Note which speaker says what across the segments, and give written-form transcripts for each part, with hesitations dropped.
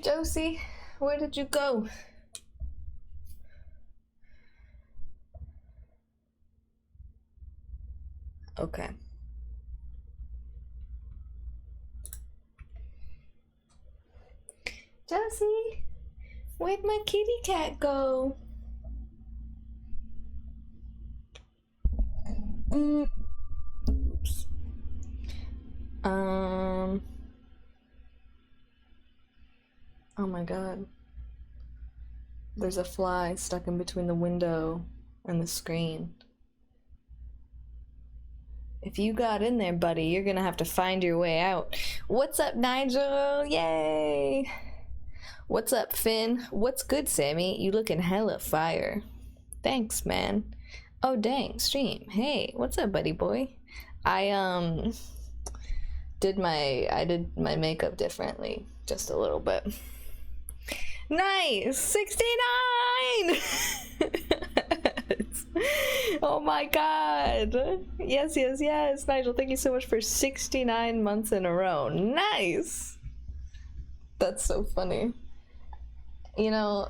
Speaker 1: Josie, where did you go? Okay. Josie, where'd my kitty cat go? Oops. Oh my god. There's a fly stuck in between the window and the screen. If you got in there, buddy, you're gonna have to find your way out. What's up, Nigel? Yay! What's up, Finn? What's good, Sammy? You looking hella fire. Thanks, man. Oh, dang, stream. Hey, what's up, buddy boy? I did my makeup differently, just a little bit. Nice! 69! Oh my god! Yes, yes, yes! Nigel, thank you so much for 69 months in a row. Nice! That's so funny. You know,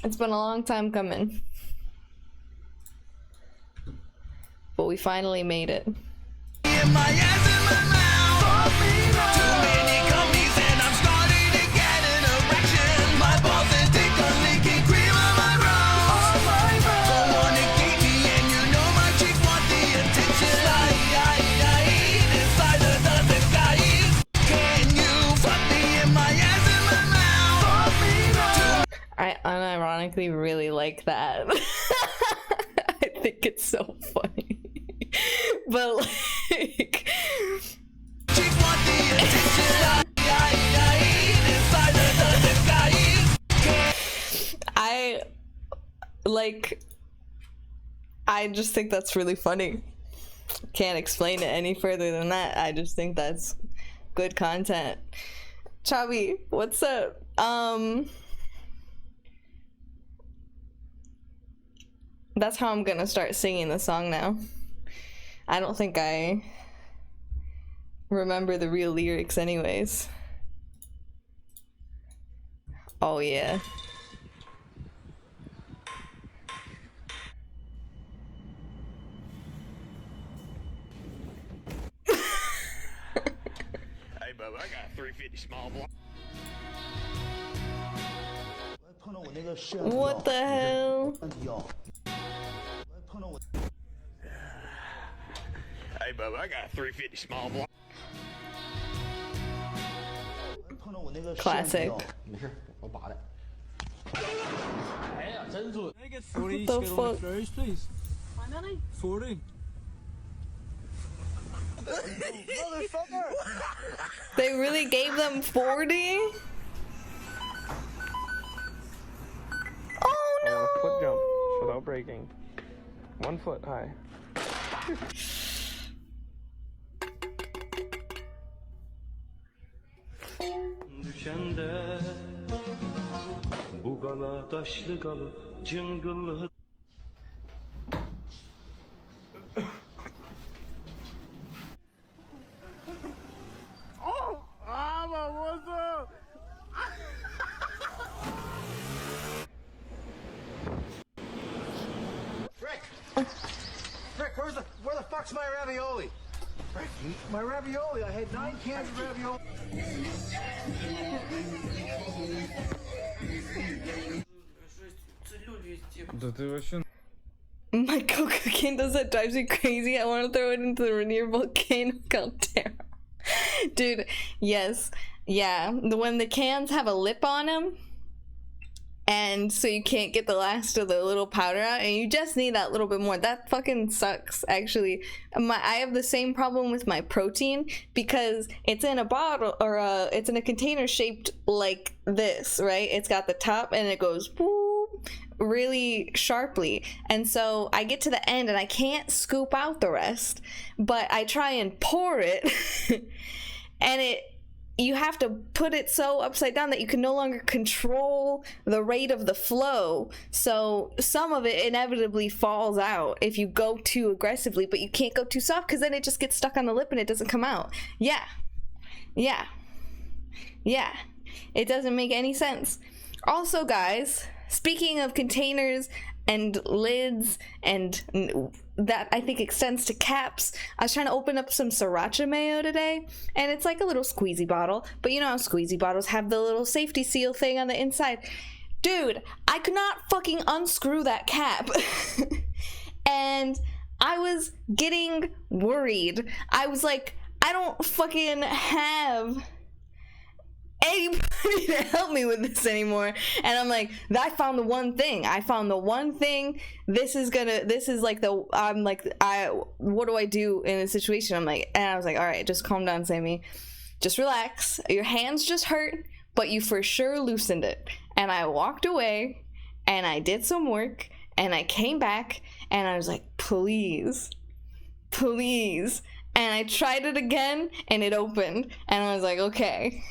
Speaker 1: it's been a long time coming. But we finally made it. I unironically really like that. I think it's so funny. But like I just think that's really funny. Can't explain it any further than that. I just think that's good content. Chabi, what's up? That's how I'm gonna start singing the song now. I don't think I remember the real lyrics anyways. Oh yeah.
Speaker 2: Hey Bubba, I got a 350 small block.
Speaker 1: What the hell?
Speaker 2: Hey Bubba, I got a 350 small block.
Speaker 1: Classic.
Speaker 3: What
Speaker 1: the fuck?
Speaker 3: please? 40.
Speaker 1: They really gave them 40? Oh no!
Speaker 4: A foot jump without breaking. 1 foot high.
Speaker 5: Düşende bu gala taşlı galı cıngıllı.
Speaker 6: Frick, where the fuck's my ravioli? Frick, my ravioli. I had 9 cans of ravioli.
Speaker 4: Да ты вообще...
Speaker 1: My coca can does that drives me crazy. I want to throw it into the Rainier volcano caldera. Dude, yes. Yeah, when the cans have a lip on them, and so you can't get the last of the little powder out, and you just need that little bit more. That fucking sucks, actually. I have the same problem with my protein, because it's in a bottle, or it's in a container shaped like this, right? It's got the top, and it goes whoop, really sharply, and so I get to the end, and I can't scoop out the rest, but I try and pour it, and you have to put it so upside down that you can no longer control the rate of the flow. So some of it inevitably falls out if you go too aggressively, but you can't go too soft because then it just gets stuck on the lip and it doesn't come out. Yeah. Yeah. Yeah. It doesn't make any sense. Also, guys, speaking of containers and lids, and that I think extends to caps, I was trying to open up some sriracha mayo today, and it's like a little squeezy bottle, but you know how squeezy bottles have the little safety seal thing on the inside. Dude, I could not fucking unscrew that cap. And I was getting worried. I was like, I don't fucking have anybody to help me with this anymore. And I'm like, I found the one thing. This is like what do I do in this situation? I'm like, and I was like, all right, just calm down, Sammy. Just relax. Your hands just hurt, but you for sure loosened it. And I walked away and I did some work and I came back and I was like, please. And I tried it again and it opened and I was like, okay.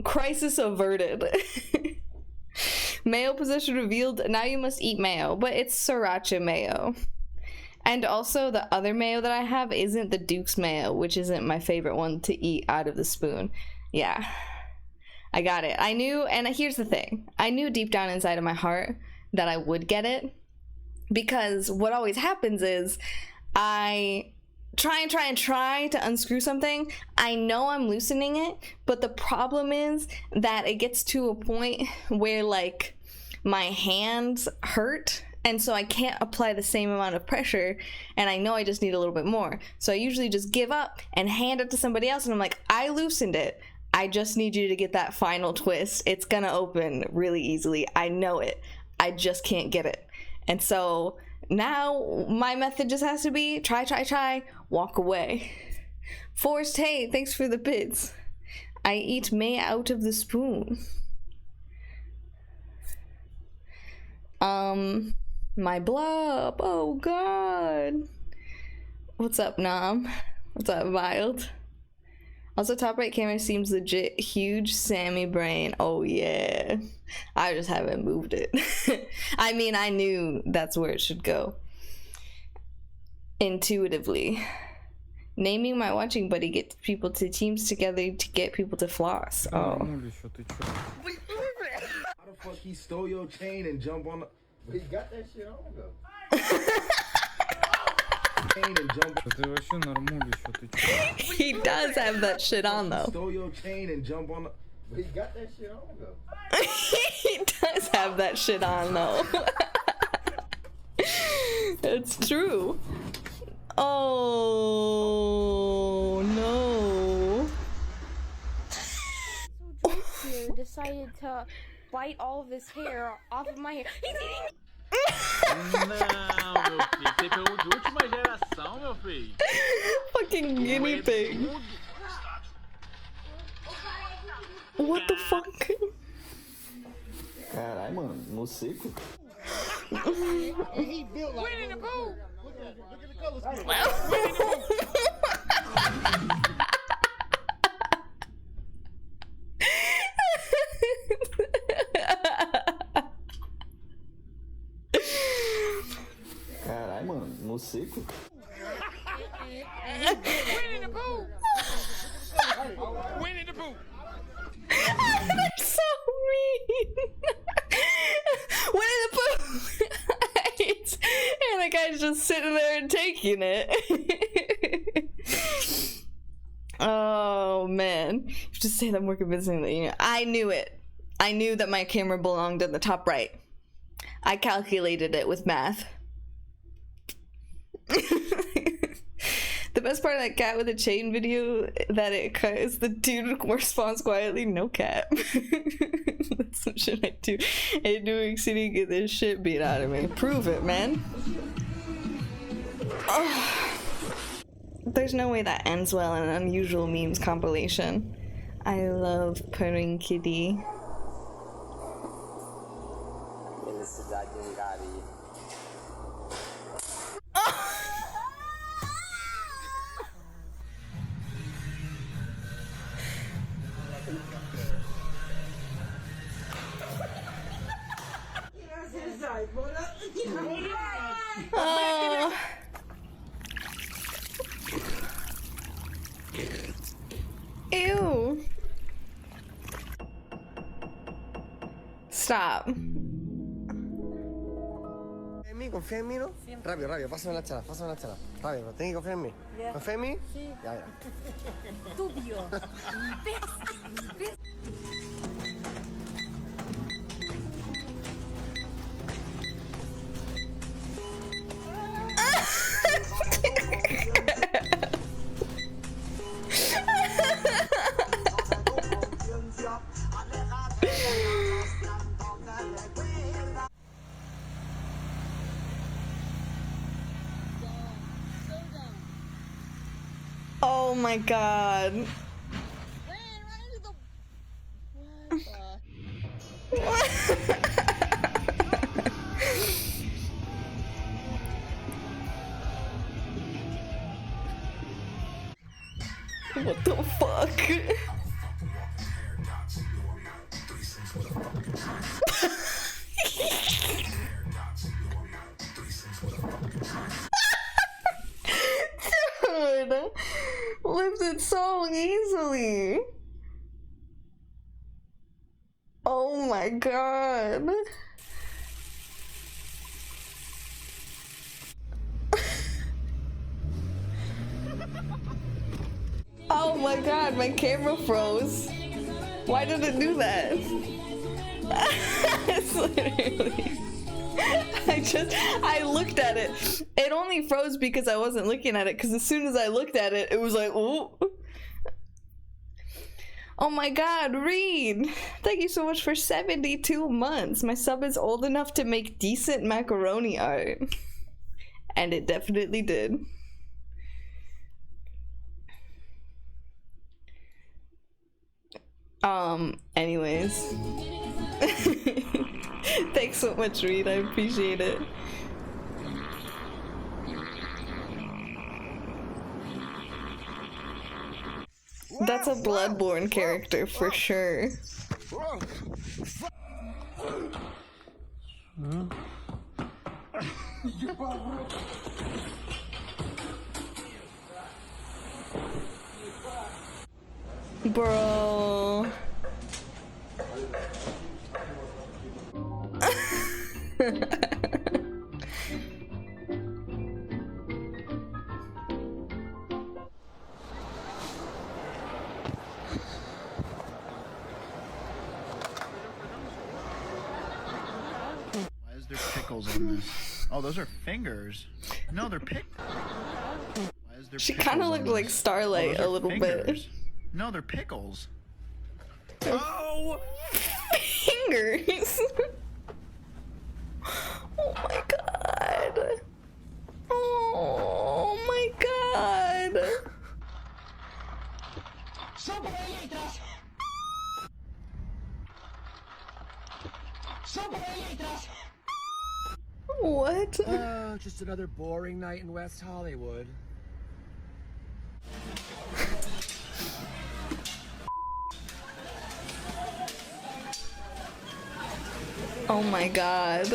Speaker 1: Crisis averted. Mayo possession revealed. Now you must eat mayo, but it's sriracha mayo. And also the other mayo that I have isn't the Duke's mayo, which isn't my favorite one to eat out of the spoon. Yeah, I got it. I knew, and here's the thing. I knew deep down inside of my heart that I would get it, because what always happens is I try to unscrew something. I know I'm loosening it, but the problem is that it gets to a point where like my hands hurt, and so I can't apply the same amount of pressure, and I know I just need a little bit more. So I usually just give up and hand it to somebody else, and I'm like, I loosened it. I just need you to get that final twist. It's gonna open really easily. I know it. I just can't get it. And so now my method just has to be try, walk away. Forrest, hey, thanks for the bits. I eat may out of the spoon. My blob. Oh god. What's up, Nom? What's up, Wild? Also, top right camera seems legit. Huge Sammy brain. Oh yeah. I just haven't moved it. I mean, I knew that's where it should go. Intuitively. Naming my watching buddy gets people to teams together to get people to floss. Oh.
Speaker 6: How the fuck he stole your chain and jump on the... He got that shit on though.
Speaker 1: He does have that shit on though.
Speaker 6: Stole your chain and jump on the... He got that shit on though.
Speaker 1: He does have that shit on though. It's true. Oh no.
Speaker 7: So Drake here decided to bite all of his hair off of my hair. He's eating.
Speaker 8: Não, meu filho. Você pegou de última geração, meu filho.
Speaker 1: Fucking guinea pig. What the fuck?
Speaker 3: Caralho, mano, no seco.
Speaker 6: He built like... Winnie the Pooh! Look at the color scheme.
Speaker 3: Caralho, mano, no seco.
Speaker 2: Winnie the Pooh! Winnie the Pooh!
Speaker 1: They're so mean. Winnie the Pooh. And the guy's just sitting there and taking it. Oh man, you have to say that more convincingly. I knew it. I knew that my camera belonged in the top right. I calculated it with math. The best part of that cat with a chain video that it cut is the dude responds quietly, no cap. That's some shit I do. I do exceeding get this shit beat out of me. Prove it, man. Oh. There's no way that ends well in an unusual memes compilation. I love purring kitty. Ew. Stop.
Speaker 6: Confía en mí, ¿no? Rápido, rápido, pásame la chala. Rápido, ¿tienes que confiar en mí? ¿Confía en mí? Sí. Ya.
Speaker 7: Estúpido.
Speaker 1: Oh my god. What the fuck? Dude, lifted so easily. Oh my god. Oh my god, my camera froze. Why did it do that? It's literally... I looked at it. It only froze because I wasn't looking at it, because as soon as I looked at it, it was like, ooh. Oh my god, Reed! Thank you so much for 72 months. My sub is old enough to make decent macaroni art. And it definitely did. Anyways. Thanks so much, Reed. I appreciate it. That's a Bloodborne character for sure. Bro.
Speaker 9: Why is there pickles on this? Oh, those are fingers. No, they're pickles.
Speaker 1: She kind of looked like Starlight a little bit.
Speaker 9: No, they're pickles. Oh!
Speaker 1: Fingers! Oh my god. Oh my god. What?
Speaker 6: Just another boring night in West Hollywood.
Speaker 1: Oh my god.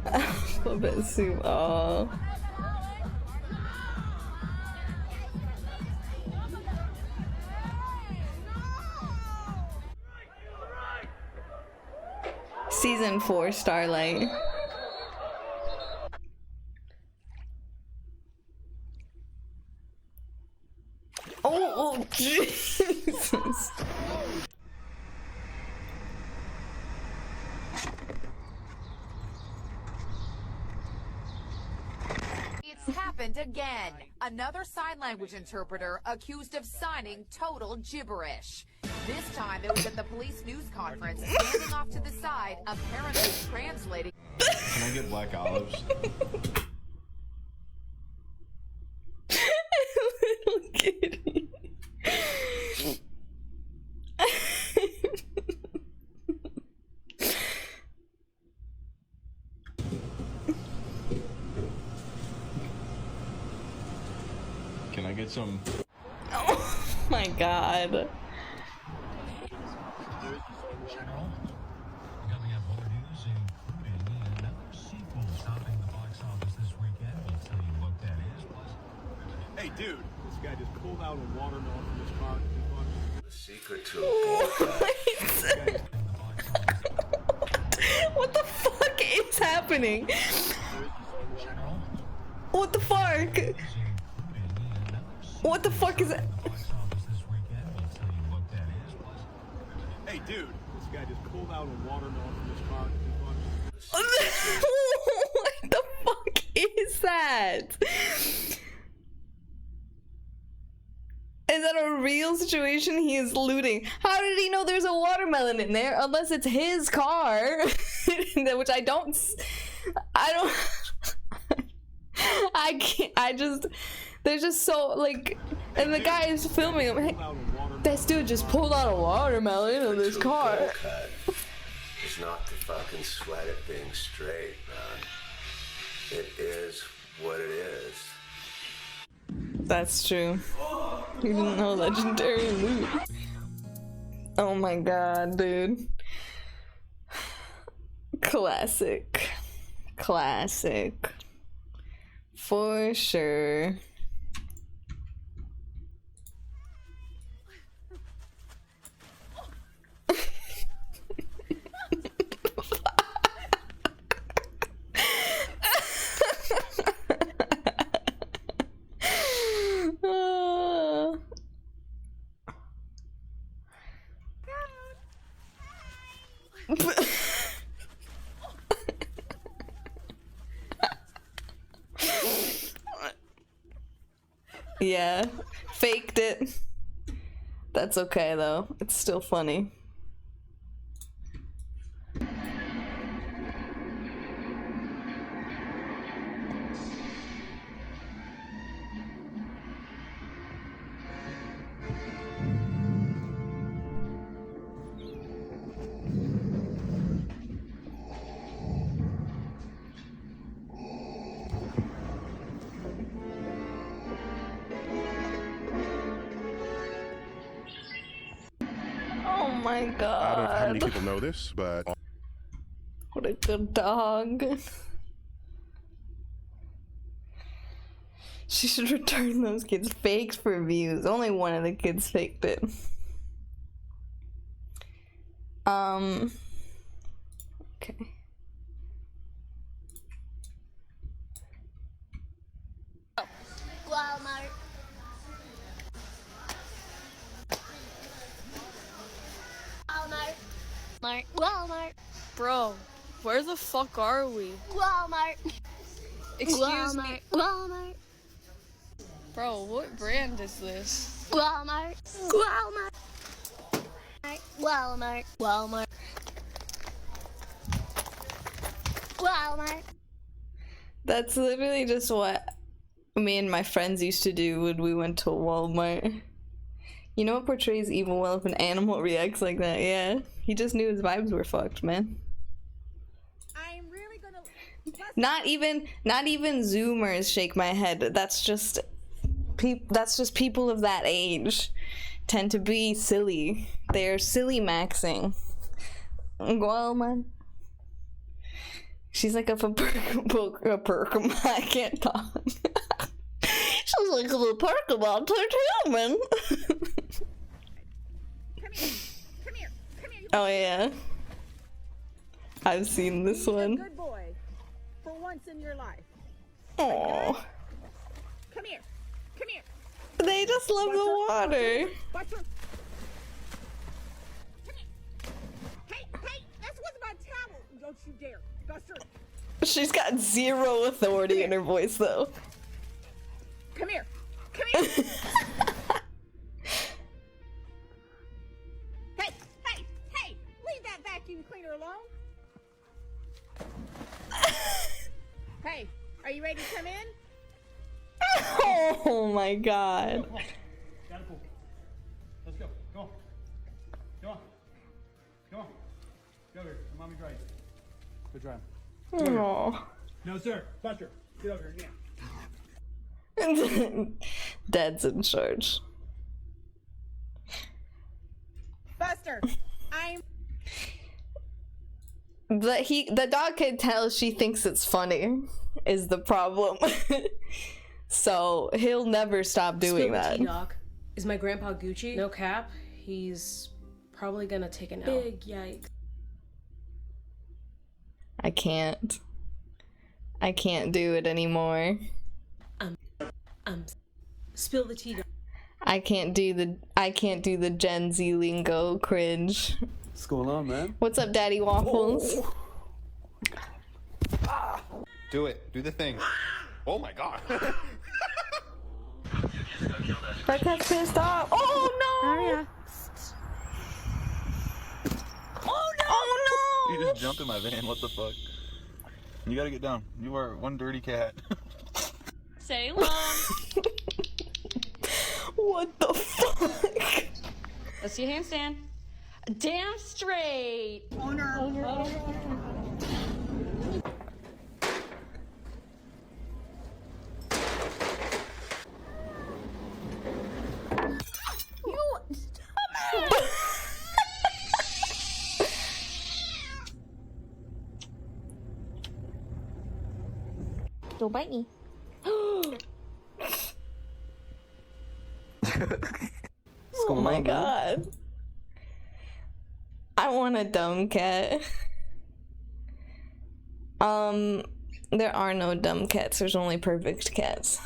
Speaker 1: Alphabet soup. Oh. Season 4 Starlight. Oh, Jesus.
Speaker 10: It's happened again. Another sign language interpreter accused of signing total gibberish. This time it was at the police news conference, standing off to the side, apparently translating.
Speaker 11: Can I get black olives?
Speaker 1: Little kitty.
Speaker 11: Can I get some?
Speaker 1: Oh my god.
Speaker 2: Hey, dude, this guy just pulled out a watermelon from his car.
Speaker 5: secret to a ball cut.
Speaker 1: What the fuck is happening? What the fuck? What the fuck is that?
Speaker 6: Hey, dude, this guy just pulled out a watermelon from his car.
Speaker 1: What the fuck is that? Is that a real situation? He is looting. How did he know there's a watermelon in there? Unless it's his car, which I don't. I can't. I just. They're just so like, and the guy is filming him. Hey, this dude just pulled out a watermelon in his car.
Speaker 5: It's not to fucking sweat it being straight, man. It is what it is.
Speaker 1: That's true. You didn't know legendary loot. Oh my god, dude. Classic. Classic. For sure. Yeah, faked it. That's okay though. It's still funny. Oh my god.
Speaker 12: I don't know how many people know this, but
Speaker 1: what a good dog. She should return those kids faked for views. Only one of the kids faked it. Okay.
Speaker 7: Walmart. Walmart. Walmart.
Speaker 13: Bro, where the fuck are we?
Speaker 7: Walmart.
Speaker 13: Excuse me.
Speaker 7: Walmart.
Speaker 13: Bro, what brand is this?
Speaker 7: Walmart. Walmart. Walmart. Walmart. Walmart.
Speaker 1: That's literally just what me and my friends used to do when we went to Walmart. You know what portrays evil well if an animal reacts like that? Yeah. He just knew his vibes were fucked, man.
Speaker 10: I'm really gonna.
Speaker 1: Not even Zoomers shake my head. That's just people of that age tend to be silly. They're silly maxing. Walmart. She's like a Perkama. I can't talk. She's like a little Perkama turned human.
Speaker 10: Come here.
Speaker 1: Oh yeah. I've seen this one.
Speaker 10: Good boy. For once in your life.
Speaker 1: Oh.
Speaker 10: Come here.
Speaker 1: They just love the water.
Speaker 10: Buster. Hey, that's what's my towel. Don't you dare, Buster.
Speaker 1: She's got zero authority in her voice though.
Speaker 10: Come here. Hey, leave that vacuum cleaner alone. Hey, are you ready to come in?
Speaker 1: Oh my god.
Speaker 8: Gotta pull. Let's go. Go on. Go over. Mommy dry. Go dry.
Speaker 1: Oh.
Speaker 8: No, sir. Buster, get over here now.
Speaker 1: Dad's in charge.
Speaker 10: Buster,
Speaker 1: The dog can tell she thinks it's funny is the problem. So he'll never stop doing that.
Speaker 13: Doc. Is my grandpa Gucci? No cap.
Speaker 14: He's probably gonna take an L. Big yikes.
Speaker 1: I can't do it anymore.
Speaker 14: Spill the tea.
Speaker 1: I can't do the Gen Z lingo cringe.
Speaker 15: What's going on, man?
Speaker 1: What's up, Daddy Waffles?
Speaker 15: Do it. Do the thing. Oh my god.
Speaker 1: Fredcat's pissed off. Oh no!
Speaker 7: Aria.
Speaker 1: Oh no!
Speaker 11: You just jumped in my van. What the fuck? You gotta get down. You are one dirty cat.
Speaker 13: Say long.
Speaker 1: What the fuck?
Speaker 13: Let's see a handstand. Damn straight. Owner.
Speaker 1: Don't bite me. Oh my god. I want a dumb cat. There are no dumb cats, there's only perfect cats.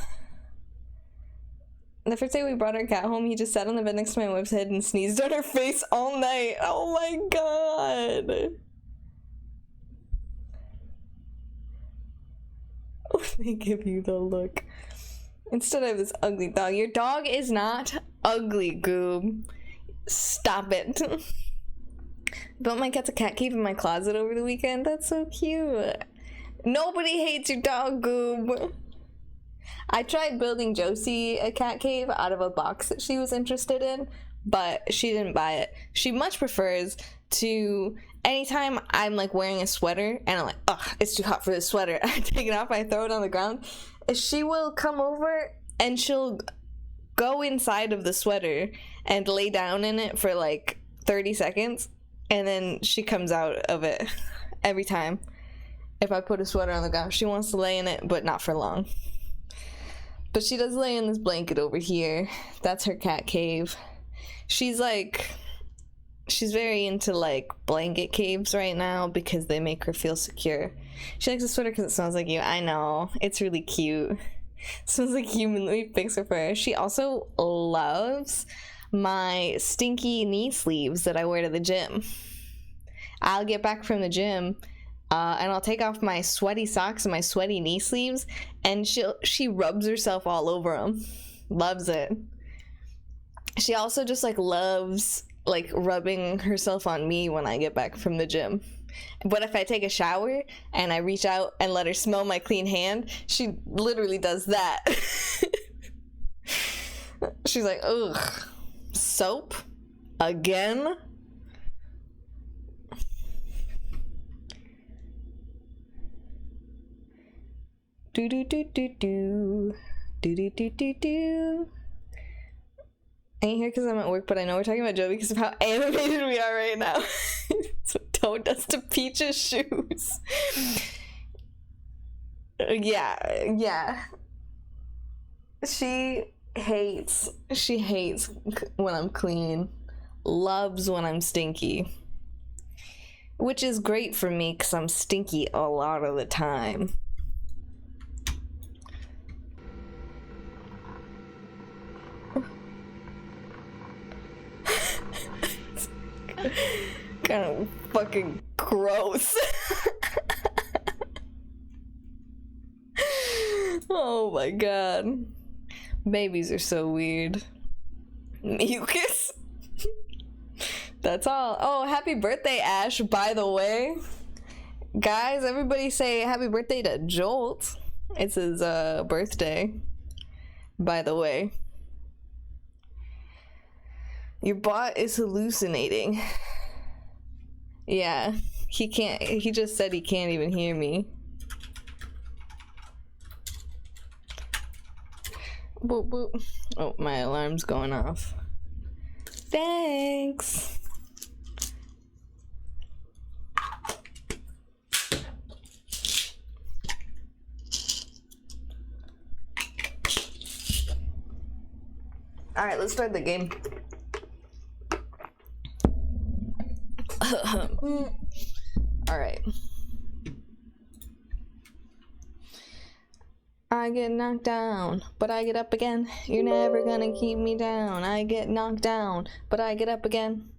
Speaker 1: The first day we brought our cat home, he just sat on the bed next to my wife's head and sneezed on her face all night. Oh my god. Oh, they give you the look. Instead of this ugly dog. Your dog is not ugly, Goob. Stop it. Built my cat's a cat cave in my closet over the weekend. That's so cute. Nobody hates your dog, Goob. I tried building Josie a cat cave out of a box that she was interested in, but she didn't buy it. She much prefers to, anytime I'm like wearing a sweater and I'm like, ugh, it's too hot for this sweater, I take it off, I throw it on the ground, she will come over and she'll go inside of the sweater and lay down in it for like 30 seconds, and then she comes out of it every time. If I put a sweater on the ground, she wants to lay in it, but not for long. But she does lay in this blanket over here. That's her cat cave. She's very into like blanket caves right now because they make her feel secure. She likes the sweater because it smells like you. I know, it's really cute. It smells like human. Let me fix her for her. She also loves my stinky knee sleeves that I wear to the gym. I'll get back from the gym and I'll take off my sweaty socks and my sweaty knee sleeves, and she rubs herself all over them. Loves it. She also just like loves like rubbing herself on me when I get back from the gym. But if I take a shower and I reach out and let her smell my clean hand, she literally does that. She's like, ugh, soap? Again? Do do do do do do do do do do. I ain't here because I'm at work, but I know we're talking about Joe because of how animated we are right now. That's what Toad does to Peach's shoes. Yeah. She hates when I'm clean. Loves when I'm stinky. Which is great for me because I'm stinky a lot of the time. Kind of fucking gross. Oh my god. Babies are so weird. Mucus. That's all. Oh, happy birthday, Ash, by the way. Guys, everybody say happy birthday to Jolt. It's his birthday, by the way. Your bot is hallucinating. Yeah, he can't. He just said he can't even hear me. Boop boop. Oh, my alarm's going off. Thanks. All right, let's start the game. Alright. I get knocked down, but I get up again. You're never gonna keep me down. I get knocked down, but I get up again.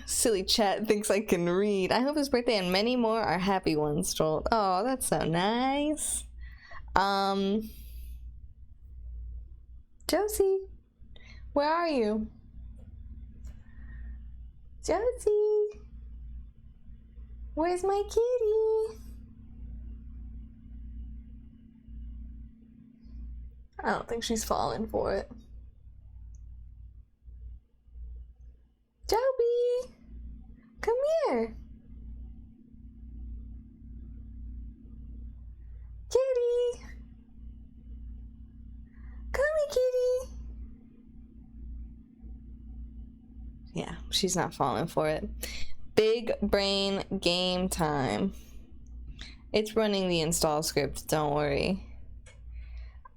Speaker 1: Silly chat thinks I can read. I hope his birthday and many more are happy ones, Joel. Oh, that's so nice. Josie, where are you? Josie, where's my kitty? I don't think she's falling for it. Joby, come here. Kitty. Come here, kitty. Yeah, she's not falling for it. Big brain game time. It's running the install script, don't worry.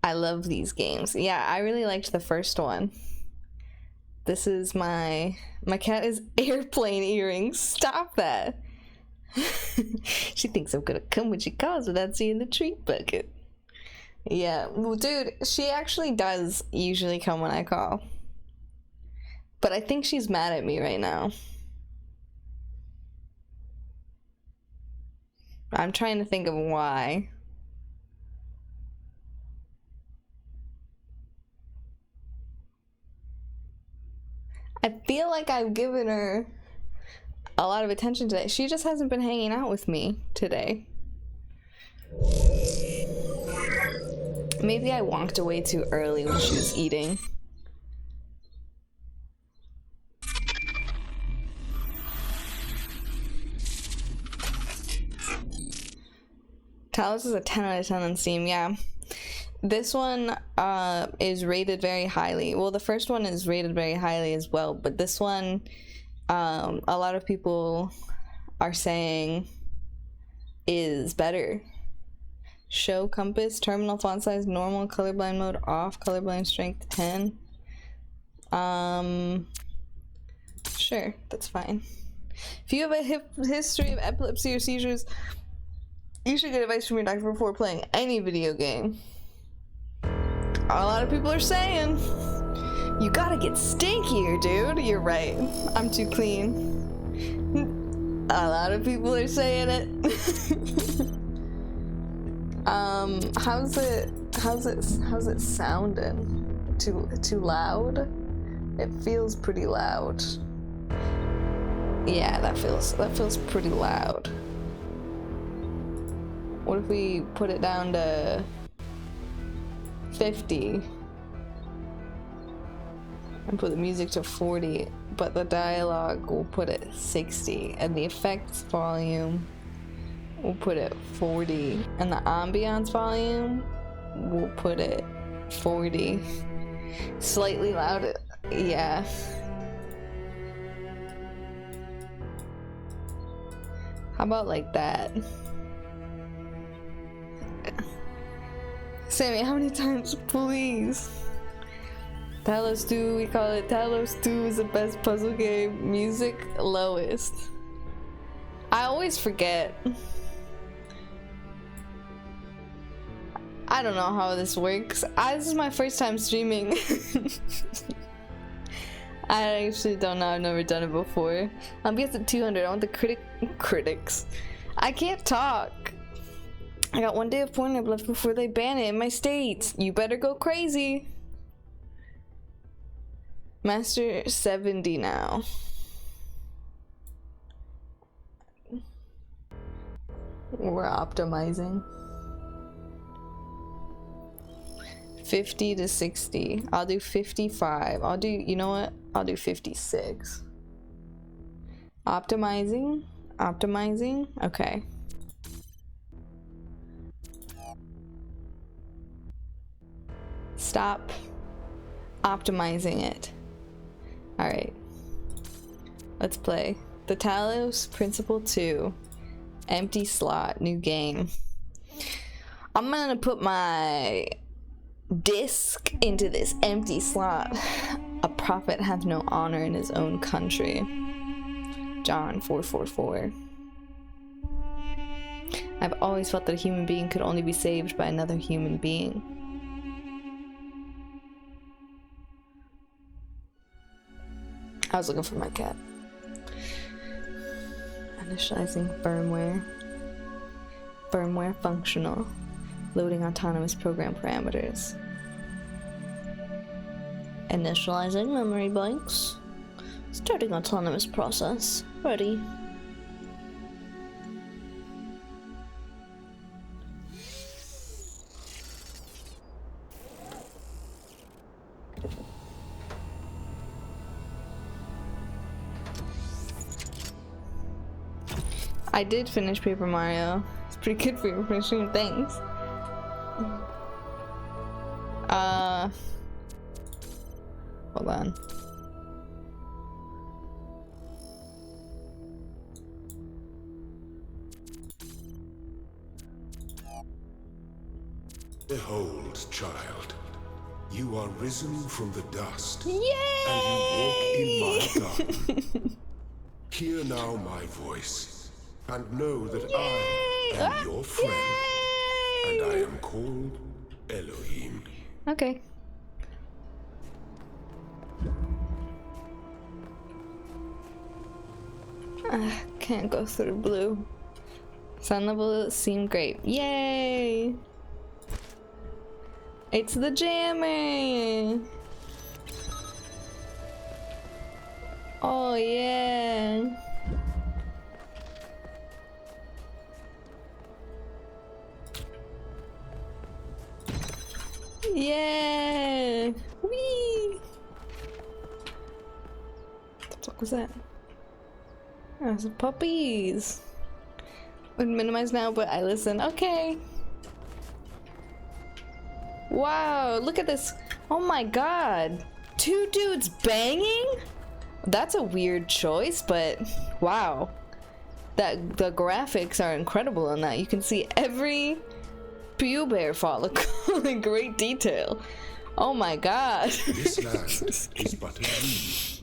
Speaker 1: I love these games. Yeah, I really liked the first one. This is my cat is airplane earrings. Stop that. She thinks I'm gonna come when she calls without seeing the treat bucket. Yeah, well, dude, she actually does usually come when I call. But I think she's mad at me right now. I'm trying to think of why. I feel like I've given her a lot of attention today. She just hasn't been hanging out with me today. Maybe I walked away too early when she was eating. Talos is a 10 out of 10 on Steam, yeah. This one is rated very highly. Well, the first one is rated very highly as well, but this one, a lot of people are saying is better. Show compass, terminal font size, normal, colorblind mode off, colorblind strength 10. Sure, that's fine. If you have a history of epilepsy or seizures, you should get advice from your doctor before playing any video game. A lot of people are saying you gotta get stinkier, dude. You're right. I'm too clean. A lot of people are saying it. How's it sounding? Too loud? It feels pretty loud. Yeah, that feels pretty loud. What if we put it down to 50 and put the music to 40, but the dialogue we'll put it 60, and the effects volume we'll put it 40, and the ambiance volume we'll put it 40. Slightly louder, yeah. How about like that? Sammy, how many times, please? Talos 2, we call it Talos 2 is the best puzzle game. Music, lowest. I always forget. I don't know how this works. This is my first time streaming. I actually don't know, I've never done it before. I'll be at the 200, I want the critics. I can't talk. I got 1 day of Pornhub left before they ban it in my state. You better go crazy. Master 70 now. We're optimizing. 50 to 60. I'll do 55. I'll do, you know what? I'll do 56. Optimizing. Optimizing. Okay. Stop optimizing it. Alright. Let's play. The Talos Principle 2. Empty slot. New game. I'm gonna put my disc into this empty slot. A prophet hath no honor in his own country. John 444. I've always felt that a human being could only be saved by another human being. I was looking for my cat. Initializing firmware. Firmware functional. Loading autonomous program parameters. Initializing memory blanks. Starting autonomous process. Ready. I did finish Paper Mario. It's pretty good for your finishing things. Hold on.
Speaker 16: Behold, child, you are risen from the dust.
Speaker 1: Yay!
Speaker 16: And you walk in my garden. Hear now my voice, and know that I am your friend, and I am called Elohim.
Speaker 1: Okay. Can't go through blue. Sound level seem great. Yay! It's the jammer! Oh yeah! Yeah! Whee! What the fuck was that? Oh, some puppies! Would minimize now, but I listen. Okay! Wow, look at this. Oh my god. 2 dudes banging? That's a weird choice, but wow. The graphics are incredible on that. You can see every pubic follicle in great detail. Oh my god.
Speaker 16: This land is but a dream.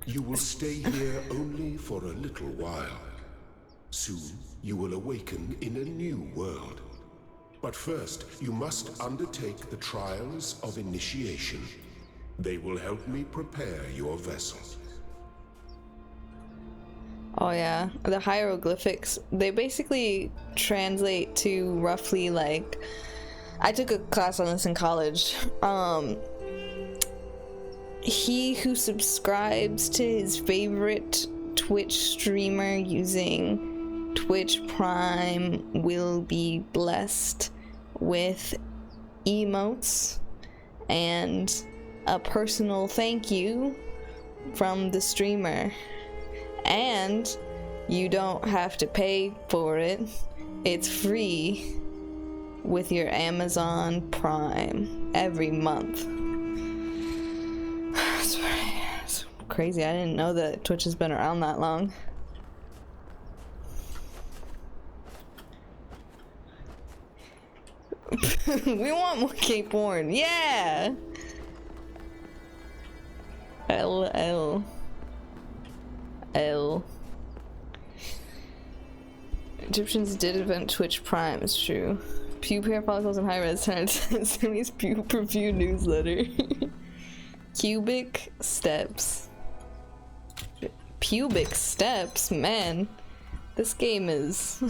Speaker 16: You will stay here only for a little while. Soon you will awaken in a new world. But first, you must undertake the trials of initiation. They will help me prepare your vessel.
Speaker 1: Oh yeah, the hieroglyphics, they basically translate to roughly like, I took a class on this in college. He who subscribes to his favorite Twitch streamer using Twitch Prime will be blessed with emotes and a personal thank you from the streamer. And you don't have to pay for it. It's free with your Amazon Prime every month. It's crazy. I didn't know that Twitch has been around that long. We want more Cape Horn. Yeah! LL. Egyptians did invent Twitch Prime, it's true. Pube hair follicles and high res 10 Sammy's pube review newsletter. Cubic steps. Pubic steps? Man, this game is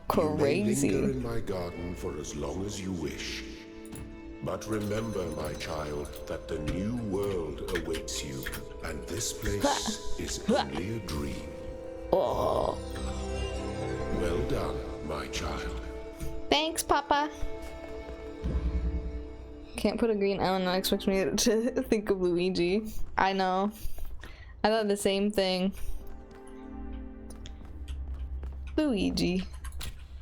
Speaker 1: crazy.
Speaker 16: You may linger in my garden for as long as you wish. But remember, my child, that the new world awaits you, and this place is only a dream.
Speaker 1: Oh.
Speaker 16: Well done, my child.
Speaker 1: Thanks, Papa. Can't put a green L and not expect me to think of Luigi. I know. I thought the same thing. Luigi.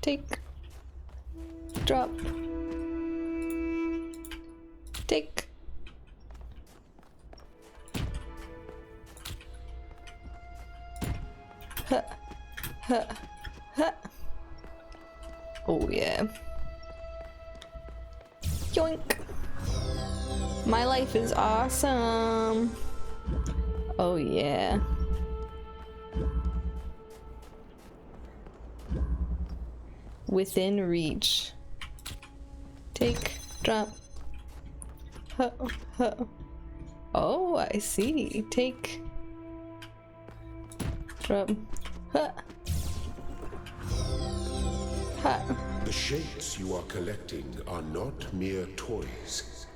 Speaker 1: Take. Drop. Take. Huh. Huh. Huh. Oh yeah. Yoink. My life is awesome. Oh yeah. Within reach. Take, drop. Huh, huh. Oh, I see. Take, drop. Huh. Huh.
Speaker 16: The shapes you are collecting are not mere toys.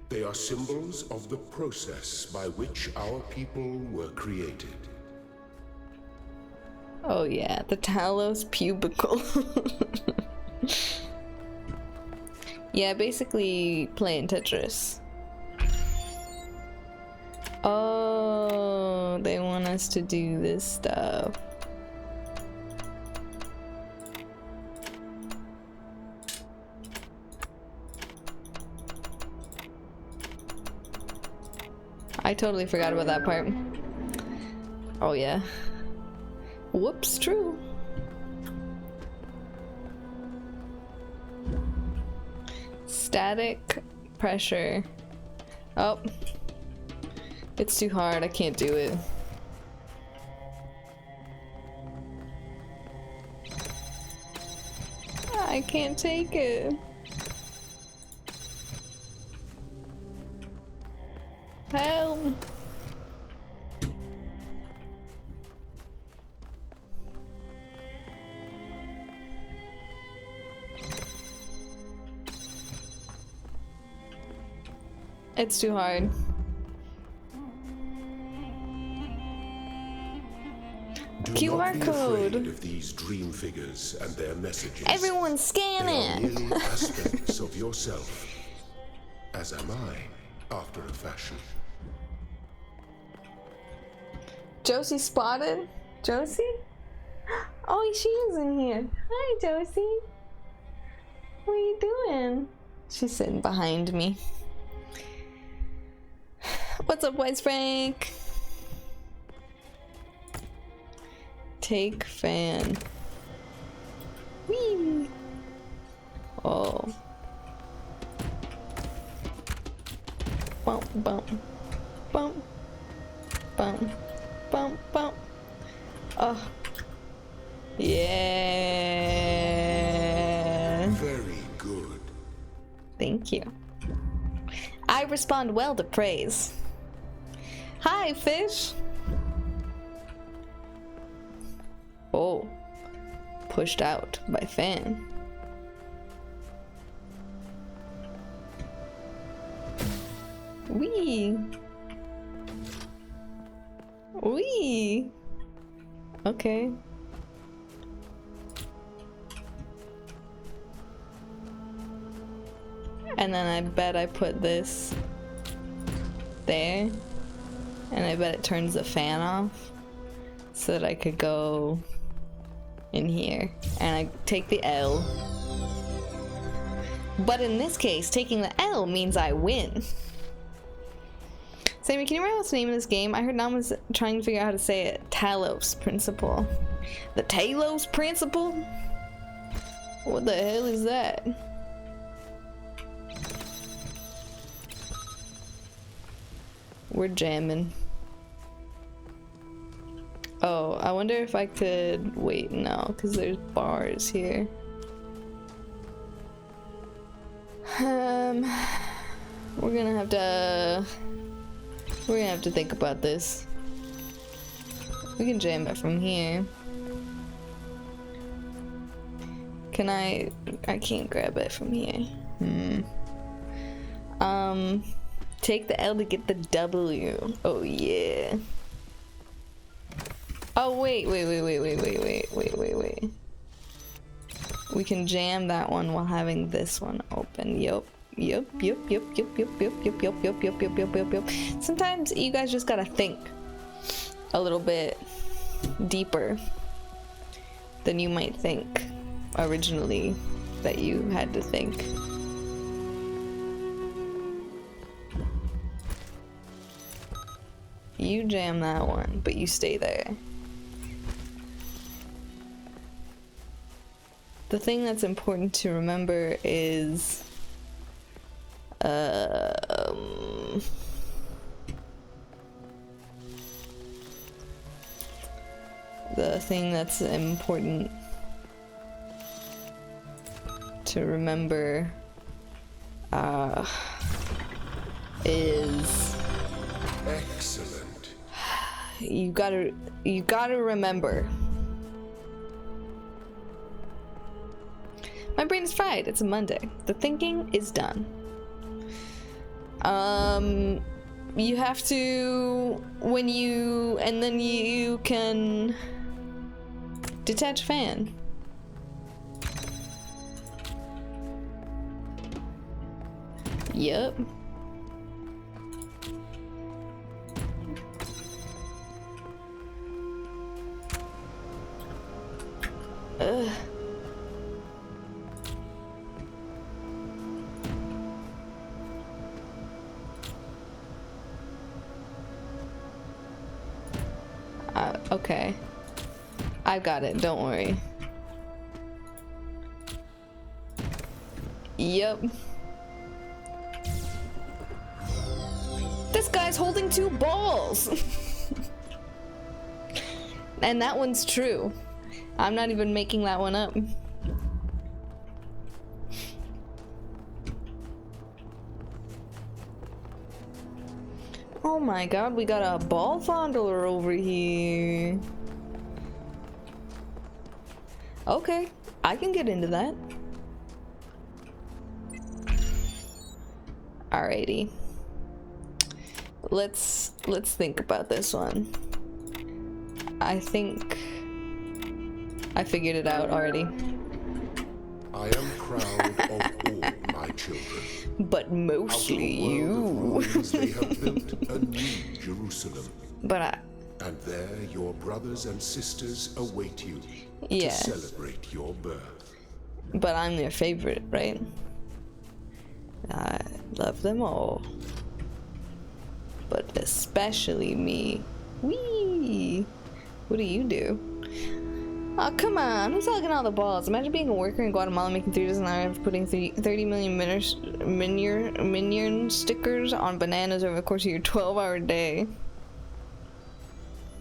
Speaker 16: They are symbols of the process by which our people were created.
Speaker 1: Oh yeah, the Talos Principle. Yeah, basically playing Tetris. Oh, they want us to do this stuff. I totally forgot about that part. Oh yeah. Whoops, true. Static pressure. Oh. It's too hard, I can't do it. I can't take it. Help. It's too hard.
Speaker 16: Do
Speaker 1: QR
Speaker 16: not be
Speaker 1: code.
Speaker 16: afraid of these dream figures and their messages.
Speaker 1: Everyone scan
Speaker 16: They are
Speaker 1: it.
Speaker 16: merely aspects of yourself, as am I, after a fashion.
Speaker 1: Josie spotted? Josie? Oh, she is in here. Hi, Josie. What are you doing? She's sitting behind me. What's up, Wise Frank? Take fan. Whee! Oh. Bump, bump, bump, bump, bump, bump. Oh. Yeah.
Speaker 16: Very good.
Speaker 1: Thank you. I respond well to praise. Hi, fish. Oh. Pushed out by fan. Wee. Wee. Okay. And then I bet I put this there. And I bet it turns the fan off so that I could go in here. And I take the L. But in this case, taking the L means I win. Sammy, can you remember what's the name of this game? I heard Nam was trying to figure out how to say it. Talos Principle. The Talos Principle? What the hell is that? We're jamming. Oh, I wonder if I could wait now, because there's bars here. We're gonna have to think about this. We can jam it from here. Can I can't grab it from here. Take the L to get the W. Oh yeah. Oh wait. We can jam that one while having this one open. Yup. Sometimes you guys just gotta think a little bit deeper than you might think originally that you had to think. You jam that one, but you stay there. The thing that's important to remember is the thing that's important to remember is
Speaker 16: Excellent.
Speaker 1: you gotta remember. My brain is fried. It's a Monday. The thinking is done. You have to and then you can detach fan. Yep. Ugh. Okay. I got it, don't worry. Yep. This guy's holding 2 balls! And that one's true. I'm not even making that one up. Oh my god, we got a ball fondler over here. Okay, I can get into that. Alrighty. Let's think about this one. I think I figured it out already.
Speaker 16: I am proud of all my children.
Speaker 1: But mostly you.
Speaker 16: They have built a new Jerusalem.
Speaker 1: But
Speaker 16: and there your brothers and sisters await you to celebrate your birth.
Speaker 1: But I'm their favorite, right? I love them all. But especially me. Whee! What do you do? Oh, come on. Who's hogging all the balls? Imagine being a worker in Guatemala making $3 an hour after putting 30 million minion stickers on bananas over the course of your 12-hour day.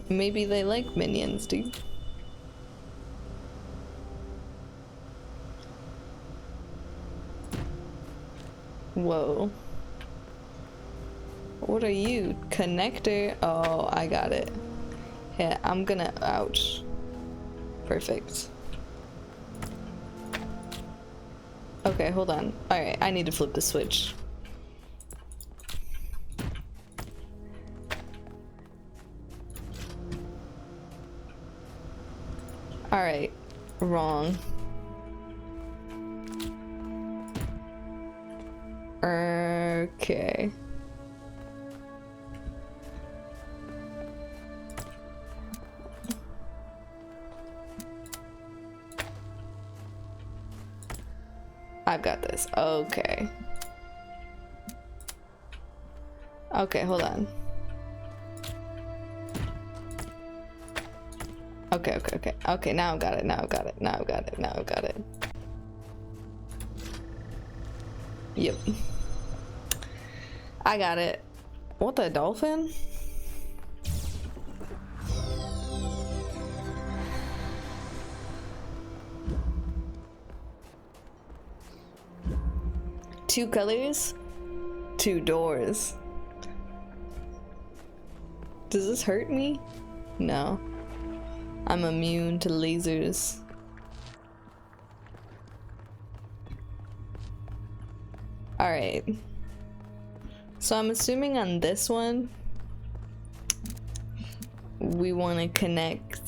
Speaker 1: Maybe they like minions, dude. Whoa. What are you? Connector? Oh, I got it. Yeah, I'm gonna... Ouch. Perfect. Okay, hold on. Alright, I need to flip the switch. Alright. Wrong. Okay. I've got this. Okay. Okay, hold on. Okay. Okay, now I've got it. Now I've got it. Now I've got it. Now I've got it. Yep. I got it. What, the dolphin? Two colors, 2 doors. Does this hurt me? No. I'm immune to lasers. Alright. So I'm assuming on this one, we want to connect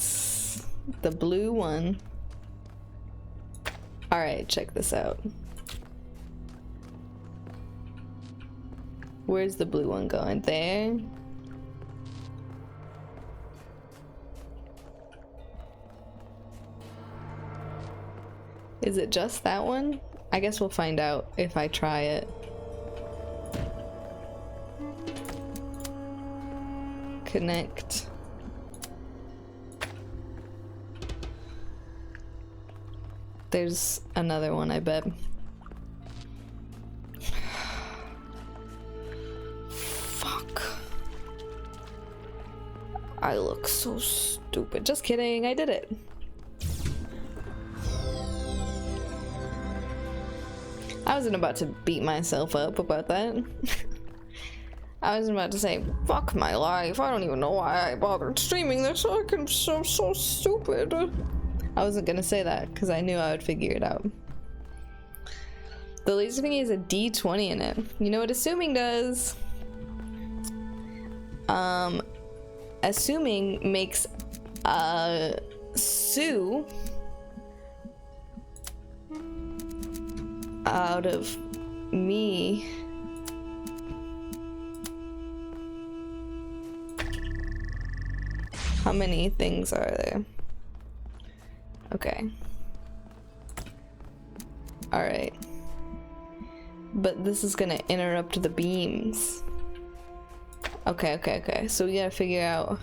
Speaker 1: the blue one. Alright, check this out. Where's the blue one going? There? Is it just that one? I guess we'll find out if I try it. Connect. There's another one, I bet. Fuck. I look so stupid. Just kidding, I did it. I wasn't about to beat myself up about that. I wasn't about to say, fuck my life, I don't even know why I bothered streaming this, I'm so stupid. I wasn't gonna say that, because I knew I would figure it out. The laser thingy is a D20 in it. You know what assuming does? Assuming makes Sue out of me. How many things are there? Okay. Alright. But this is gonna interrupt the beams. Okay. So we gotta figure out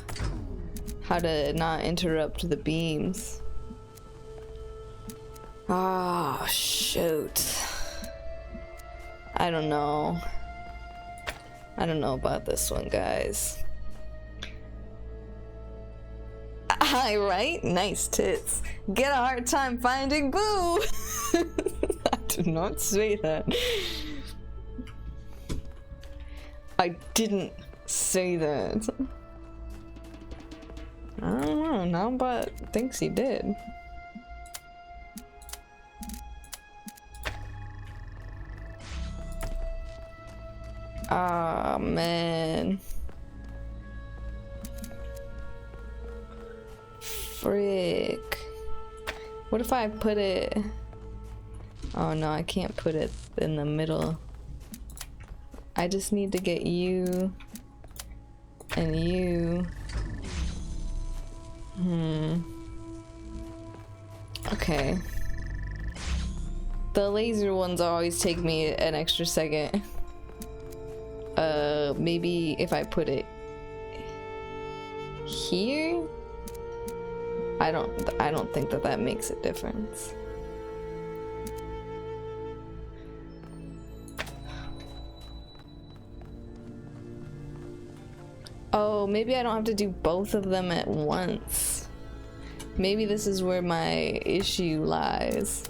Speaker 1: how to not interrupt the beams. Oh, shoot. I don't know. I don't know about this one, guys. Hi, right? Nice tits. Get a hard time finding boo! I did not say that. I didn't say that. I don't know, now but thinks he did. Ah, man. Frick. What if I put it... Oh no, I can't put it in the middle. I just need to get you and you. Okay. The laser ones always take me an extra second. Maybe if I put it here? I don't think that makes a difference. Oh, maybe I don't have to do both of them at once. Maybe this is where my issue lies,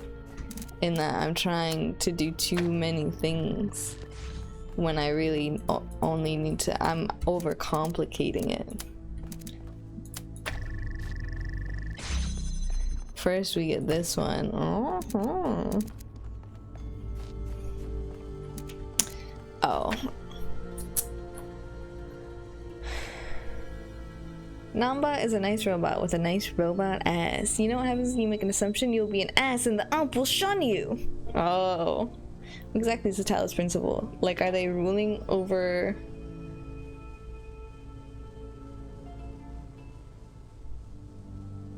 Speaker 1: in that I'm trying to do too many things when I really only need to. I'm overcomplicating it. First we get this one. Oh. Namba is a nice robot with a nice robot ass. You know what happens when you make an assumption? You'll be an ass and the ump will shun you. Oh. Exactly, it's the Talos Principle. Like, are they ruling over...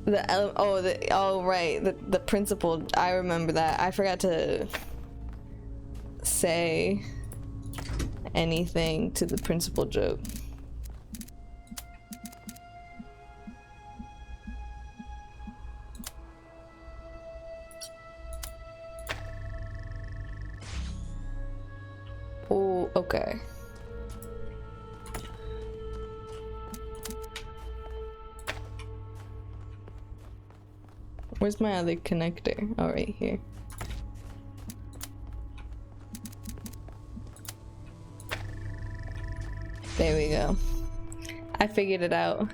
Speaker 1: the principle. I remember that. I forgot to say anything to the principle joke. Oh, okay. Where's my other connector? Oh, right here. There we go. I figured it out.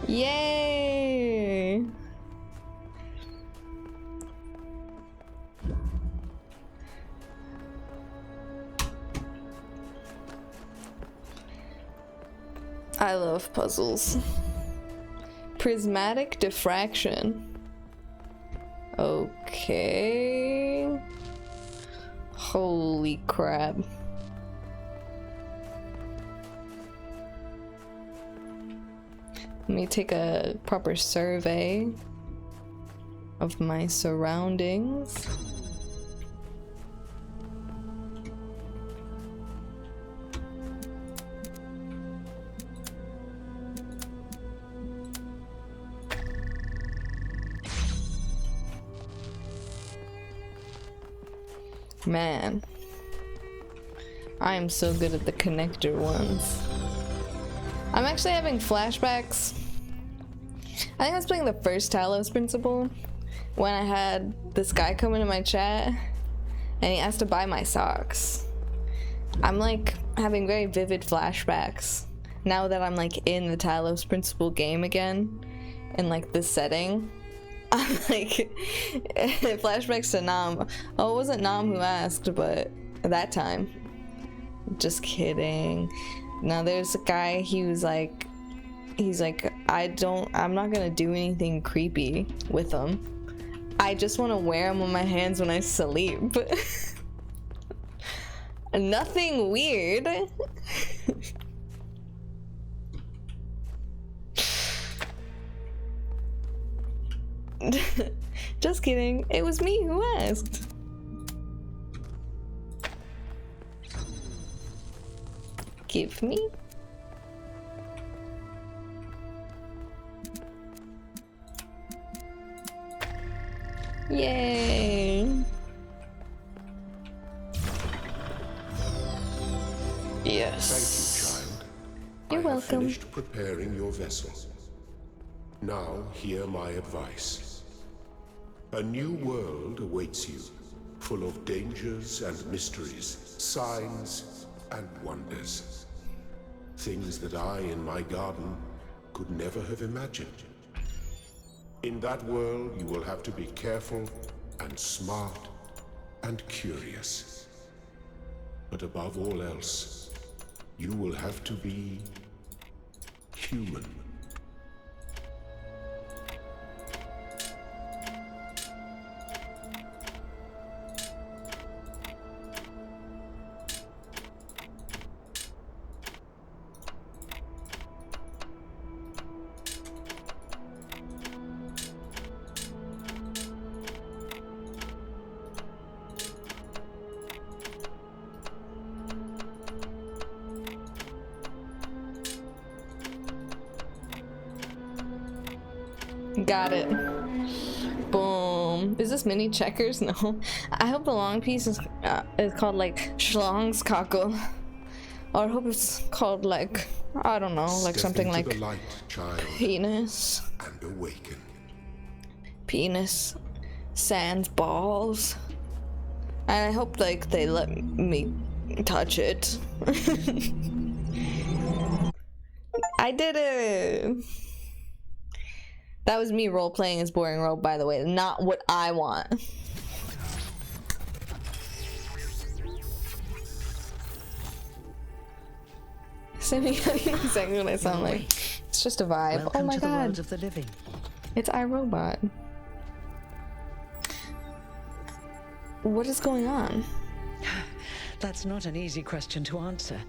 Speaker 1: Yay! I love puzzles. Prismatic diffraction. Okay. Holy crap. Let me take a proper survey of my surroundings. Man, I am so good at the connector ones. I'm actually having flashbacks I think I was playing the first Talos Principle when I had this guy come into my chat and he asked to buy my socks. I'm like having very vivid flashbacks now that I'm like in the Talos Principle game again in like this setting. I'm like flashbacks to Nam. Oh, it wasn't Nam who asked, but that time. Just kidding. Now there's a guy, he's like, I'm not gonna do anything creepy with them. I just want to wear them on my hands when I sleep. Nothing weird. Just kidding. It was me who asked. Give me. Yay. Yes.
Speaker 16: Thank you, child.
Speaker 1: You're
Speaker 16: I
Speaker 1: welcome.
Speaker 16: have finished preparing your vessel. Now hear my advice. A new world awaits you, full of dangers and mysteries, signs and wonders. Things that I in my garden could never have imagined. In that world, you will have to be careful and smart and curious. But above all else, you will have to be human.
Speaker 1: Got it. Boom. Is this mini checkers? No. I hope the long piece is called like Schlongskockle. Or I hope it's called like, I don't know, like
Speaker 16: Step
Speaker 1: something
Speaker 16: into
Speaker 1: like
Speaker 16: the light, child,
Speaker 1: penis.
Speaker 16: and awaken.
Speaker 1: Penis. Sans balls. And I hope like they let me touch it. I did it! That was me role-playing as Boring Robe, by the way. Not what I want. Sammy, I know exactly what I sound like. It's just a vibe.
Speaker 17: Welcome
Speaker 1: oh my
Speaker 17: to
Speaker 1: god.
Speaker 17: The world of the living.
Speaker 1: It's iRobot. What is going on?
Speaker 17: That's not an easy question to answer.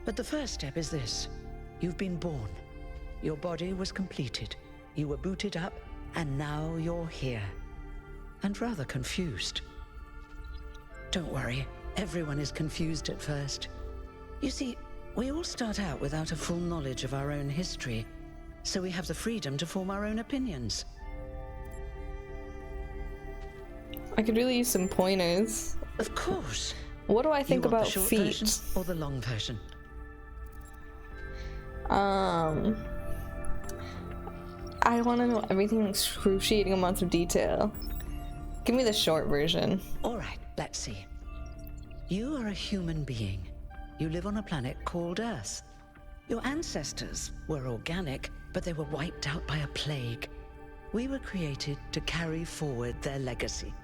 Speaker 17: But the first step is this. You've been born. Your body was completed. You were booted up, and now you're here. And rather confused. Don't worry, everyone is confused at first. You see, we all start out without a full knowledge of our own history, so we have the freedom to form our own opinions.
Speaker 1: I could really use some pointers.
Speaker 17: Of course.
Speaker 1: What do I think
Speaker 17: You want
Speaker 1: about
Speaker 17: the short
Speaker 1: feet?
Speaker 17: version or the long version?
Speaker 1: I want to know everything in excruciating amounts of detail. Give me the short version.
Speaker 17: All right, let's see. You are a human being. You live on a planet called Earth. Your ancestors were organic, but they were wiped out by a plague. We were created to carry forward their legacy.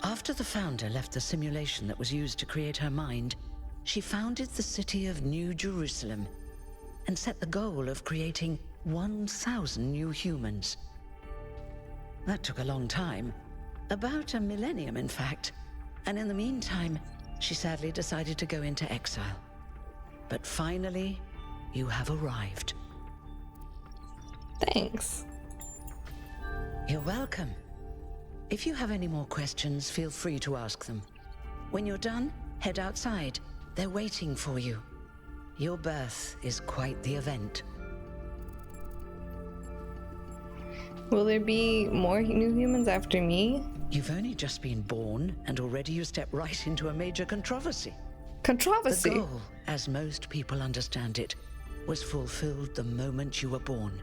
Speaker 17: After the founder left the simulation that was used to create her mind, she founded the city of New Jerusalem and set the goal of creating 1,000 new humans. That took a long time, about a millennium in fact, and in the meantime, she sadly decided to go into exile. But finally, you have arrived.
Speaker 1: Thanks.
Speaker 17: You're welcome. If you have any more questions, feel free to ask them. When you're done, head outside. They're waiting for you. Your birth is quite the event.
Speaker 1: Will there be more new humans after me?
Speaker 17: You've only just been born, and already you step right into a major controversy.
Speaker 1: Controversy?
Speaker 17: The goal, as most people understand it, was fulfilled the moment you were born.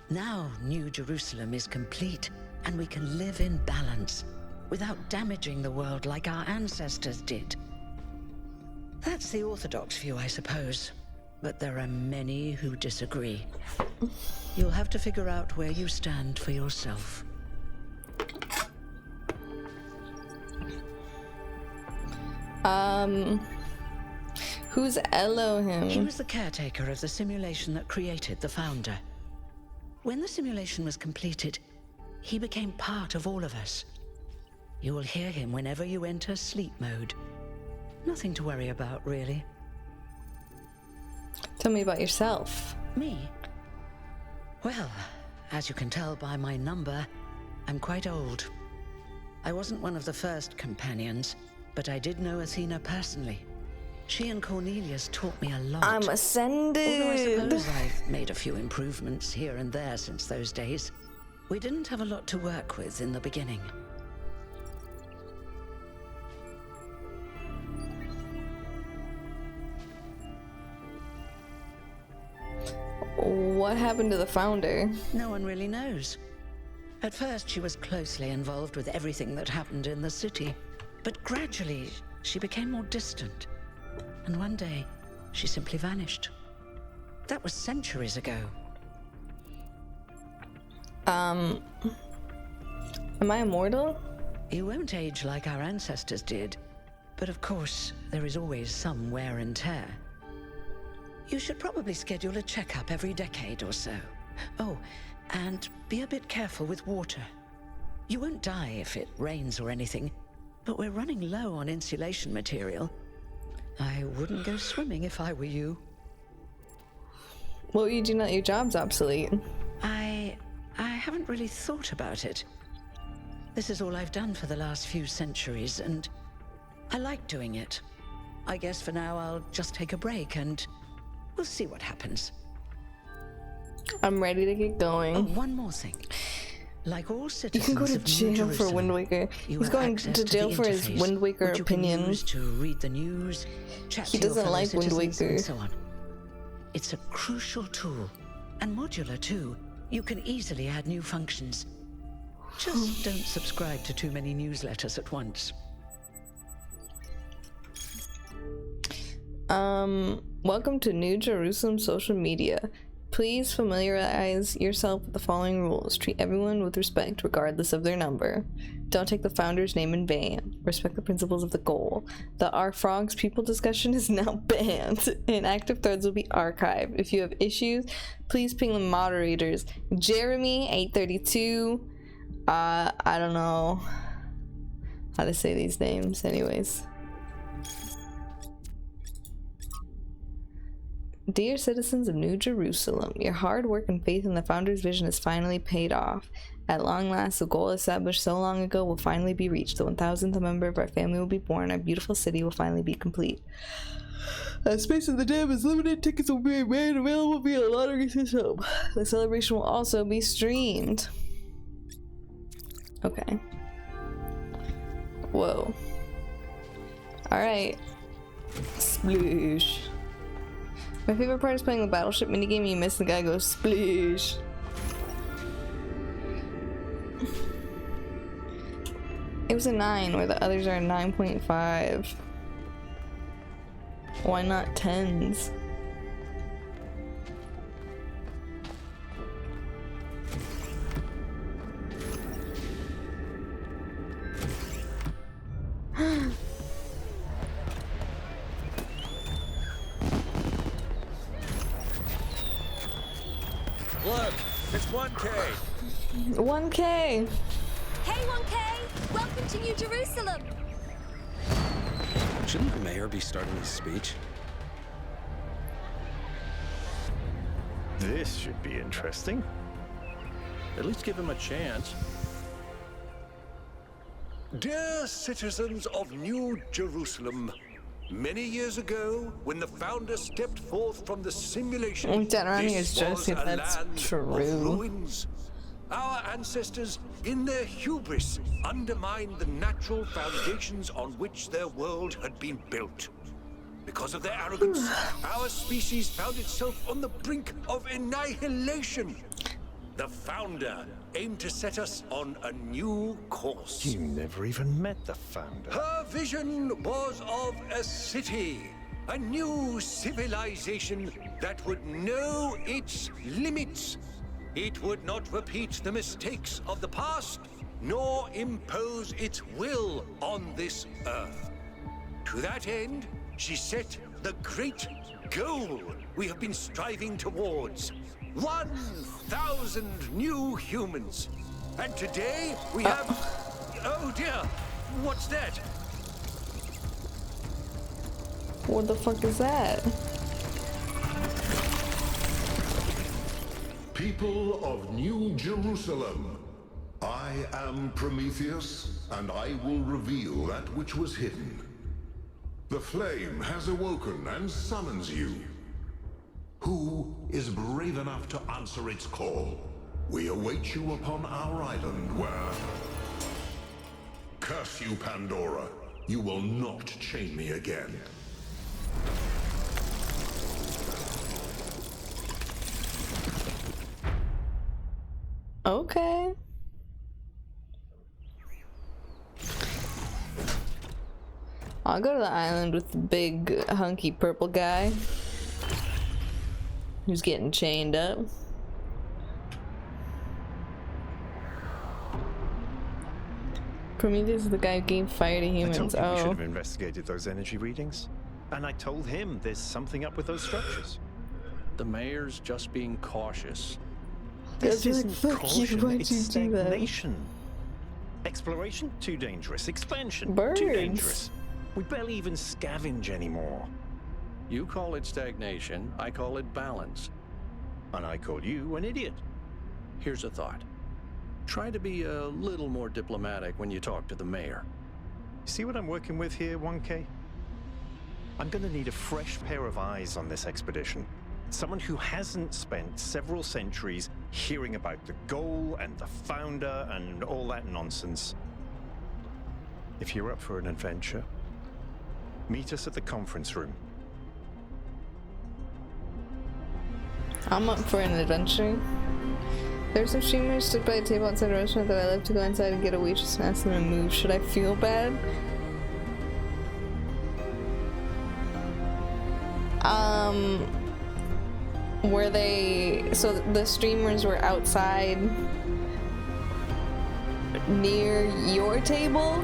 Speaker 17: Now New Jerusalem is complete, and we can live in balance, without damaging the world like our ancestors did. That's the orthodox view, I suppose. But there are many who disagree. You'll have to figure out where you stand for yourself.
Speaker 1: Who's Elohim?
Speaker 17: He was the caretaker of the simulation that created the Founder. When the simulation was completed, he became part of all of us. You will hear him whenever you enter sleep mode. Nothing to worry about, really.
Speaker 1: Tell me about yourself.
Speaker 17: Me? Well, as you can tell by my number, I'm quite old. I wasn't one of the first companions, but I did know Athena personally. She and Cornelius taught me a lot.
Speaker 1: I'm ascended.
Speaker 17: Although I suppose I've made a few improvements here and there since those days. We didn't have a lot to work with in the beginning.
Speaker 1: What happened to the Founder?
Speaker 17: No one really knows. At first, she was closely involved with everything that happened in the city, but gradually, she became more distant. And one day, she simply vanished. That was centuries ago.
Speaker 1: Am I immortal?
Speaker 17: You won't age like our ancestors did, but of course, there is always some wear and tear. You should probably schedule a checkup every decade or so. Oh, and be a bit careful with water. You won't die if it rains or anything, but we're running low on insulation material. I wouldn't go swimming if I were you.
Speaker 1: What were you doing that your job's obsolete?
Speaker 17: I haven't really thought about it. This is all I've done for the last few centuries, and I like doing it. I guess for now I'll just take a break and we'll see what happens.
Speaker 1: I'm ready to get going.
Speaker 17: Oh, one more thing. Like all
Speaker 1: You
Speaker 17: citizens
Speaker 1: can go to
Speaker 17: of New
Speaker 1: jail for
Speaker 17: Jerusalem,
Speaker 1: Wind Waker.
Speaker 17: you
Speaker 1: He's
Speaker 17: have
Speaker 1: going
Speaker 17: access
Speaker 1: to
Speaker 17: the
Speaker 1: jail for his
Speaker 17: interface,
Speaker 1: Wind Waker
Speaker 17: which you can
Speaker 1: opinion.
Speaker 17: use to read the news, chat
Speaker 1: He
Speaker 17: to your
Speaker 1: doesn't
Speaker 17: fellow
Speaker 1: like Wind
Speaker 17: citizens,
Speaker 1: Waker.
Speaker 17: and so on. It's a crucial tool, and modular too. You can easily add new functions. Just don't subscribe to too many newsletters at once.
Speaker 1: Welcome to New Jerusalem social media. Please familiarize yourself with the following rules. Treat everyone with respect, regardless of their number. Don't take the Founder's name in vain. Respect the principles of the goal. The Our Frogs people discussion is now banned, and active threads will be archived. If you have issues, please ping the moderators. Jeremy 832. I don't know how to say these names, anyways. Dear citizens of New Jerusalem, your hard work and faith in the Founder's vision has finally paid off. At long last, the goal established so long ago will finally be reached. The 1000th member of our family will be born. Our beautiful city will finally be complete. Space in the dam is limited. Tickets will be made available via the lottery system. The celebration will also be streamed. Okay. Whoa. Alright. Sploosh. My favorite part is playing the battleship minigame and you miss the guy goes sploosh. It was a 9 where the others are 9.5. Why not 10s?
Speaker 18: Look, it's 1K.
Speaker 1: 1K.
Speaker 19: Hey 1K, welcome to New Jerusalem.
Speaker 18: Shouldn't the mayor be starting his speech?
Speaker 20: This should be interesting.
Speaker 18: At least give him a chance.
Speaker 16: Dear citizens of New Jerusalem, many years ago, when the Founder stepped forth from the simulation,
Speaker 1: Down around here is
Speaker 16: this was
Speaker 1: Joseph,
Speaker 16: a
Speaker 1: that's
Speaker 16: land
Speaker 1: true.
Speaker 16: of ruins. Our ancestors, in their hubris, undermined the natural foundations on which their world had been built. Because of their arrogance, our species found itself on the brink of annihilation.
Speaker 18: the founder, aimed to set us on a new course.
Speaker 20: You never even met the founder.
Speaker 18: Her vision was of a city, a new civilization that would know its limits. It would not repeat the mistakes of the past, nor impose its will on this earth. To that end, she set the great goal we have been striving towards. 1,000 new humans. And today we have... Oh dear, what's that?
Speaker 1: What the fuck is that?
Speaker 16: People of New Jerusalem, I am Prometheus, and I will reveal that which was hidden. The flame has awoken and summons you. Who is brave enough to answer its call? We await you upon our island where... Curse you, Pandora. You will not chain me again.
Speaker 1: Okay. I'll go to the island with the big hunky purple guy who's getting chained up. Prometheus is the guy who gave fire to humans.
Speaker 20: I told you we should have investigated those energy readings. And I told him there's something up with those structures.
Speaker 18: The mayor's just being cautious.
Speaker 20: This
Speaker 1: Guys are like,
Speaker 20: isn't
Speaker 1: "Fuck you,
Speaker 20: caution,
Speaker 1: why'd
Speaker 20: it's
Speaker 1: you do that?"
Speaker 20: stagnation. Exploration? Too dangerous. Expansion?
Speaker 1: Birds.
Speaker 20: Too dangerous. We barely even scavenge anymore.
Speaker 18: You call it stagnation, I call it balance.
Speaker 20: And I call you an idiot.
Speaker 18: Here's a thought. Try to be a little more diplomatic when you talk to the mayor.
Speaker 20: See what I'm working with here, 1K? I'm gonna need a fresh pair of eyes on this expedition. Someone who hasn't spent several centuries hearing about the goal and the founder and all that nonsense. If you're up for an adventure, meet us at the conference room.
Speaker 1: I'm up for an adventure. There's some streamers stood by a table outside a restaurant that I love to go inside and get a waitress and ask them to move. Should I feel bad? Were they... So the streamers were outside near your table?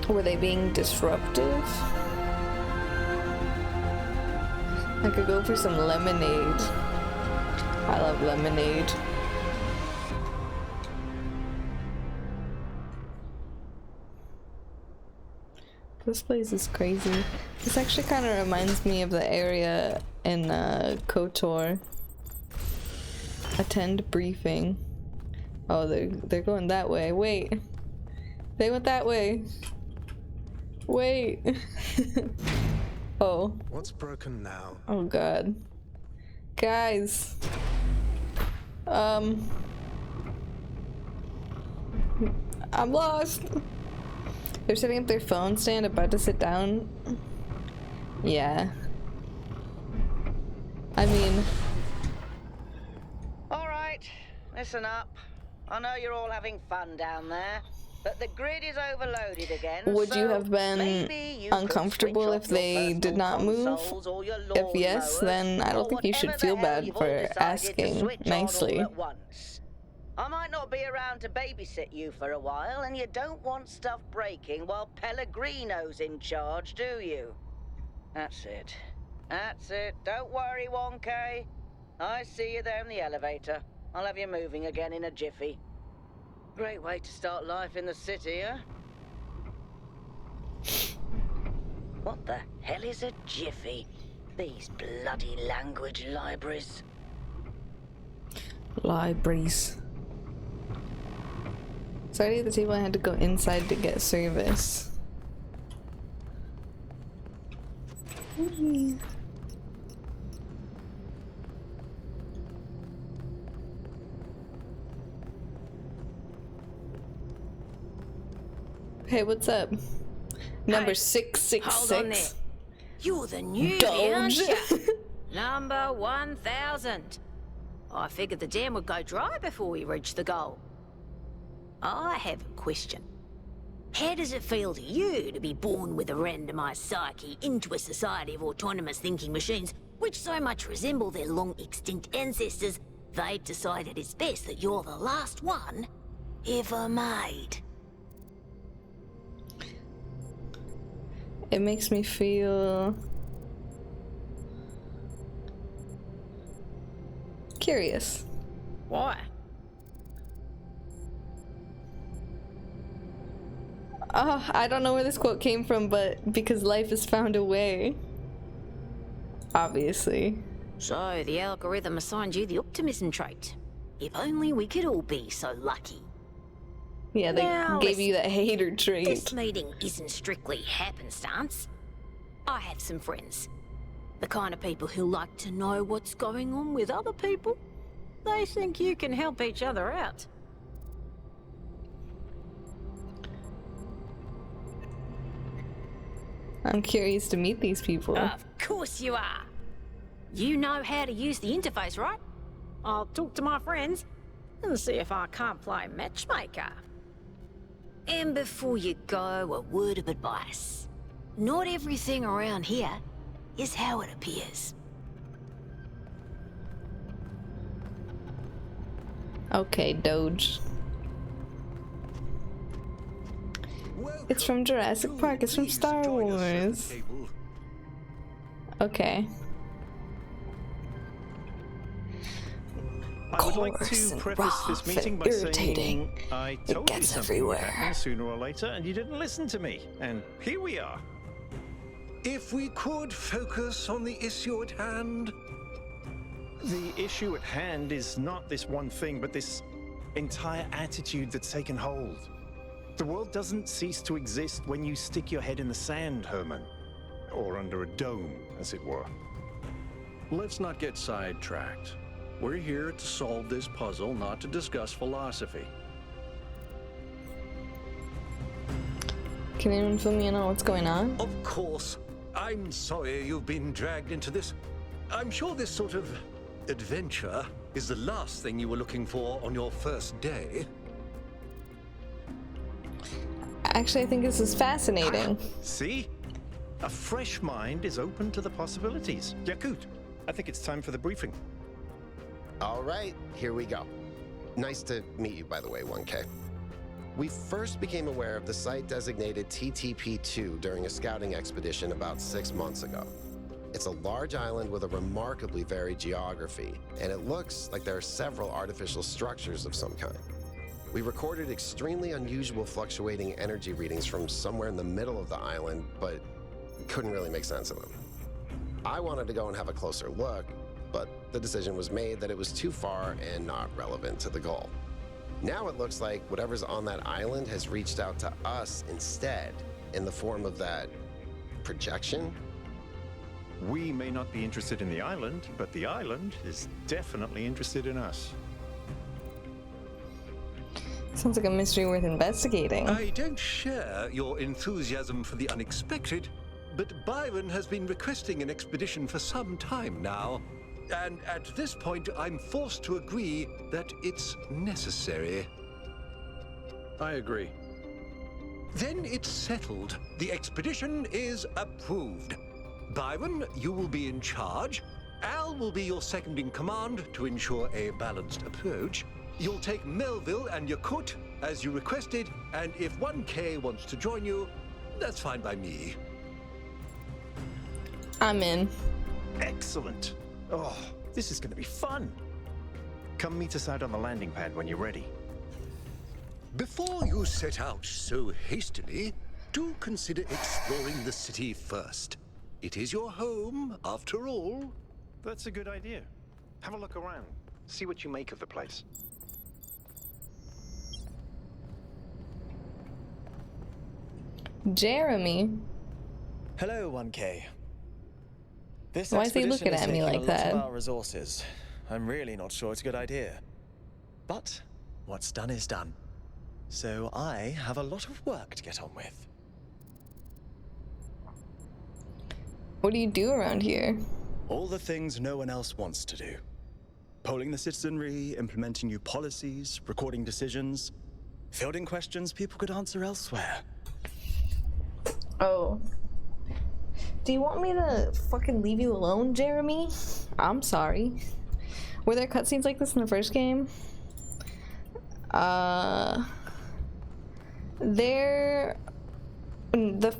Speaker 1: Were they being disruptive? I could go for some lemonade. I love lemonade. This place is crazy. This actually kind of reminds me of the area in KOTOR. Attend briefing. Oh, they're going that way. Wait. They went that way. Wait. Oh.
Speaker 20: What's broken now?
Speaker 1: Oh god. Guys. I'm lost. They're setting up their phone stand, about to sit down. Yeah. I mean...
Speaker 21: Alright, listen up. I know you're all having fun down there, but the grid is overloaded again.
Speaker 1: Would you have been uncomfortable if they did not move? If yes, then I don't think you should feel bad for asking nicely.
Speaker 21: I might not be around to babysit you for a while, and you don't want stuff breaking while Pellegrino's in charge, do you? That's it. That's it. Don't worry, 1K. I see you there in the elevator. I'll have you moving again in a jiffy. Great way to start life in the city, huh? What the hell is a jiffy? These bloody language libraries.
Speaker 1: Libraries. Sorry, at the table I had to go inside to get service. Hey, what's up? Number 666.
Speaker 21: Hold on there.
Speaker 4: You're the newbie, aren't you? Number 1000. I figured the dam would go dry before we reach the goal. I have a question. How does it feel to you to be born with a randomized psyche into a society of autonomous thinking machines which so much resemble their long-extinct ancestors, they've decided it's best that you're the last one ever made?
Speaker 1: It makes me feel curious.
Speaker 4: Why?
Speaker 1: I don't know where this quote came from, but because life has found a way. Obviously.
Speaker 4: So the algorithm assigned you the optimism trait. If only we could all be so lucky.
Speaker 1: Yeah, they gave you that hater trait.
Speaker 4: This meeting isn't strictly happenstance. I have some friends. The kind of people who like to know what's going on with other people. They think you can help each other out.
Speaker 1: I'm curious to meet these people.
Speaker 4: Of course you are. You know how to use the interface, right? I'll talk to my friends and see if I can't play matchmaker. And before you go, a word of advice. Not everything around here is how it appears.
Speaker 1: Okay, Doge. It's from Jurassic Park. It's from Star Wars. Okay.
Speaker 20: I would like to preface this meeting by saying I told you something would happen sooner or later, and you didn't listen to me. And here we are.
Speaker 18: If we could focus on the issue at hand.
Speaker 20: The issue at hand is not this one thing, but this entire attitude that's taken hold. The world doesn't cease to exist when you stick your head in the sand, Herman. Or under a dome, as it were.
Speaker 22: Let's not get sidetracked. We're here to solve this puzzle, not to discuss philosophy.
Speaker 1: Can anyone fill me in on what's going on?
Speaker 18: Of course. I'm sorry you've been dragged into this. I'm sure this sort of adventure is the last thing you were looking for on your first day.
Speaker 1: Actually, I think this is fascinating.
Speaker 20: See? A fresh mind is open to the possibilities. Yakut, I think it's time for the briefing.
Speaker 23: All right, here we go. Nice to meet you, by the way, 1K. We first became aware of the site designated TTP-2 during a scouting expedition about 6 months ago. It's a large island with a remarkably varied geography, and it looks like there are several artificial structures of some kind. We recorded extremely unusual fluctuating energy readings from somewhere in the middle of the island, but couldn't really make sense of them. I wanted to go and have a closer look, but the decision was made that it was too far and not relevant to the goal. Now it looks like whatever's on that island has reached out to us instead, in the form of that projection.
Speaker 20: We may not be interested in the island, but the island is definitely interested in us.
Speaker 1: Sounds like a mystery worth investigating.
Speaker 18: I don't share your enthusiasm for the unexpected, but Byron has been requesting an expedition for some time now. And at this point, I'm forced to agree that it's necessary.
Speaker 22: I agree.
Speaker 18: Then it's settled. The expedition is approved. Byron, you will be in charge. Al will be your second in command to ensure a balanced approach. You'll take Melville and Yakut as you requested, and if 1K wants to join you, that's fine by me.
Speaker 1: I'm in.
Speaker 20: Excellent. Oh, this is going to be fun. Come meet us out on the landing pad when you're ready.
Speaker 18: Before you set out so hastily, do consider exploring the city first. It is your home, after all.
Speaker 20: That's a good idea. Have a look around. See what you make of the place.
Speaker 1: Jeremy.
Speaker 24: Hello, 1K. This
Speaker 1: Why is he
Speaker 24: expedition
Speaker 1: looking
Speaker 24: has
Speaker 1: at me
Speaker 24: taken
Speaker 1: like
Speaker 24: a lot
Speaker 1: that?
Speaker 24: of our resources. I'm really not sure it's a good idea. But what's done is done. So I have a lot of work to get on with.
Speaker 1: What do you do around here?
Speaker 24: All the things no one else wants to do. Polling the citizenry, implementing new policies, recording decisions, fielding questions people could answer elsewhere.
Speaker 1: Oh. Do you want me to fucking leave you alone, Jeremy? I'm sorry. Were there cutscenes like this in the first game? The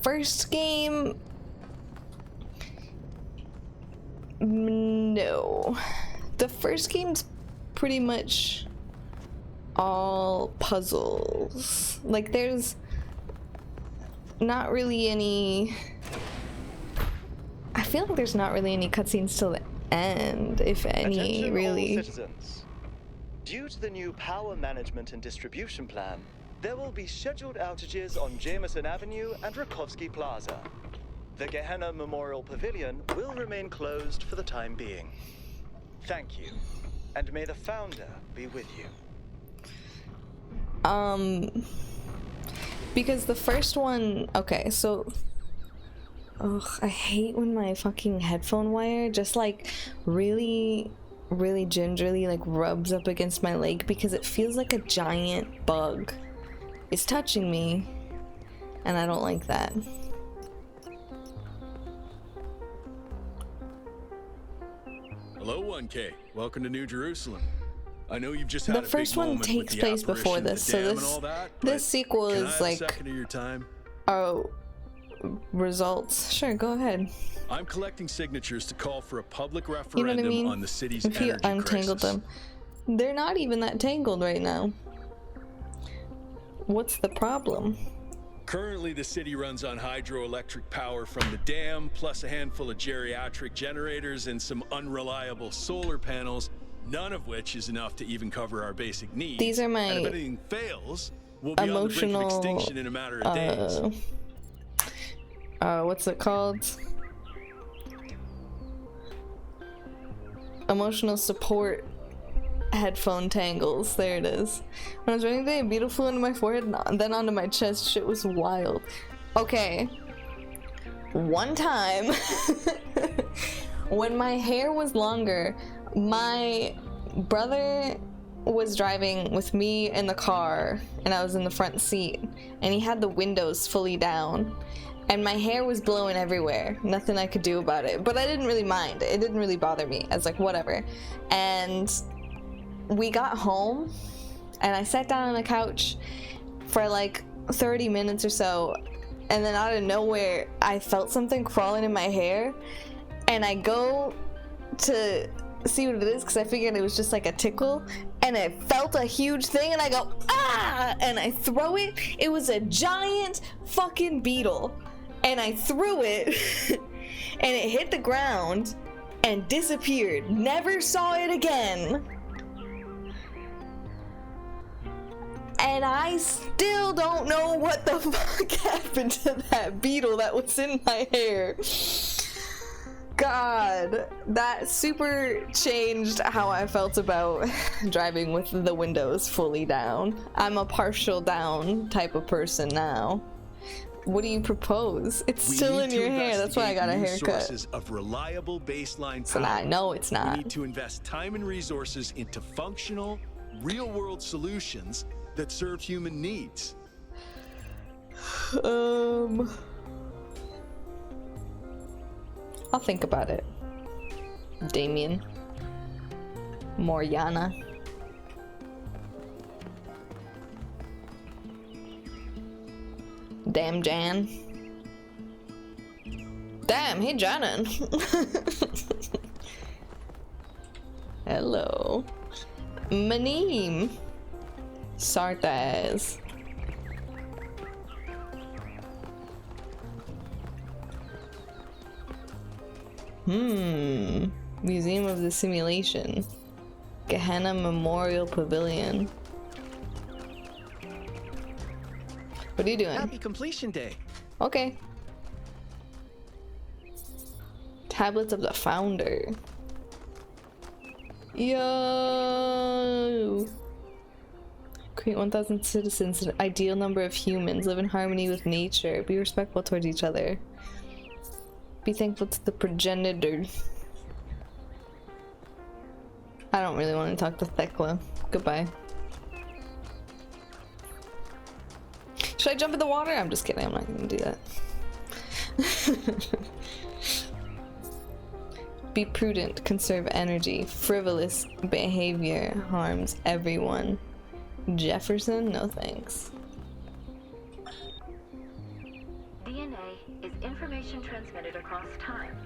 Speaker 1: first game... No. The first game's pretty much all puzzles. Like, there's not really any... I feel like there's not really any cutscenes till the end, if any,
Speaker 24: Attention
Speaker 1: really.
Speaker 24: all citizens. Due to the new power management and distribution plan, there will be scheduled outages on Jameson Avenue and Rakovsky Plaza. The Gehenna Memorial Pavilion will remain closed for the time being. Thank you, and may the Founder be with you.
Speaker 1: Because the first one, okay, so, ugh, I hate when my fucking headphone wire just like really gingerly like rubs up against my leg because it feels like a giant bug is touching me, and I don't like that.
Speaker 2: Hello, 1K. Welcome to New Jerusalem. I know you've just had
Speaker 1: The
Speaker 2: a big
Speaker 1: first one
Speaker 2: moment with
Speaker 1: takes
Speaker 2: the
Speaker 1: place before
Speaker 2: apparition of
Speaker 1: this,
Speaker 2: the
Speaker 1: so
Speaker 2: dam and
Speaker 1: this
Speaker 2: all that,
Speaker 1: this
Speaker 2: but
Speaker 1: sequel
Speaker 2: can I
Speaker 1: is
Speaker 2: have a
Speaker 1: like
Speaker 2: second of your time?
Speaker 1: results. Sure, go ahead.
Speaker 2: I'm collecting signatures to call for a public
Speaker 1: You know what I
Speaker 2: referendum
Speaker 1: mean?
Speaker 2: on the city's
Speaker 1: If you
Speaker 2: energy
Speaker 1: untangled
Speaker 2: crisis.
Speaker 1: them, they're not even that tangled right now. What's the problem?
Speaker 2: Currently, the city runs on hydroelectric power from the dam, plus a handful of geriatric generators and some unreliable solar panels, none of which is enough to even cover our basic needs.
Speaker 1: These are my
Speaker 2: and if anything fails, we'll be on the brink of
Speaker 1: emotional,
Speaker 2: extinction in a matter of days.
Speaker 1: What's it called? Emotional support headphone tangles. There it is. When I was running today, a beetle flew into my forehead and then onto my chest. Shit was wild. Okay. One time, when my hair was longer, my brother was driving with me in the car and I was in the front seat, and he had the windows fully down. And my hair was blowing everywhere. Nothing I could do about it. But I didn't really mind. It didn't really bother me. I was like, whatever. And we got home, and I sat down on the couch for like 30 minutes or so. And then out of nowhere, I felt something crawling in my hair. And I go to see what it is, because I figured it was just like a tickle. And I felt a huge thing, and I go, ah! And I throw it. It was a giant fucking beetle. And I threw it, and it hit the ground and disappeared. Never saw it again. And I still don't know what the fuck happened to that beetle that was in my hair. God, that super changed how I felt about driving with the windows fully down. I'm a partial down type of person now. What do you propose? It's still in your hair. That's why I got a haircut.
Speaker 2: Sources of reliable baseline
Speaker 1: So
Speaker 2: power.
Speaker 1: I know it's not.
Speaker 2: We need to invest time and resources into functional, real-world solutions that serve human needs.
Speaker 1: I'll think about it. Damien. Moriana. Damn Jan. Damn, hey Janan. Hello. Maneem. Sartaz. Museum of the Simulation. Gehenna Memorial Pavilion. What are you doing?
Speaker 24: Happy completion day.
Speaker 1: Okay. Tablets of the Founder. Yo! Create 1,000 citizens, an ideal number of humans, live in harmony with nature, be respectful towards each other. Be thankful to the progenitor. I don't really want to talk to Thekla. Goodbye. Should I jump in the water? I'm just kidding. I'm not gonna do that. Be prudent. Conserve energy. Frivolous behavior harms everyone. Jefferson? No thanks.
Speaker 3: DNA is information transmitted across time.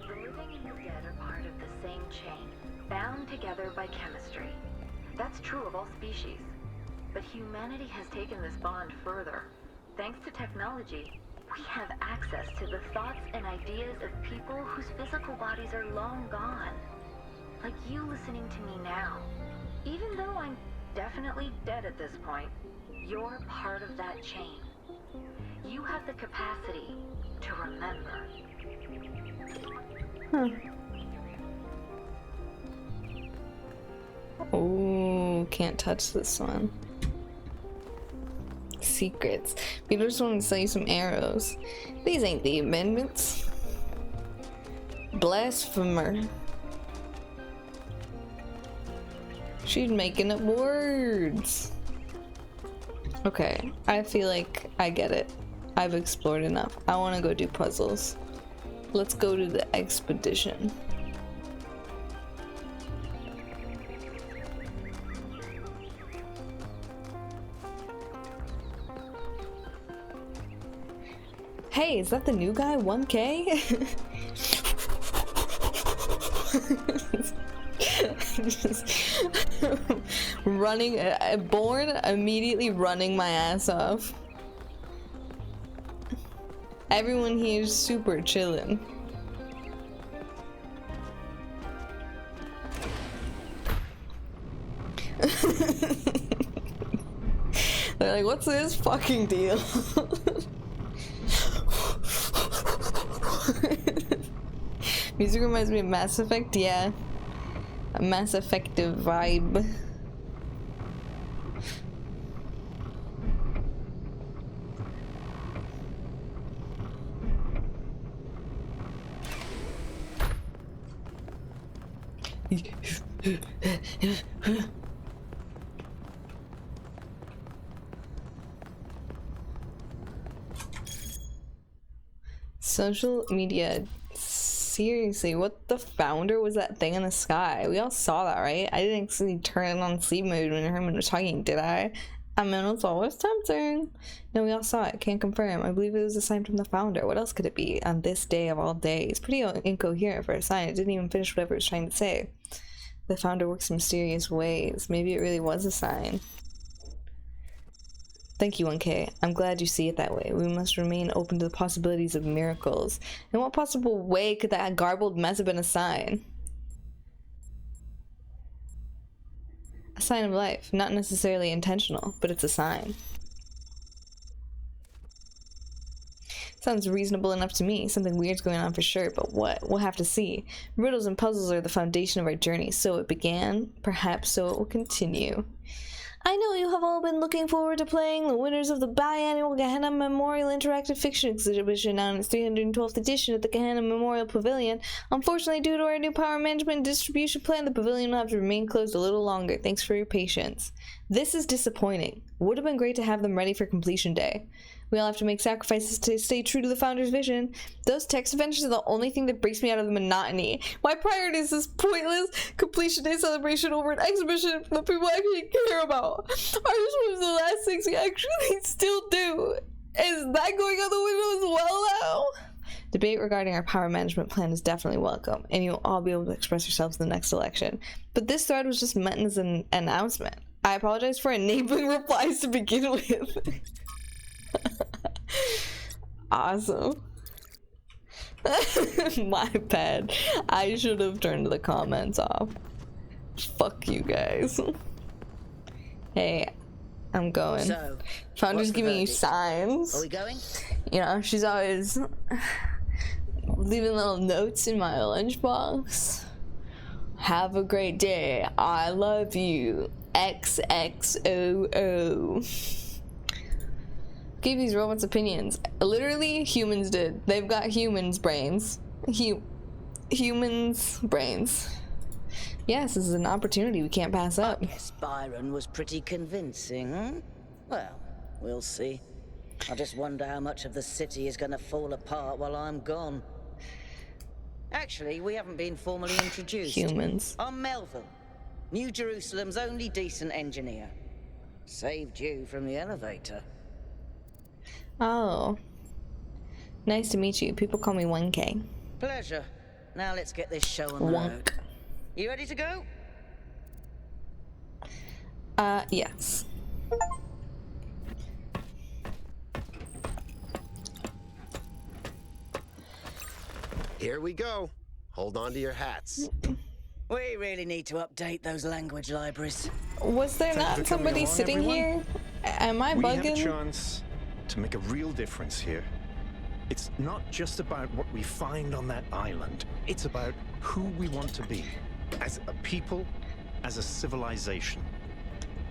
Speaker 3: The living and the dead are part of the same chain, bound together by chemistry. That's true of all species. But humanity has taken this bond further. Thanks to technology, we have access to the thoughts and ideas of people whose physical bodies are long gone. Like you listening to me now. Even though I'm definitely dead at this point, you're part of that chain. You have the capacity to remember.
Speaker 1: Oh, can't touch this one. Secrets. People just want to sell you some arrows. These ain't the amendments. Blasphemer. She's making up words. Okay, I feel like I get it. I've explored enough. I want to go do puzzles. Let's go to the expedition. Hey, is that the new guy, 1K? Just running, born immediately running my ass off. Everyone here is super chillin'. They're like, what's this fucking deal? Music reminds me of Mass Effect, yeah. A Mass Effective vibe. Social media. Seriously, what the founder was that thing in the sky? We all saw that, right? I didn't actually turn it on sleep mode when Herman was talking, did I? I mean, it's always tempting. No, we all saw it. Can't confirm. I believe it was a sign from the founder. What else could it be on this day of all days? Pretty incoherent for a sign. It didn't even finish whatever it was trying to say. The founder works in mysterious ways. Maybe it really was a sign. Thank you, 1K. I'm glad you see it that way. We must remain open to the possibilities of miracles. In what possible way could that garbled mess have been a sign? A sign of life. Not necessarily intentional, but it's a sign. Sounds reasonable enough to me. Something weird's going on for sure, but what? We'll have to see. Riddles and puzzles are the foundation of our journey. So it began, perhaps so it will continue. I know you have all been looking forward to playing the winners of the biannual Gehenna Memorial Interactive Fiction Exhibition now in its 312th edition at the Gehenna Memorial Pavilion. Unfortunately, due to our new power management and distribution plan, the pavilion will have to remain closed a little longer. Thanks for your patience. This is disappointing. Would have been great to have them ready for completion day. We all have to make sacrifices to stay true to the founder's vision. Those text adventures are the only thing that breaks me out of the monotony. My priority is this pointless completion day celebration over an exhibition for the people I actually care about. Ours was the last things we actually still do. Is that going out the window as well now? Debate regarding our power management plan is definitely welcome, and you'll all be able to express yourselves in the next election. But this thread was just meant as an announcement. I apologize for enabling replies to begin with. Awesome. My bad. I should have turned the comments off. Fuck you guys. Hey, I'm going.
Speaker 21: So,
Speaker 1: Founder's giving you signs.
Speaker 21: Are we going?
Speaker 1: You know, she's always leaving little notes in my lunchbox. Have a great day. I love you. XXOO. gave these robots opinions? Literally, humans did. They've got humans' brains. Humans' brains. Yes, this is an opportunity we can't pass up.
Speaker 21: I guess Byron was pretty convincing, huh? Well, we'll see. I just wonder how much of the city is gonna fall apart while I'm gone. Actually, we haven't been formally introduced.
Speaker 1: Humans.
Speaker 21: I'm Melville, New Jerusalem's only decent engineer. Saved you from the elevator.
Speaker 1: Oh. Nice to meet you. People call me 1K.
Speaker 21: Pleasure. Now let's get this show on the road. You ready to go?
Speaker 1: Yes.
Speaker 23: Here we go. Hold on to your hats.
Speaker 21: We really need to update those language libraries.
Speaker 1: Was there not somebody sitting here? Am I bugging?
Speaker 20: We have a chance to make a real difference here. It's not just about what we find on that island. It's about who we want to be. As a people, as a civilization.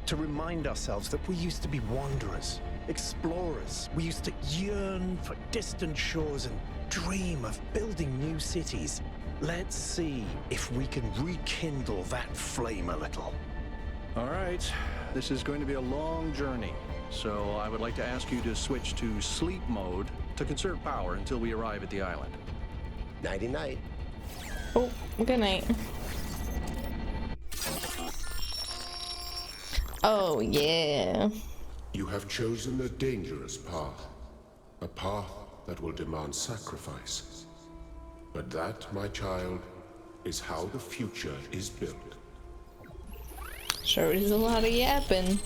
Speaker 20: To remind ourselves that we used to be wanderers, explorers. We used to yearn for distant shores and dream of building new cities. Let's see if we can rekindle that flame a little.
Speaker 22: All right, this is going to be a long journey, so I would like to ask you to switch to sleep mode to conserve power until we arrive at the island.
Speaker 23: Nighty-night.
Speaker 1: Oh, good night. Oh, yeah.
Speaker 16: You have chosen a dangerous path. A path that will demand sacrifice. But that, my child, is how the future is built.
Speaker 1: Sure is a lot of yapping.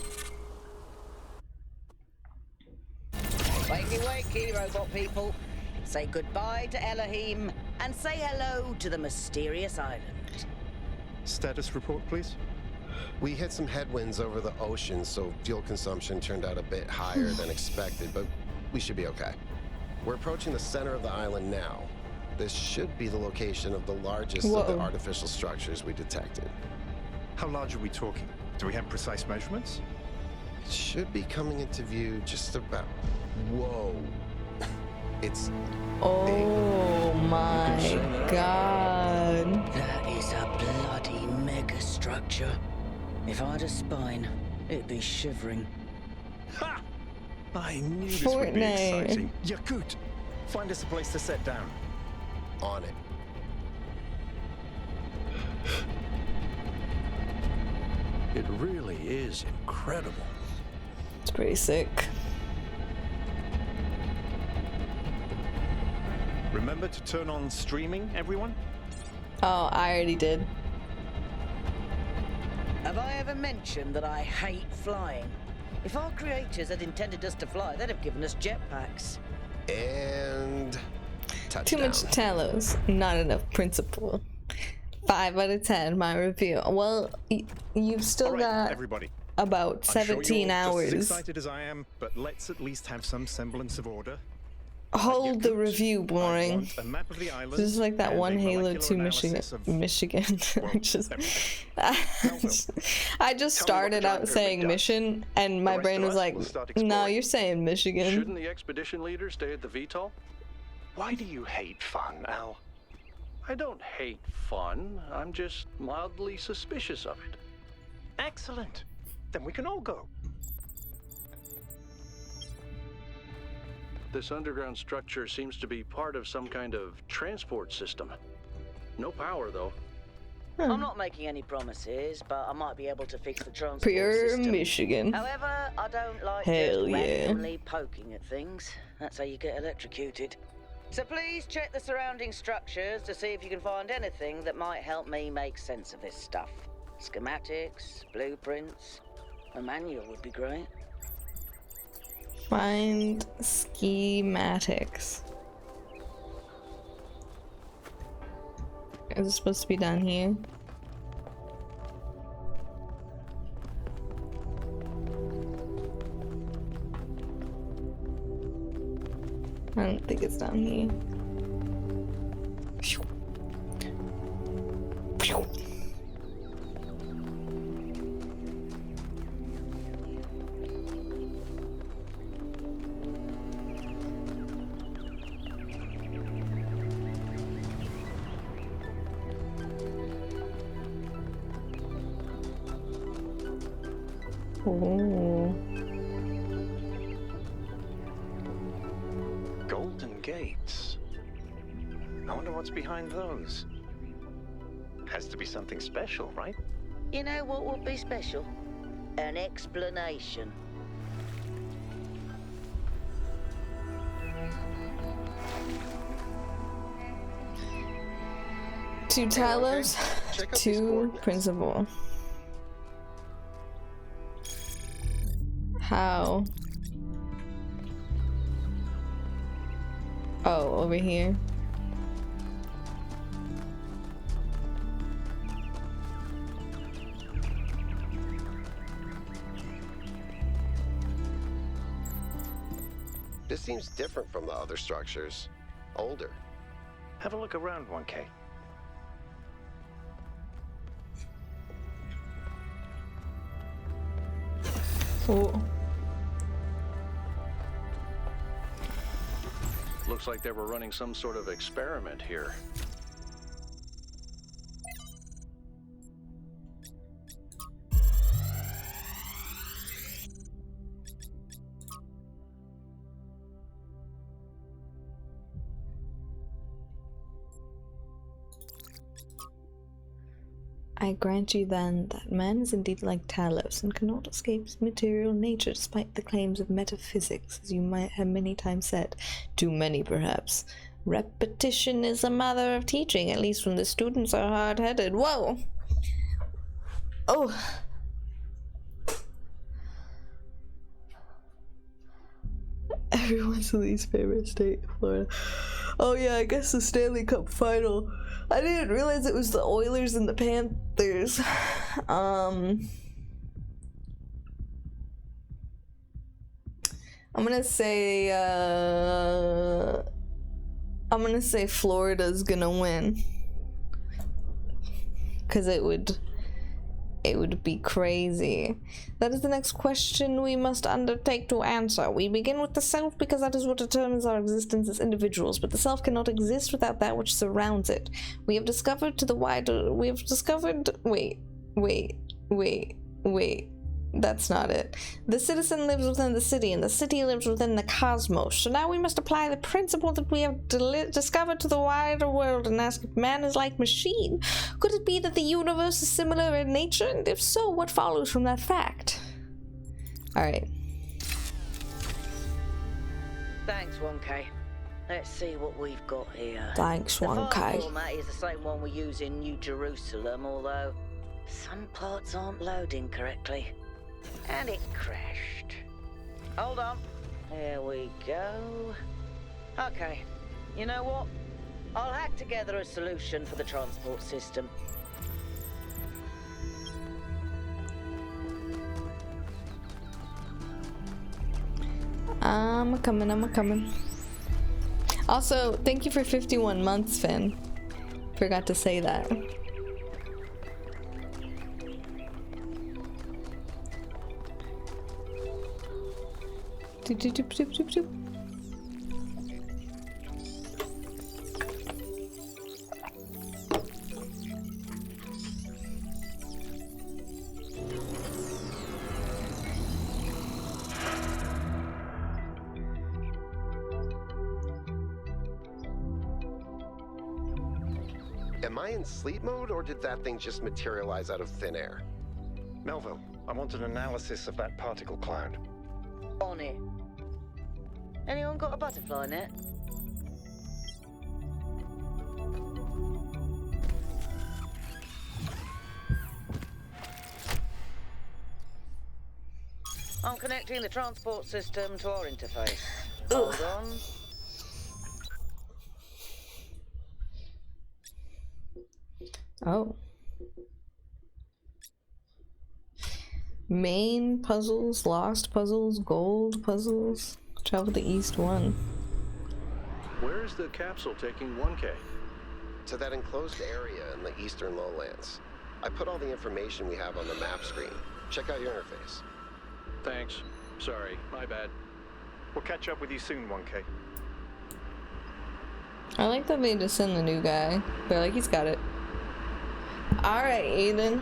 Speaker 21: Wakey, wakey, robot people. Say goodbye to Elohim and say hello to the mysterious island.
Speaker 20: Status report, please.
Speaker 23: We hit some headwinds over the ocean, so fuel consumption turned out a bit higher than expected, but we should be okay. We're approaching the center of the island now. This should be the location of the largest of the artificial structures we detected.
Speaker 20: How large are we talking? Do we have precise measurements?
Speaker 23: It should be coming into view just about... Whoa. It's...
Speaker 1: Oh my god.
Speaker 21: That is a bloody mega structure. If I had a spine, it'd be shivering.
Speaker 20: Ha! I knew this would be exciting. Yakut, find us a place to set down.
Speaker 23: On it.
Speaker 22: It really is incredible.
Speaker 1: It's pretty sick.
Speaker 20: Remember to turn on streaming, everyone?
Speaker 1: Oh, I already did.
Speaker 21: Have I ever mentioned that I hate flying? If our creators had intended us to fly, they'd have given us jetpacks.
Speaker 23: And... touchdown.
Speaker 1: Too much Talos, not enough Principle. 5 out of 10, my review. Well, you've still got
Speaker 20: everybody.
Speaker 1: About 17 hours.
Speaker 20: Just as excited as I am, but let's at least have some semblance of order.
Speaker 1: Hold the review, boring. This is like that one Halo 2 Michigan. I just started out saying mission, and my brain was like, no, you're saying Michigan.
Speaker 22: Shouldn't the expedition leader stay at the VTOL?
Speaker 20: Why do you hate fun, Al?
Speaker 22: I don't hate fun. I'm just mildly suspicious of it.
Speaker 20: Excellent. Then we can all go.
Speaker 22: This underground structure seems to be part of some kind of transport system. No power, though.
Speaker 21: I'm not making any promises, but I might be able to fix the transport
Speaker 1: Pure
Speaker 21: system.
Speaker 1: Michigan.
Speaker 21: However, I don't like
Speaker 1: Hell
Speaker 21: just
Speaker 1: yeah.
Speaker 21: randomly poking at things. That's how you get electrocuted. So please check the surrounding structures to see if you can find anything that might help me make sense of this stuff. Schematics, blueprints, a manual would be great.
Speaker 1: Find schematics. Is it supposed to be down here? I don't think it's down here. Oh.
Speaker 20: Golden gates. I wonder what's behind those. Has to be something special, right?
Speaker 21: You know what would be special? An explanation.
Speaker 1: To Talos, to Principle. How? Oh, over here.
Speaker 23: This seems different from the other structures. Older.
Speaker 20: Have a look around, 1K.
Speaker 1: Oh.
Speaker 22: Looks like they were running some sort of experiment here.
Speaker 1: I grant you then that man is indeed like Talos and cannot escape his material nature despite the claims of metaphysics, as you might have many times said. Too many, perhaps. Repetition is a mother of teaching, at least when the students are hard-headed. Whoa! Oh! Everyone's least favorite state, Florida. Oh yeah, I guess the Stanley Cup final. I didn't realize it was the Oilers and the Panthers. I'm gonna say Florida's gonna win. 'Cause it would be crazy. That is the next question we must undertake to answer. We begin with the self because that is what determines our existence as individuals, but the self cannot exist without that which surrounds it. We have discovered wait. That's not it. The citizen lives within the city, and the city lives within the cosmos. So now we must apply the principle that we have discovered to the wider world and ask if man is like machine. Could it be that the universe is similar in nature? And if so, what follows from that fact? Alright.
Speaker 21: Thanks, 1K. Let's see what we've got here.
Speaker 1: Thanks, 1K.
Speaker 21: The file format is the same one we use in New Jerusalem, although some parts aren't loading correctly. And it crashed. Hold on. There we go. Okay. You know what? I'll hack together a solution for the transport system.
Speaker 1: I'm a coming. Also, thank you for 51 months, Finn. Forgot to say that.
Speaker 23: Am I in sleep mode, or did that thing just materialize out of thin air?
Speaker 20: Melville, I want an analysis of that particle cloud.
Speaker 21: On it. Anyone got a butterfly net? I'm connecting the transport system to our interface. Hold on.
Speaker 1: Oh. Main puzzles, lost puzzles, gold puzzles. Travel to East 1.
Speaker 22: Where is the capsule taking 1K?
Speaker 23: To that enclosed area in the eastern lowlands. I put all the information we have on the map screen. Check out your interface.
Speaker 22: Thanks. Sorry, my bad.
Speaker 20: We'll catch up with you soon, 1K.
Speaker 1: I like that they just send the new guy. They're like, he's got it. Alright, Aiden.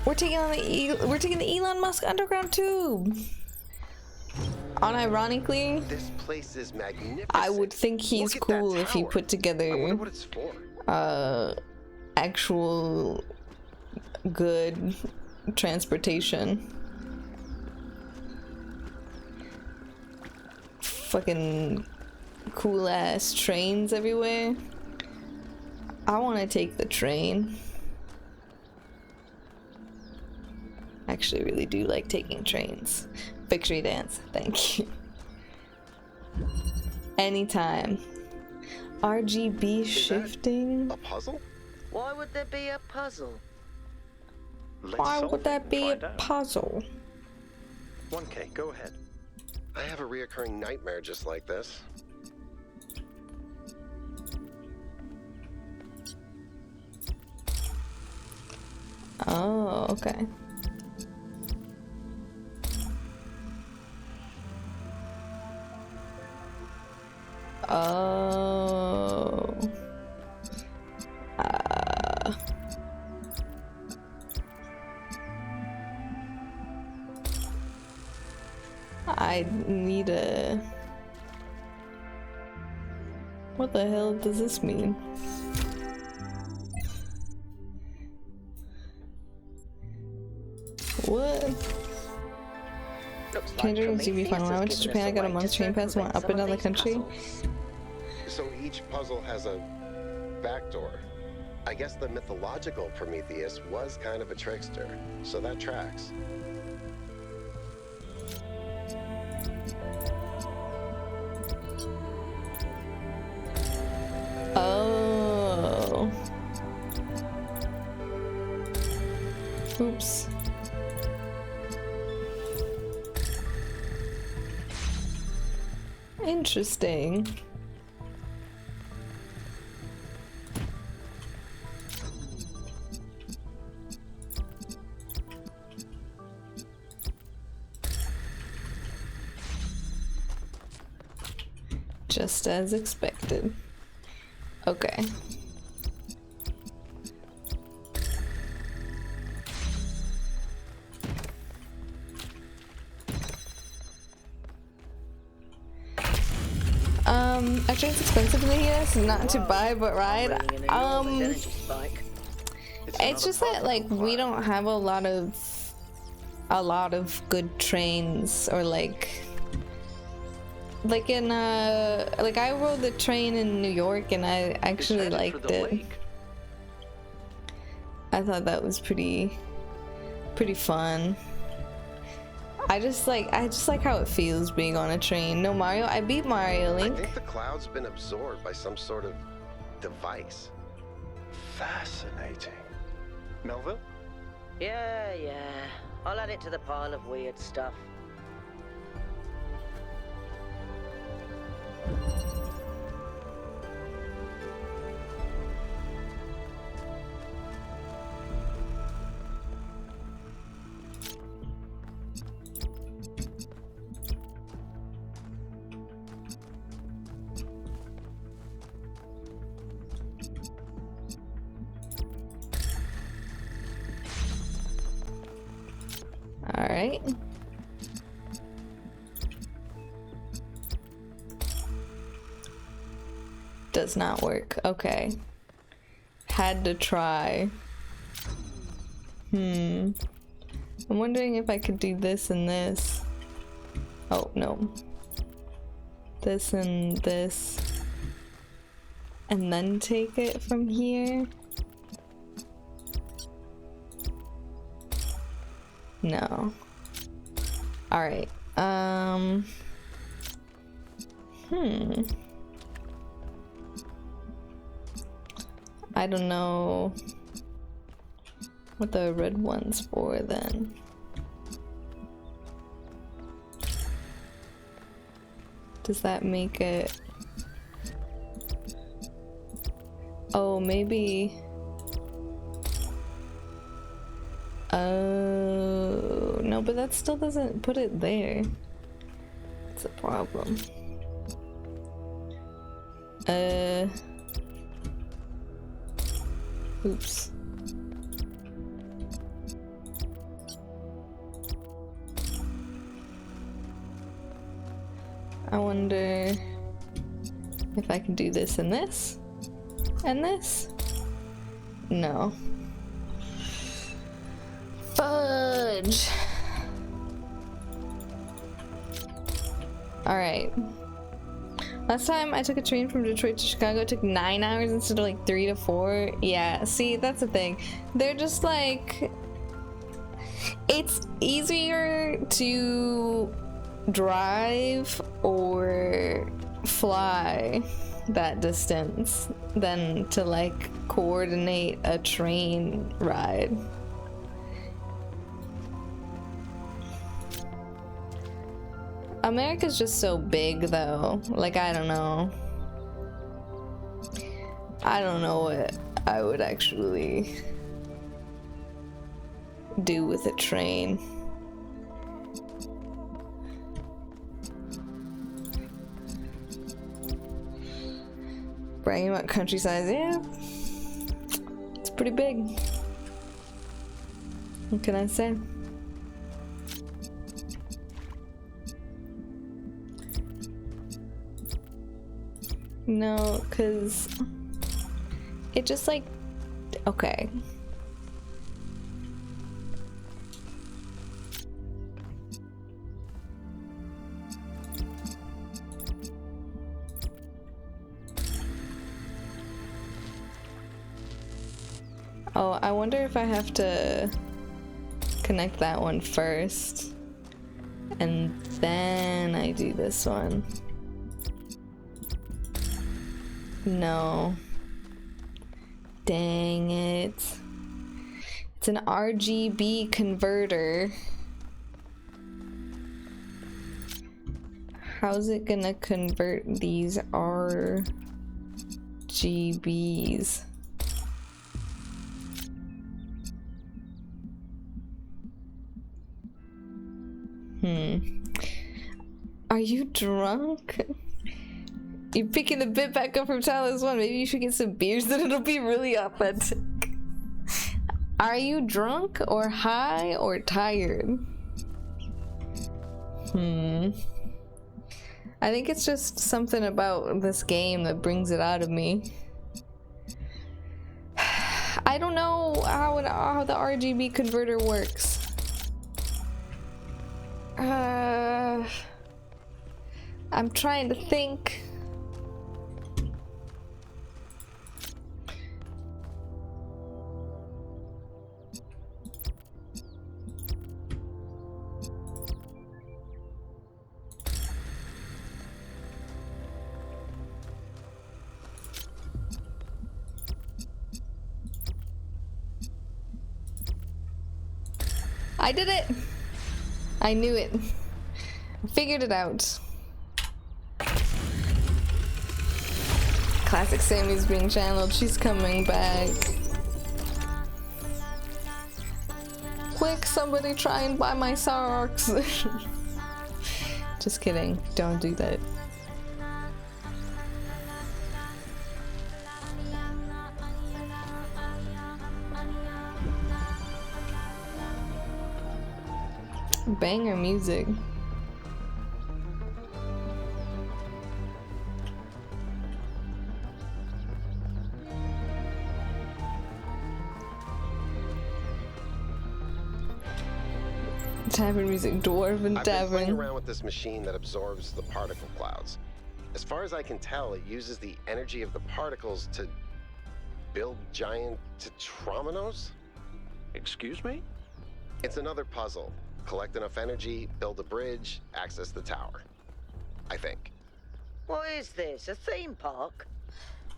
Speaker 1: We're taking on the Elon Musk underground tube. Unironically,
Speaker 23: This place is magnificent.
Speaker 1: I would think he's cool if he put together
Speaker 23: what it's for.
Speaker 1: actual good transportation. Fucking cool ass trains everywhere. I want to take the train. Actually really do like taking trains. Victory dance, thank you. Anytime. RGB shifting?
Speaker 23: A puzzle?
Speaker 21: Why would there be a puzzle?
Speaker 1: Why would that be a puzzle?
Speaker 23: 1K, go ahead. I have a reoccurring nightmare just like this.
Speaker 1: Oh, okay. Oh. I need a... What the hell does this mean? What? Can't you see me fun? When I went to Japan, I got a month's train pass and went up and down the country.
Speaker 23: So each puzzle has a backdoor. I guess the mythological Prometheus was kind of a trickster, so that tracks.
Speaker 1: Oh. Oops. Interesting. Just as expected. Okay. A train's expensive in the US, not to buy but ride. It's just that like we don't have a lot of good trains, or like in like I rode the train in New York and I actually liked it. I thought that was pretty fun. I just like how it feels being on a train. No Mario, I beat Mario Link.
Speaker 23: I think the cloud's been absorbed by some sort of device.
Speaker 20: Fascinating. Melville?
Speaker 21: Yeah. I'll add it to the pile of weird stuff.
Speaker 1: All right. Does not work. Okay. Had to try. I'm wondering if I could do this and this. Oh, no. This and this. And then take it from here. No. Alright. I don't know what the red one's for then. Does that make it... Oh, maybe... Oh, no, but that still doesn't put it there. It's a problem. Oops. I wonder if I can do this and this and this. No. Fudge. Alright. Last time I took a train from Detroit to Chicago, it took 9 hours instead of like 3 to 4. Yeah, see, that's the thing. They're just like... It's easier to drive or fly that distance than to like coordinate a train ride. America's just so big though. Like, I don't know. I don't know what I would actually do with a train. Bragging about country size, yeah. It's pretty big. What can I say? No, cause it just like, okay. Oh, I wonder if I have to connect that one first and then I do this one. No. Dang it. It's an RGB converter. How's it gonna convert these RGBs? Are you drunk? You're picking the bit back up from Talos 1. Maybe you should get some beers, then it'll be really authentic. Are you drunk or high or tired? I think it's just something about this game that brings it out of me. I don't know how the RGB converter works. I'm trying to think. I did it! I knew it. I figured it out. Classic Sammy's being channeled. She's coming back. Quick, somebody try and buy my socks. Just kidding. Don't do that. Banger music. Tavern music, Dwarven
Speaker 23: I've been
Speaker 1: Tavern.
Speaker 23: playing around with this machine that absorbs the particle clouds. As far as I can tell, it uses the energy of the particles to build giant tetrominos?
Speaker 22: Excuse me?
Speaker 23: It's another puzzle. Collect enough energy, build a bridge, access the tower. I think.
Speaker 21: What is this, a theme park?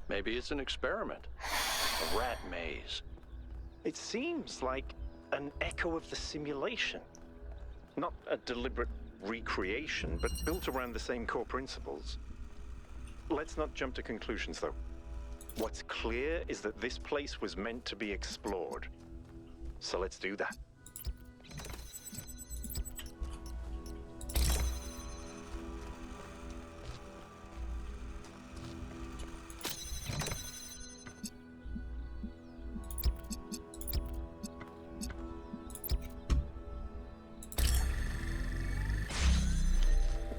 Speaker 22: Maybe it's an experiment. A rat maze.
Speaker 20: It seems like an echo of the simulation. Not a deliberate recreation, but built around the same core principles. Let's not jump to conclusions, though. What's clear is that this place was meant to be explored. So let's do that.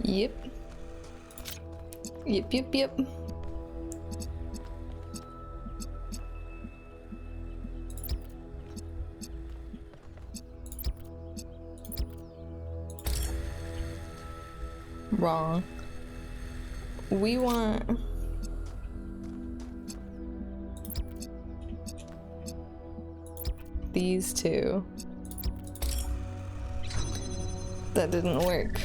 Speaker 1: Yep. Yep, yep, yep. Wrong. We want... these two. That didn't work.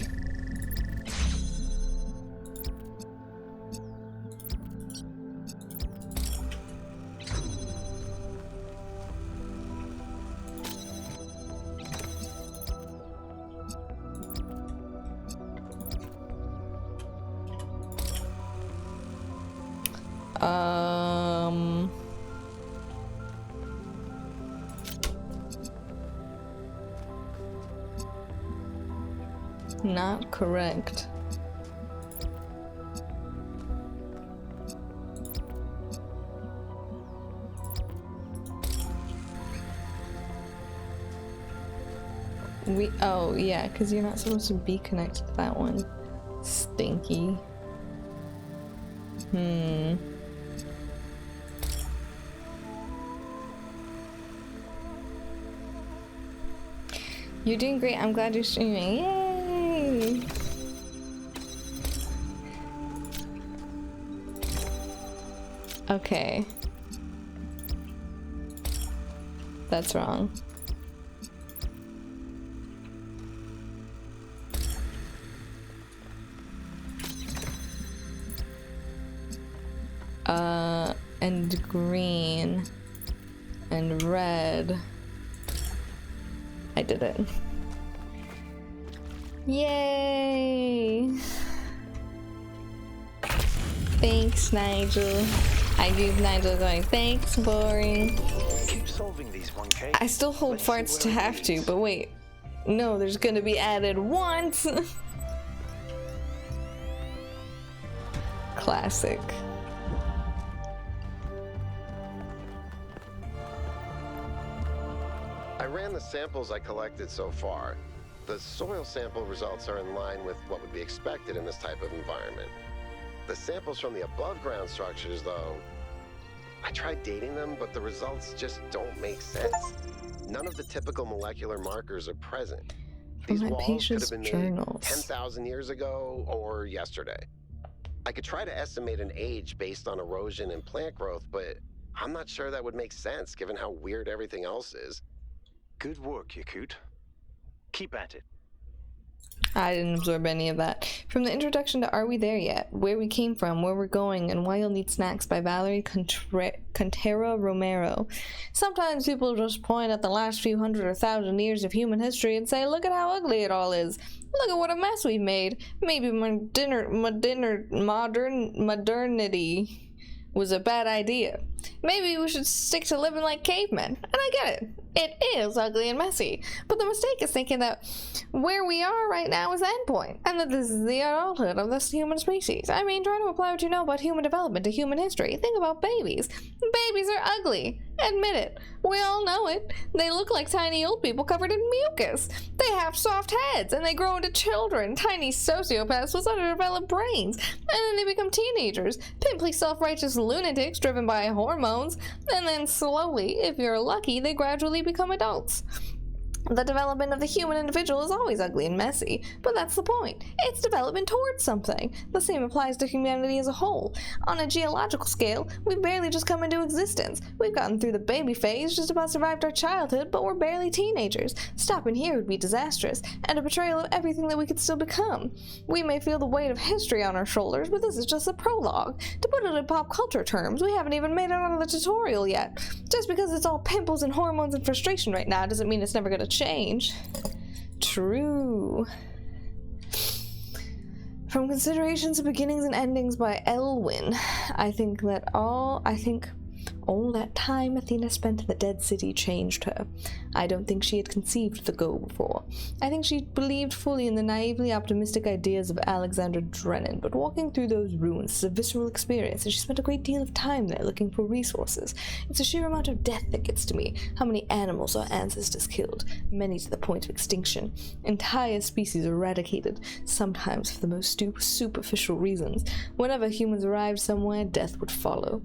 Speaker 1: Not correct. Oh yeah, because you're not supposed to be connected to that one. Stinky. You're doing great. I'm glad you're streaming. Yay! Okay. That's wrong. And green and red. I did it. Yay! Thanks, Nigel. I give Nigel going, thanks, boring.
Speaker 22: Keep solving these, 1K.
Speaker 1: I still hold farts to have to, but wait. No, there's gonna be added once. Classic.
Speaker 23: I ran the samples I collected so far. The soil sample results are in line with what would be expected in this type of environment. The samples from the above ground structures, though, I tried dating them, but the results just don't make sense. None of the typical molecular markers are present. These walls could have been made 10,000 years ago or yesterday. I could try to estimate an age based on erosion and plant growth, but I'm not sure that would make sense given how weird everything else is.
Speaker 22: Good work, Yakut. Keep at it.
Speaker 1: I didn't absorb any of that. From the introduction to Are We There Yet? Where We Came From, Where We're Going, and Why You'll Need Snacks by Valerie Contero Romero. Sometimes people just point at the last few hundred or thousand years of human history and say, look at how ugly it all is. Look at what a mess we've made. Maybe modernity was a bad idea. Maybe we should stick to living like cavemen. And I get it. It is ugly and messy. But the mistake is thinking that where we are right now is the end point, and that this is the adulthood of this human species. I mean, try to apply what you know about human development to human history. Think about babies. Babies are ugly. Admit it. We all know it. They look like tiny old people covered in mucus. They have soft heads, and they grow into children, tiny sociopaths with underdeveloped brains. And then they become teenagers, pimply self-righteous lunatics driven by hormones. And then slowly, if you're lucky, they gradually become adults. The development of the human individual is always ugly and messy, but that's the point. It's development towards something. The same applies to humanity as a whole. On a geological scale, we've barely just come into existence. We've gotten through the baby phase, just about survived our childhood, but we're barely teenagers. Stopping here would be disastrous, and a betrayal of everything that we could still become. We may feel the weight of history on our shoulders, but this is just a prologue. To put it in pop culture terms, we haven't even made it out of the tutorial yet. Just because it's all pimples and hormones and frustration right now doesn't mean it's never gonna change. True. From Considerations of Beginnings and Endings by Elwyn. I think all that time Athena spent in the Dead City changed her. I don't think she had conceived the goal before. I think she believed fully in the naively optimistic ideas of Alexander Drennan, but walking through those ruins is a visceral experience, and she spent a great deal of time there looking for resources. It's the sheer amount of death that gets to me. How many animals our ancestors killed, many to the point of extinction. Entire species eradicated, sometimes for the most superficial reasons. Whenever humans arrived somewhere, death would follow.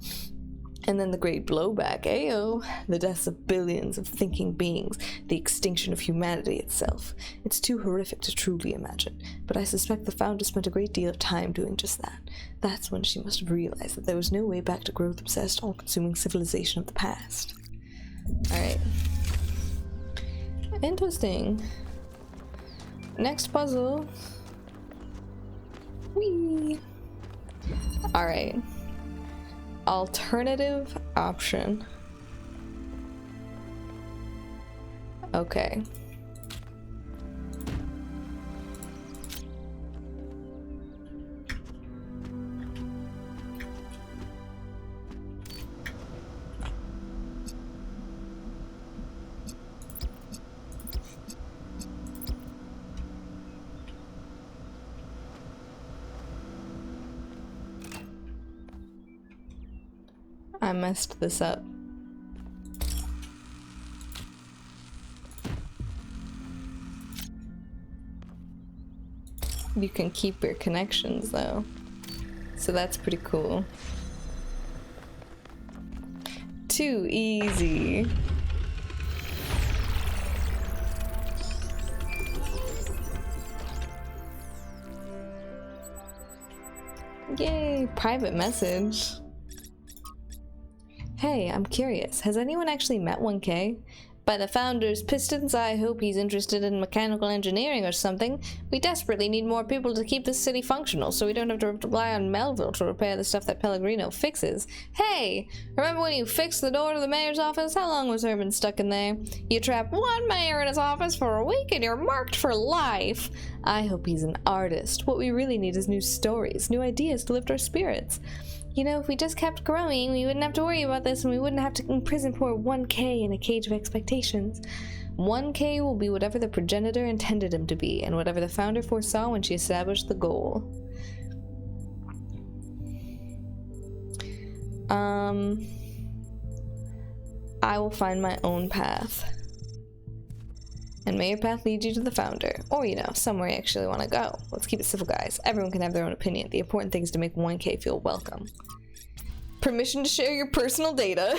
Speaker 1: And then the great blowback, ayo, the deaths of billions of thinking beings, the extinction of humanity itself. It's too horrific to truly imagine, but I suspect the founder spent a great deal of time doing just that. That's when she must have realized that there was no way back to growth-obsessed, all-consuming civilization of the past. Alright. Interesting. Next puzzle. Whee! Alright. Alternative option. Okay. I messed this up. You can keep your connections though, so that's pretty cool. Too easy. Yay, private message. Hey, I'm curious, has anyone actually met 1K? By the founder's pistons, I hope he's interested in mechanical engineering or something. We desperately need more people to keep this city functional, so we don't have to rely on Melville to repair the stuff that Pellegrino fixes. Hey, remember when you fixed the door to the mayor's office? How long was Herman stuck in there? You trap one mayor in his office for a week and you're marked for life. I hope he's an artist. What we really need is new stories, new ideas to lift our spirits. You know, if we just kept growing, we wouldn't have to worry about this, and we wouldn't have to imprison poor 1K in a cage of expectations. 1K will be whatever the progenitor intended him to be, and whatever the founder foresaw when she established the goal. I will find my own path. And may your path lead you to the founder. Or, you know, somewhere you actually want to go. Let's keep it simple, guys. Everyone can have their own opinion. The important thing is to make 1K feel welcome. Permission to share your personal data.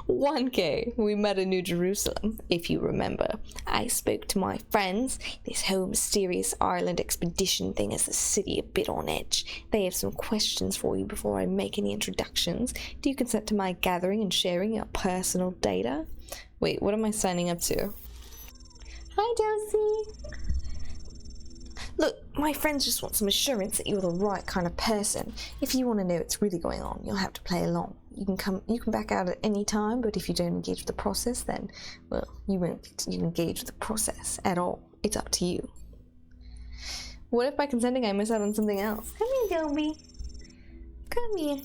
Speaker 1: 1K, we met in New Jerusalem, if you remember. I spoke to my friends. This whole mysterious Ireland expedition thing has the city a bit on edge. They have some questions for you before I make any introductions. Do you consent to my gathering and sharing your personal data? Wait, what am I signing up to? Hi, Josie. Look, my friends just want some assurance that you're the right kind of person. If you want to know what's really going on, you'll have to play along. You can back out at any time, but if you don't engage with the process, then, well, you won't engage with the process at all. It's up to you. What if by consenting I miss out on something else? Come here, Dobby. Come here.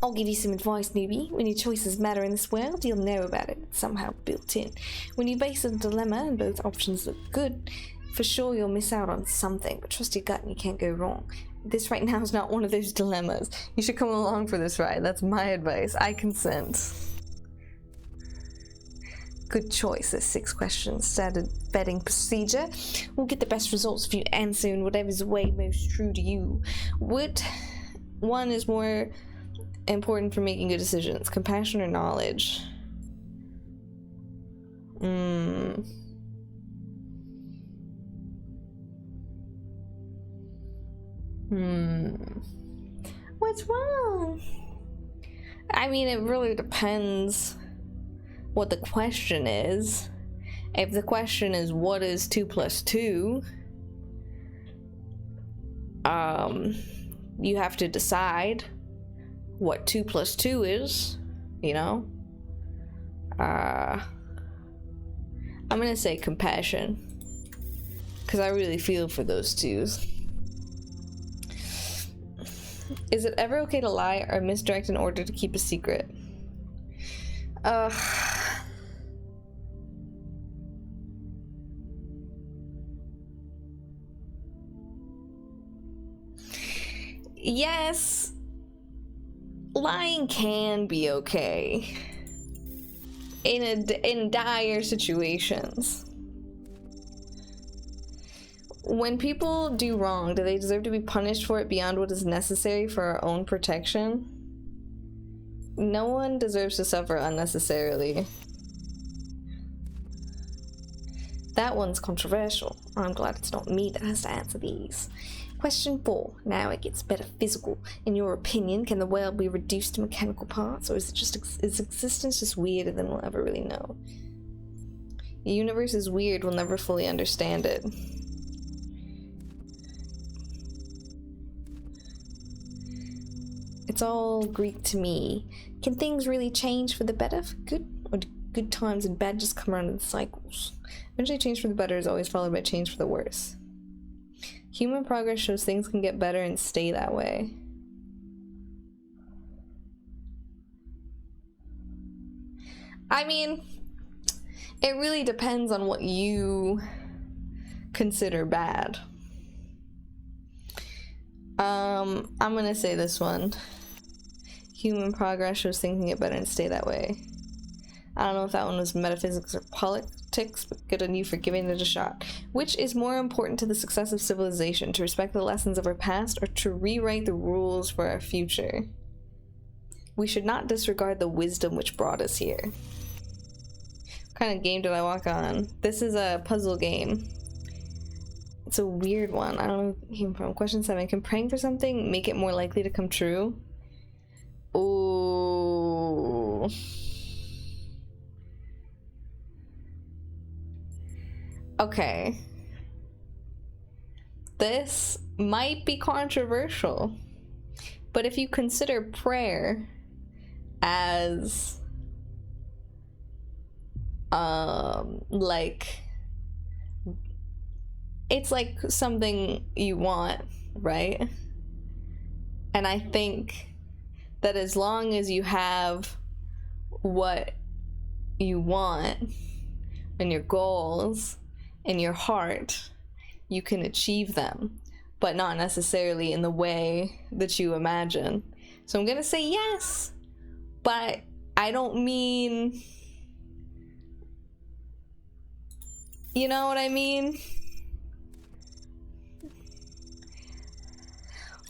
Speaker 1: I'll give you some advice, newbie. When your choices matter in this world, you'll know about it. It's somehow built in. When you face a dilemma and both options look good, for sure you'll miss out on something, but trust your gut and you can't go wrong. This right now is not one of those dilemmas. You should come along for this ride. That's my advice. I consent. Good choice. There's 6 questions. Standard vetting procedure. We'll get the best results if you answer in whatever's way most true to you. What one is more important for making good decisions? Compassion or knowledge? What's wrong? I mean, it really depends what the question is. If the question is what is 2 plus 2, you have to decide what 2 plus 2 is, you know? I'm gonna say compassion, because I really feel for those twos. Is it ever okay to lie or misdirect in order to keep a secret? Yes, lying can be okay in dire situations. When people do wrong, do they deserve to be punished for it beyond what is necessary for our own protection? No one deserves to suffer unnecessarily. That one's controversial. I'm glad it's not me that has to answer these. Question 4. Now it gets better physical. In your opinion, can the world be reduced to mechanical parts, or is it just is existence just weirder than we'll ever really know? The universe is weird, we'll never fully understand it. It's all Greek to me. Can things really change for the better, for good? Or do good times and bad just come around in cycles? Eventually change for the better is always followed by change for the worse. Human progress shows things can get better and stay that way. I mean, it really depends on what you consider bad. I'm gonna say this one. Human progress shows things can get better and stay that way. I don't know if that one was metaphysics or politics, but good on you for giving it a shot. Which is more important to the success of civilization, to respect the lessons of our past or to rewrite the rules for our future? We should not disregard the wisdom which brought us here. What kind of game did I walk on? This is a puzzle game. It's a weird one. I don't know where it came from. Question 7. Can praying for something make it more likely to come true? Ooh. Okay. This might be controversial, but if you consider prayer as like, it's like something you want, right? And I think that as long as you have what you want and your goals in your heart, you can achieve them, but not necessarily in the way that you imagine. So I'm gonna say yes, but I don't mean, you know what I mean?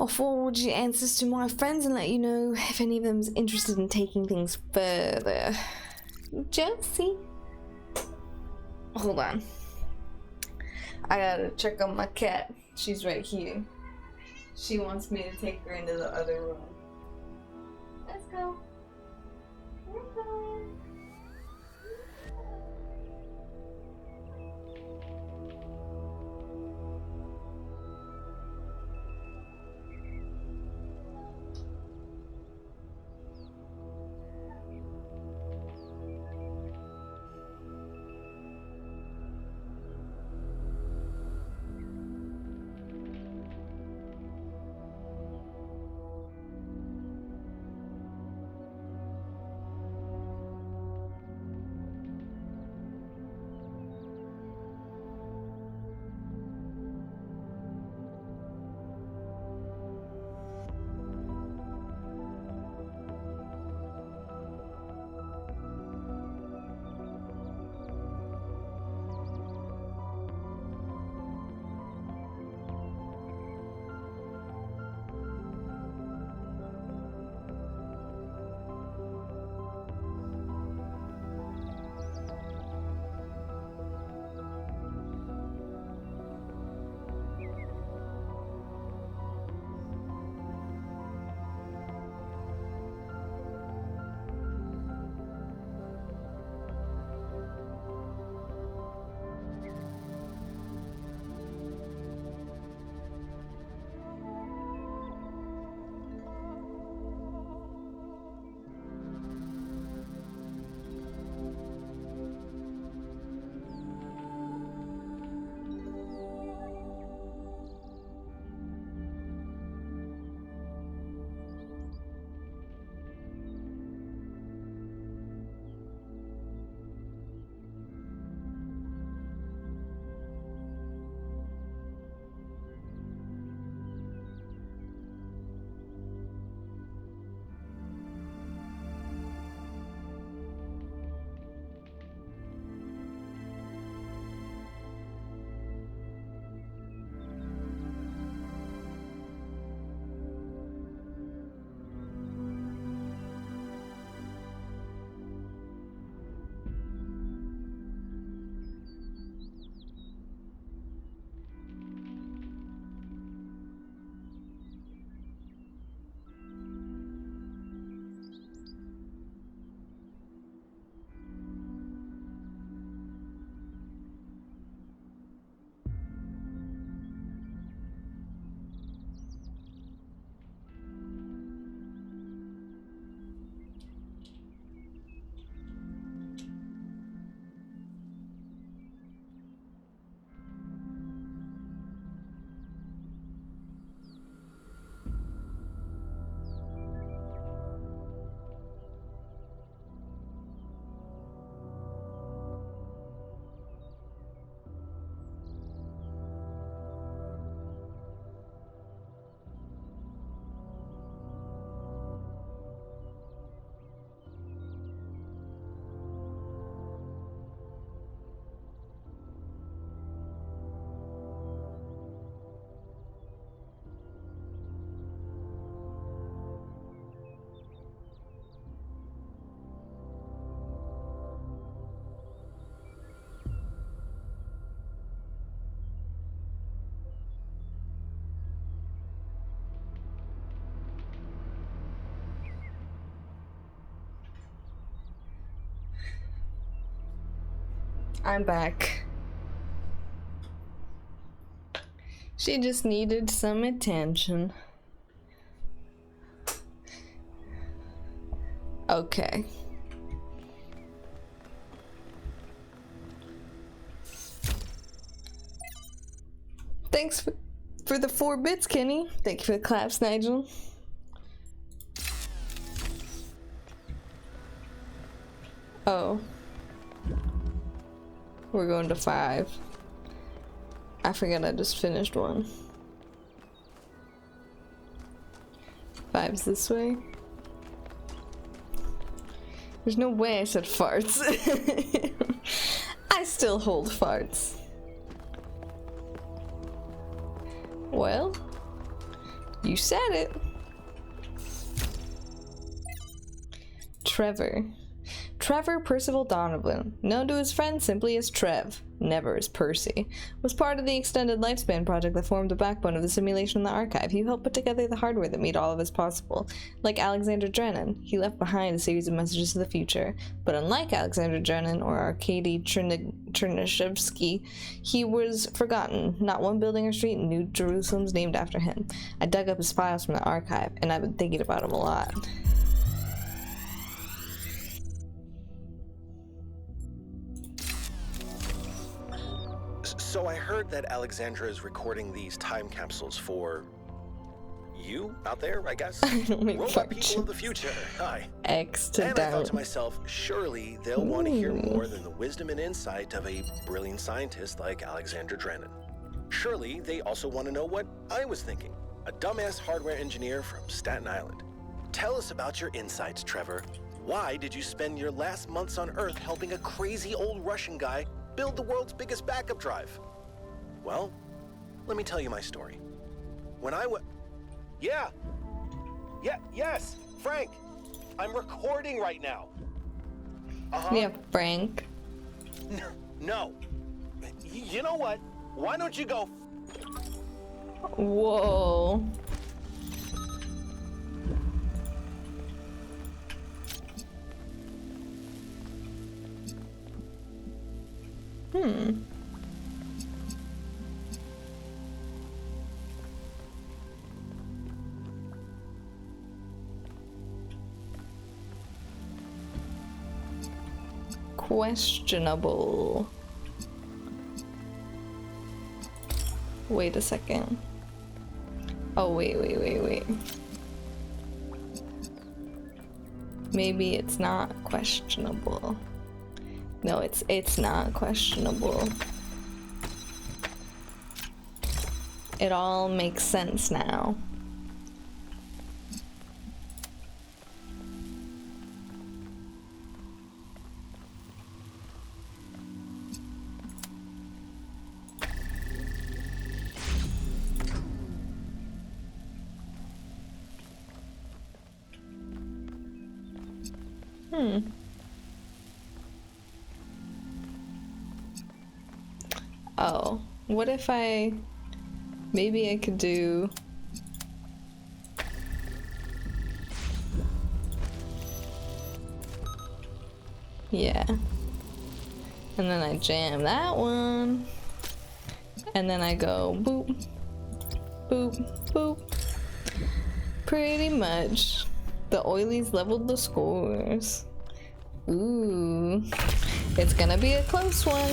Speaker 1: I'll forward your answers to my friends and let you know if any of them's interested in taking things further. Josie? Hold on. I gotta check on my cat. She's right here. She wants me to take her into the other room. Let's go. Let's go. I'm back. She just needed some attention. Okay. Thanks for the 4 bits, Kenny. Thank you for the claps, Nigel. Oh. We're going to 5. I forgot I just finished one. 5's this way. There's no way I said farts. I still hold farts. Well, you said it. Trevor Percival Donovan, known to his friends simply as Trev, never as Percy, was part of the Extended Lifespan project that formed the backbone of the simulation in the archive. He helped put together the hardware that made all of this possible. Like Alexander Drennan, he left behind a series of messages to the future. But unlike Alexander Drennan or Arkady Chernyshevsky, he was forgotten. Not one building or street in New Jerusalem's named after him. I dug up his files from the archive, and I've been thinking about him a lot.
Speaker 5: So I heard that Alexandra is recording these time capsules for you out there, I guess? Robot people of the future. Hi.
Speaker 1: X to
Speaker 5: and
Speaker 1: down.
Speaker 5: I thought to myself, surely they'll want to hear more than the wisdom and insight of a brilliant scientist like Alexander Drennan. Surely they also want to know what I was thinking, a dumbass hardware engineer from Staten Island. Tell us about your insights, Trevor. Why did you spend your last months on Earth helping a crazy old Russian guy build the world's biggest backup drive? Well, let me tell you my story. When I was... Yes, Frank! I'm recording right now.
Speaker 1: Yeah, Frank.
Speaker 5: No. You know what? Why don't you go...
Speaker 1: Whoa. Questionable. Wait a second. Oh, wait. Maybe it's not questionable. No, it's not questionable. It all makes sense now. Oh, what if maybe I could do... Yeah. And then I jam that one. And then I go boop, boop, boop. Pretty much. The oilies leveled the scores. Ooh. It's gonna be a close one.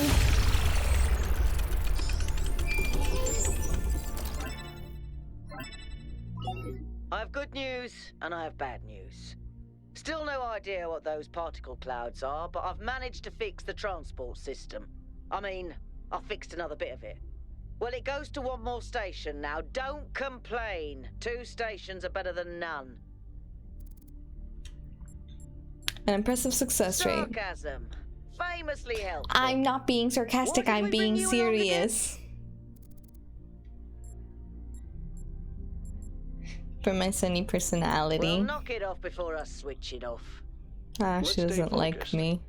Speaker 21: I have good news and I have bad news. Still no idea what those particle clouds are, but I've managed to fix the transport system. I mean, I fixed another bit of it. Well, it goes to one more station now. Don't complain. 2 stations are better than none.
Speaker 1: An impressive success rate.
Speaker 21: Sarcasm. Famously helpful.
Speaker 1: I'm not being sarcastic, I'm being serious. For my sunny personality.
Speaker 21: We'll knock it off before I switch it off.
Speaker 1: Ah, she doesn't like me.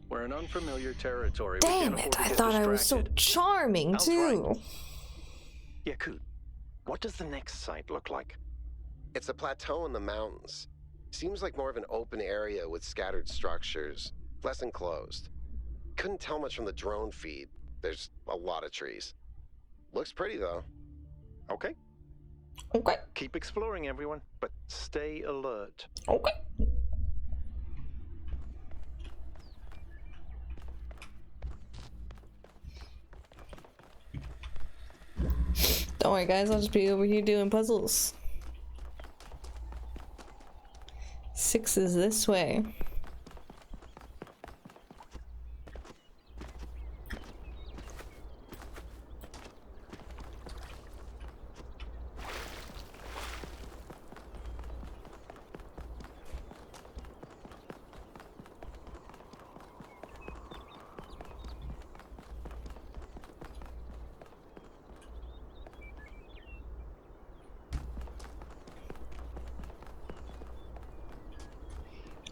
Speaker 22: We're in unfamiliar territory.
Speaker 1: Damn it, I thought I was so charming too.
Speaker 22: Yakut, what does the next site look like?
Speaker 23: It's a plateau in the mountains. Seems like more of an open area with scattered structures, less enclosed. Couldn't tell much from the drone feed. There's a lot of trees. Looks pretty, though.
Speaker 20: Okay.
Speaker 1: Okay.
Speaker 20: Keep exploring, everyone, but stay alert.
Speaker 1: Okay. Don't worry, guys. I'll just be over here doing puzzles. 6 is this way.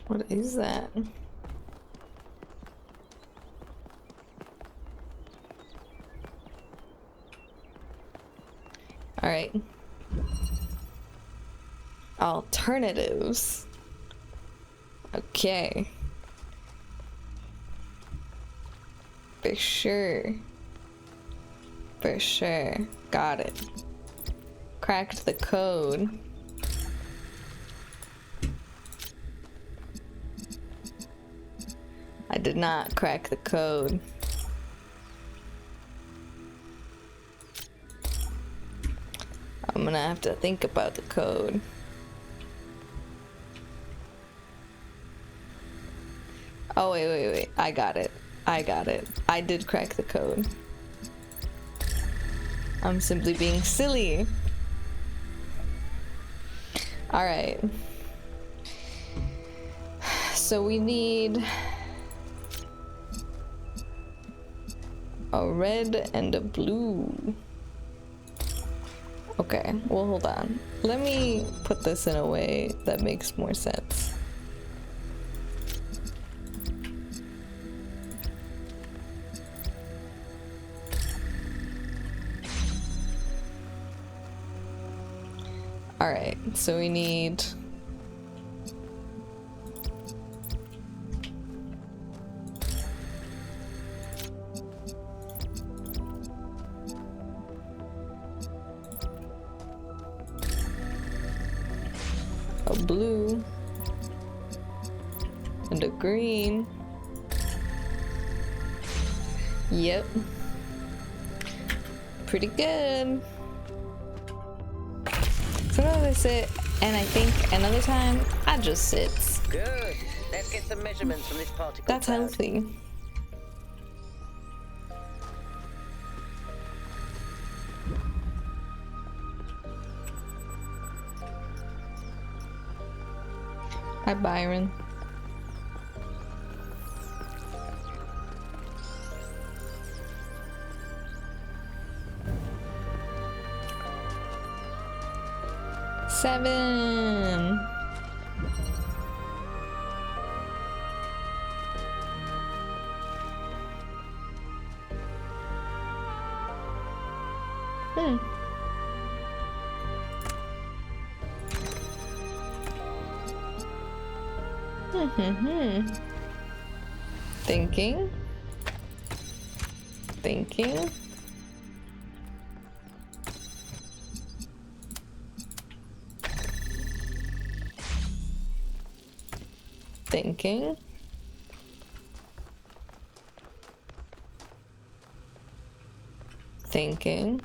Speaker 1: What is that? All right. Alternatives. Okay. For sure. For sure. Got it. Cracked the code. I did not crack the code. I'm gonna have to think about the code. Oh, wait. I got it. I did crack the code. I'm simply being silly. Alright. So we need a red and a blue. Okay, well, hold on. Let me put this in a way that makes more sense. All right, so we need a blue and a green. Yep. Pretty good. Sometimes I sit and I think, another time I just sit.
Speaker 21: Good. Let's get some measurements from this particle.
Speaker 1: That's
Speaker 21: cloud.
Speaker 1: healthy. Hi, Byron. Seven. Thinking. Thinking. Thinking. Thinking.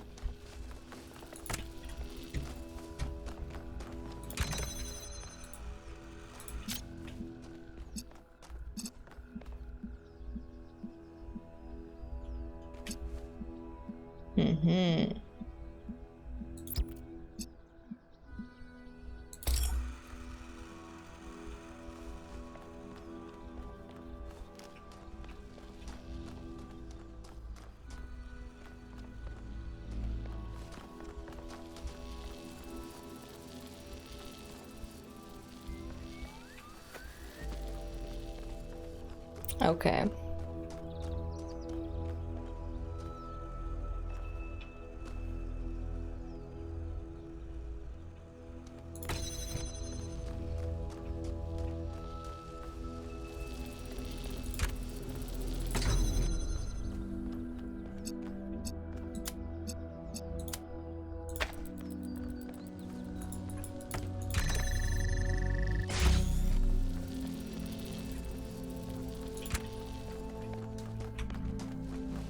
Speaker 1: Okay.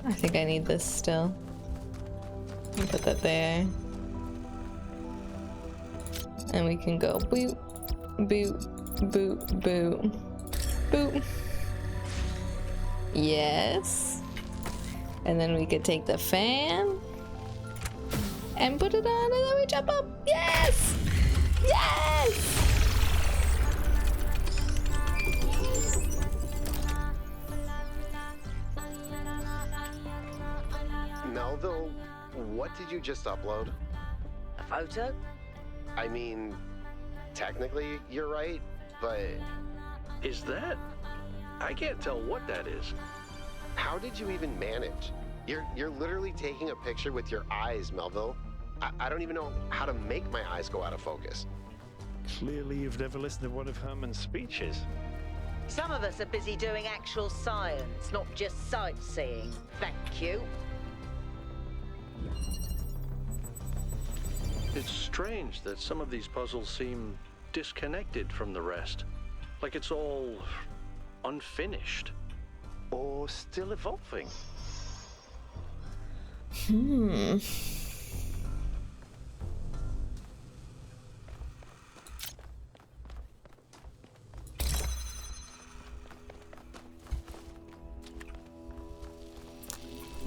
Speaker 1: I think I need this still. I'll put that there. And we can go boop, boop, boop, boop, boop. Yes. And then we could take the fan and put it on, and then we jump up. Yes! Yes!
Speaker 23: Melville, what did you just upload?
Speaker 21: A photo?
Speaker 23: I mean, technically you're right, but...
Speaker 22: Is that? I can't tell what that is.
Speaker 23: How did you even manage? You're literally taking a picture with your eyes, Melville. I don't even know how to make my eyes go out of focus.
Speaker 20: Clearly you've never listened to one of Herman's speeches.
Speaker 21: Some of us are busy doing actual science, not just sightseeing. Thank you.
Speaker 22: It's strange that some of these puzzles seem disconnected from the rest. Like it's all unfinished. Or still evolving.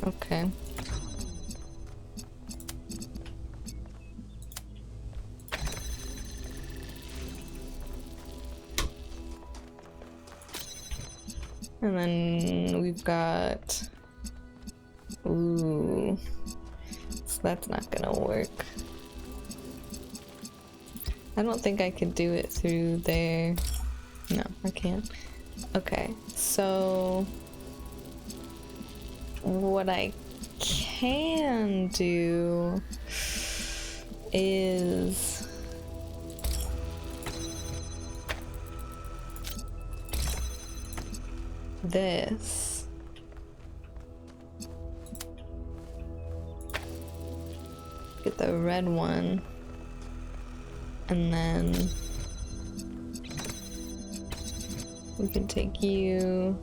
Speaker 1: Okay. And then we've got... Ooh. So that's not gonna work. I don't think I could do it through there. No, I can't. Okay, so... What I can do is... this. Get the red one. And then we can take you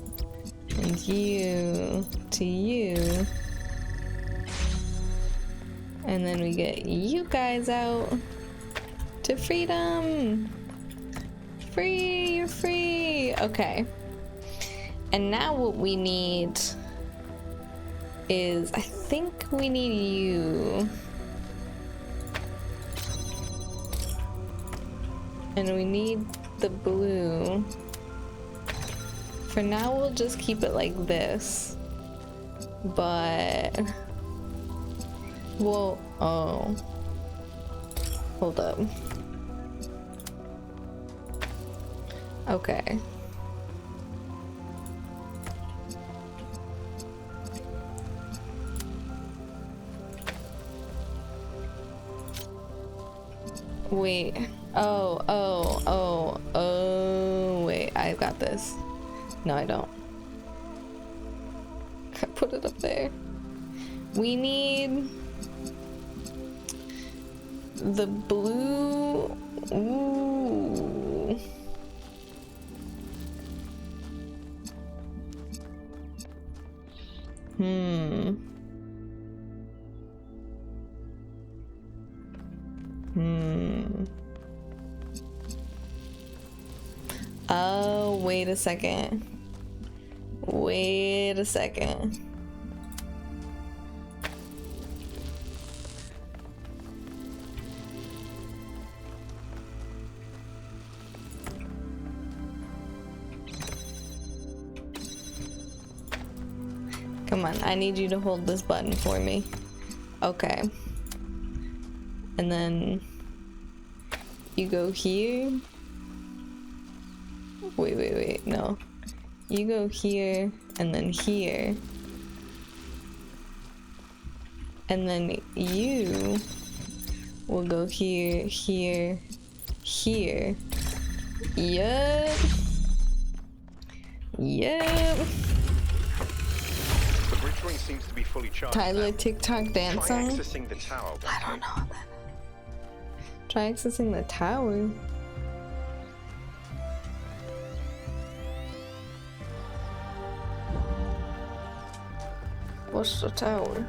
Speaker 1: and you to you. And then we get you guys out to freedom. Free, you're free. Okay. And now what we need is, I think we need you. And we need the blue. For now, we'll just keep it like this. But... Well, oh. Hold up. Okay. Wait. Oh, wait. I got this. No, I don't. I put it up there. We need the blue. Ooh. Oh, wait a second. Wait a second. Come on, I need you to hold this button for me. Okay. And then you go here. Wait, no. You go here and then here. And then you will go here, here, here. Yup. Yup.
Speaker 15: The bridge ring seems to be fully charged.
Speaker 1: Tyler TikTok dance
Speaker 15: Try
Speaker 1: song?
Speaker 15: accessing the tower.
Speaker 1: I don't know. Try accessing the tower. What's the tower?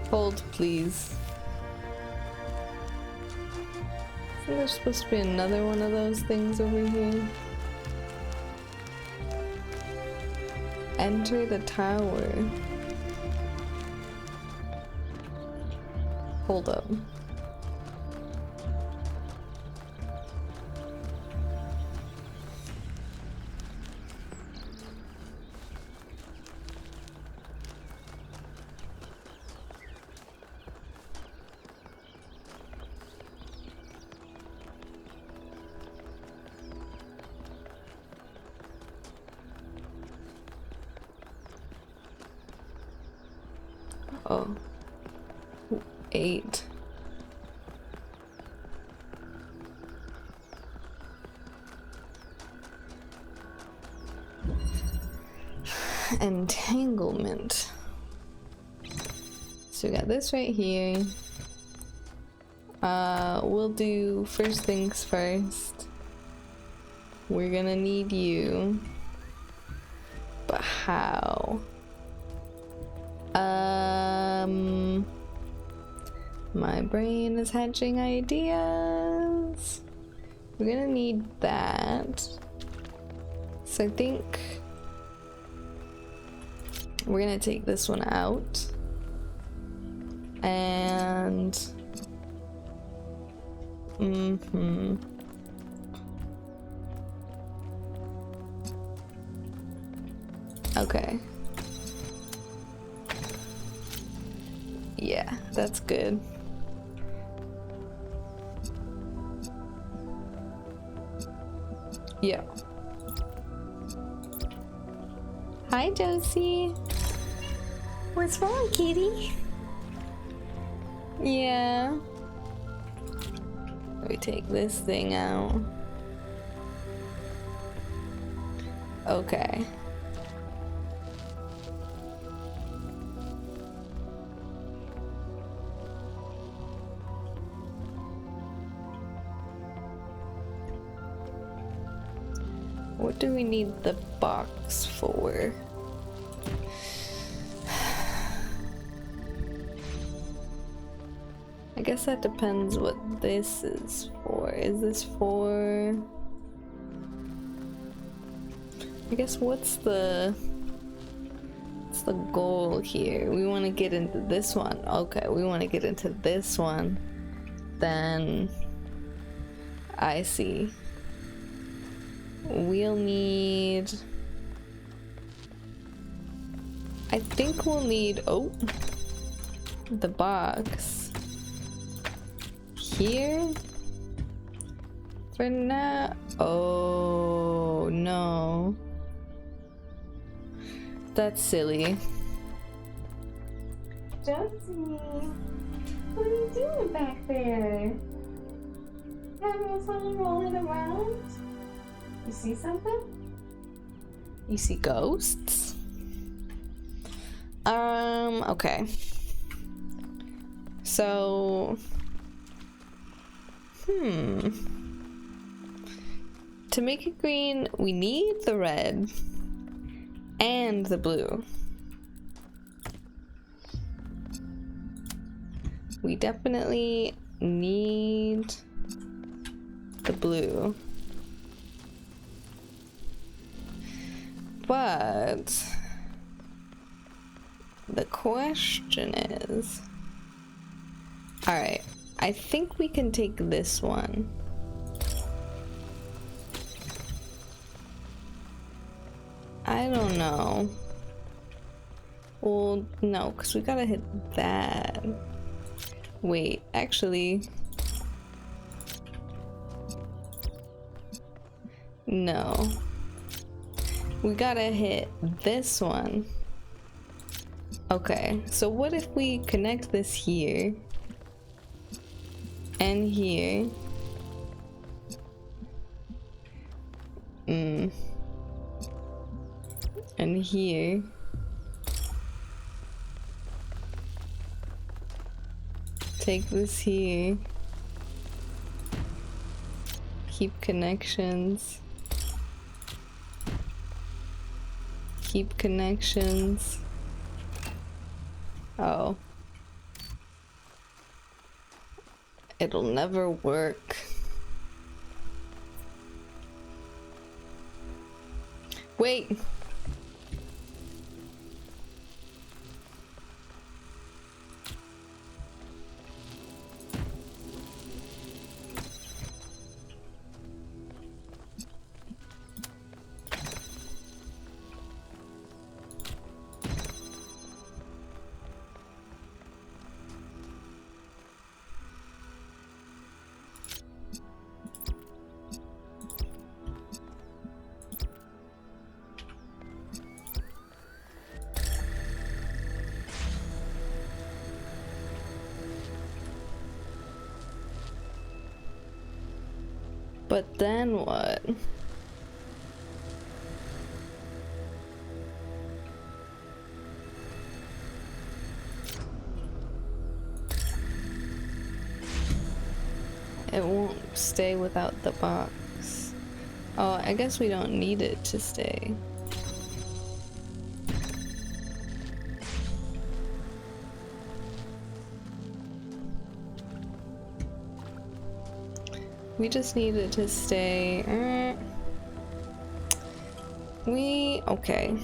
Speaker 1: Hold, please. Isn't there supposed to be another one of those things over here? Enter the tower. Hold up. Oh. 8. Entanglement. So we got this right here. We'll do first things first. We're gonna need you. But how? My brain is hatching ideas. We're gonna need that. So I think we're gonna take this one out. And okay. Yeah, that's good. Yeah. Hi, Josie. What's wrong, kitty? Yeah. Let me take this thing out. Okay. What do we need the box for? I guess that depends what this is for. Is this for... I guess what's the goal here? We want to get into this one. Okay, we want to get into this one. Then I see. We'll need... I think we'll need... Oh! The box. Here? For now... Oh, no. That's silly. Josie, what are you doing back there? Having fun rolling around? You see something? You see ghosts? Okay. So... To make it green, we need the red and the blue. We definitely need the blue. But the question is, all right, I think we can take this one. I don't know. Well, no, because we gotta hit that. Wait, actually, no. We gotta hit this one. Okay, so what if we connect this here and here? And here. Take this here. Keep connections. keep connections. Oh. It'll never work. Wait. But then what? It won't stay without the box. Oh, I guess we don't need it to stay. We just need it to stay. Okay.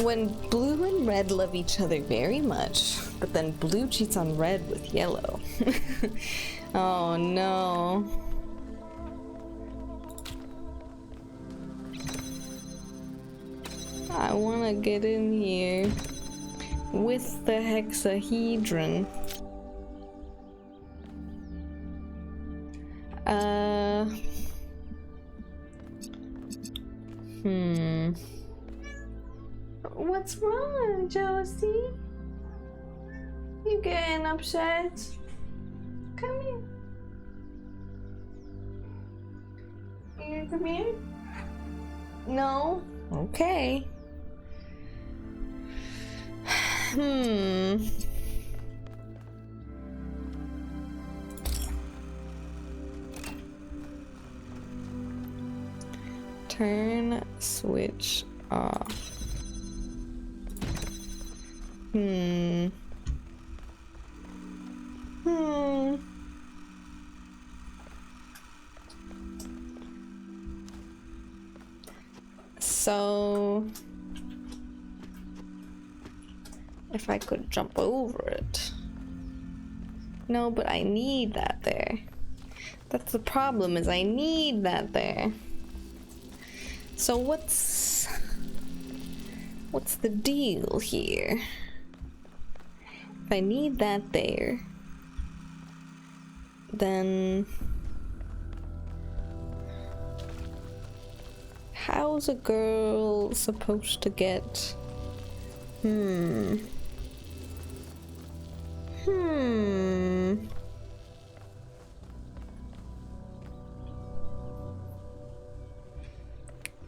Speaker 1: When blue and red love each other very much, but then blue cheats on red with yellow. Oh no. I wanna get in here with the hexahedron. What's wrong, Josie? You getting upset? Come here. You come here? No? Okay. Turn switch off. So if I could jump over it. No, but I need that there. That's the problem, is I need that there. So what's the deal here? If I need that there, then how's a girl supposed to get?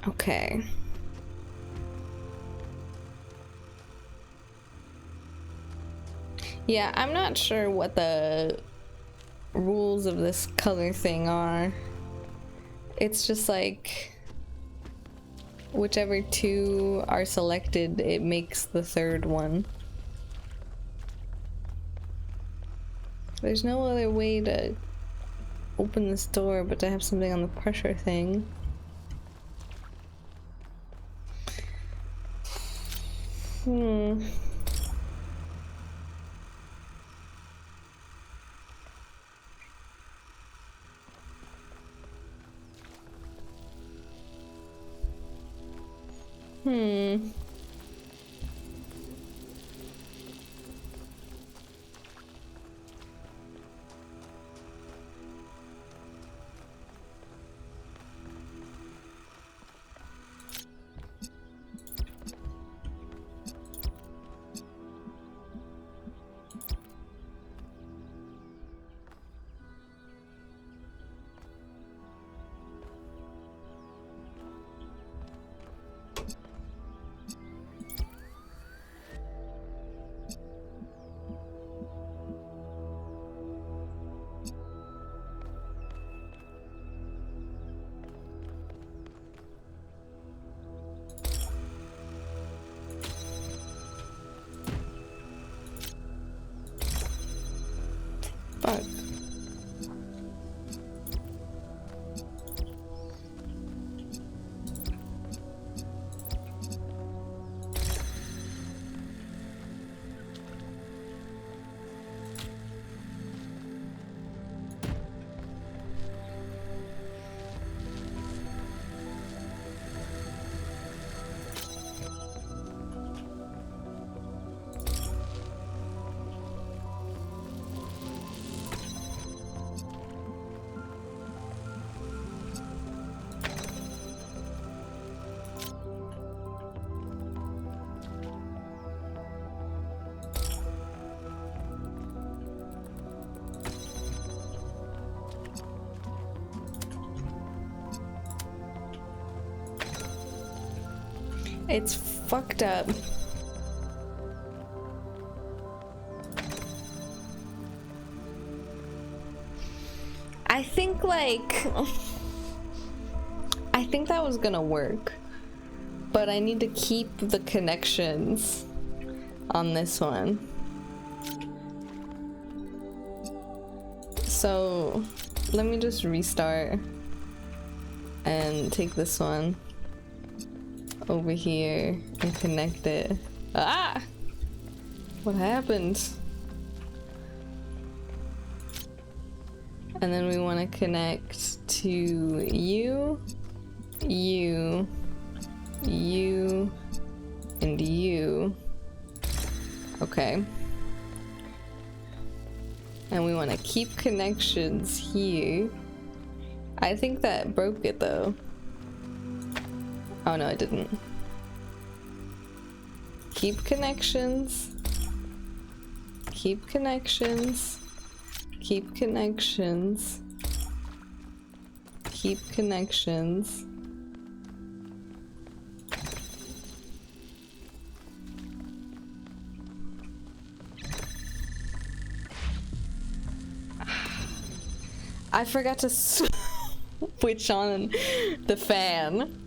Speaker 1: Okay. Yeah, I'm not sure what the rules of this color thing are. It's just like whichever two are selected, it makes the third one. There's no other way to open this door but to have something on the pressure thing. It's fucked up. I think like I think that was gonna work, but I need to keep the connections on this one. So let me just restart and take this one over here and connect it. Ah! What happened? And then we want to connect to you, you, you, and you. Okay. And we want to keep connections here. I think that broke it though. Oh no, it didn't. Keep connections. Keep connections. Keep connections. Keep connections. I forgot to switch on the fan.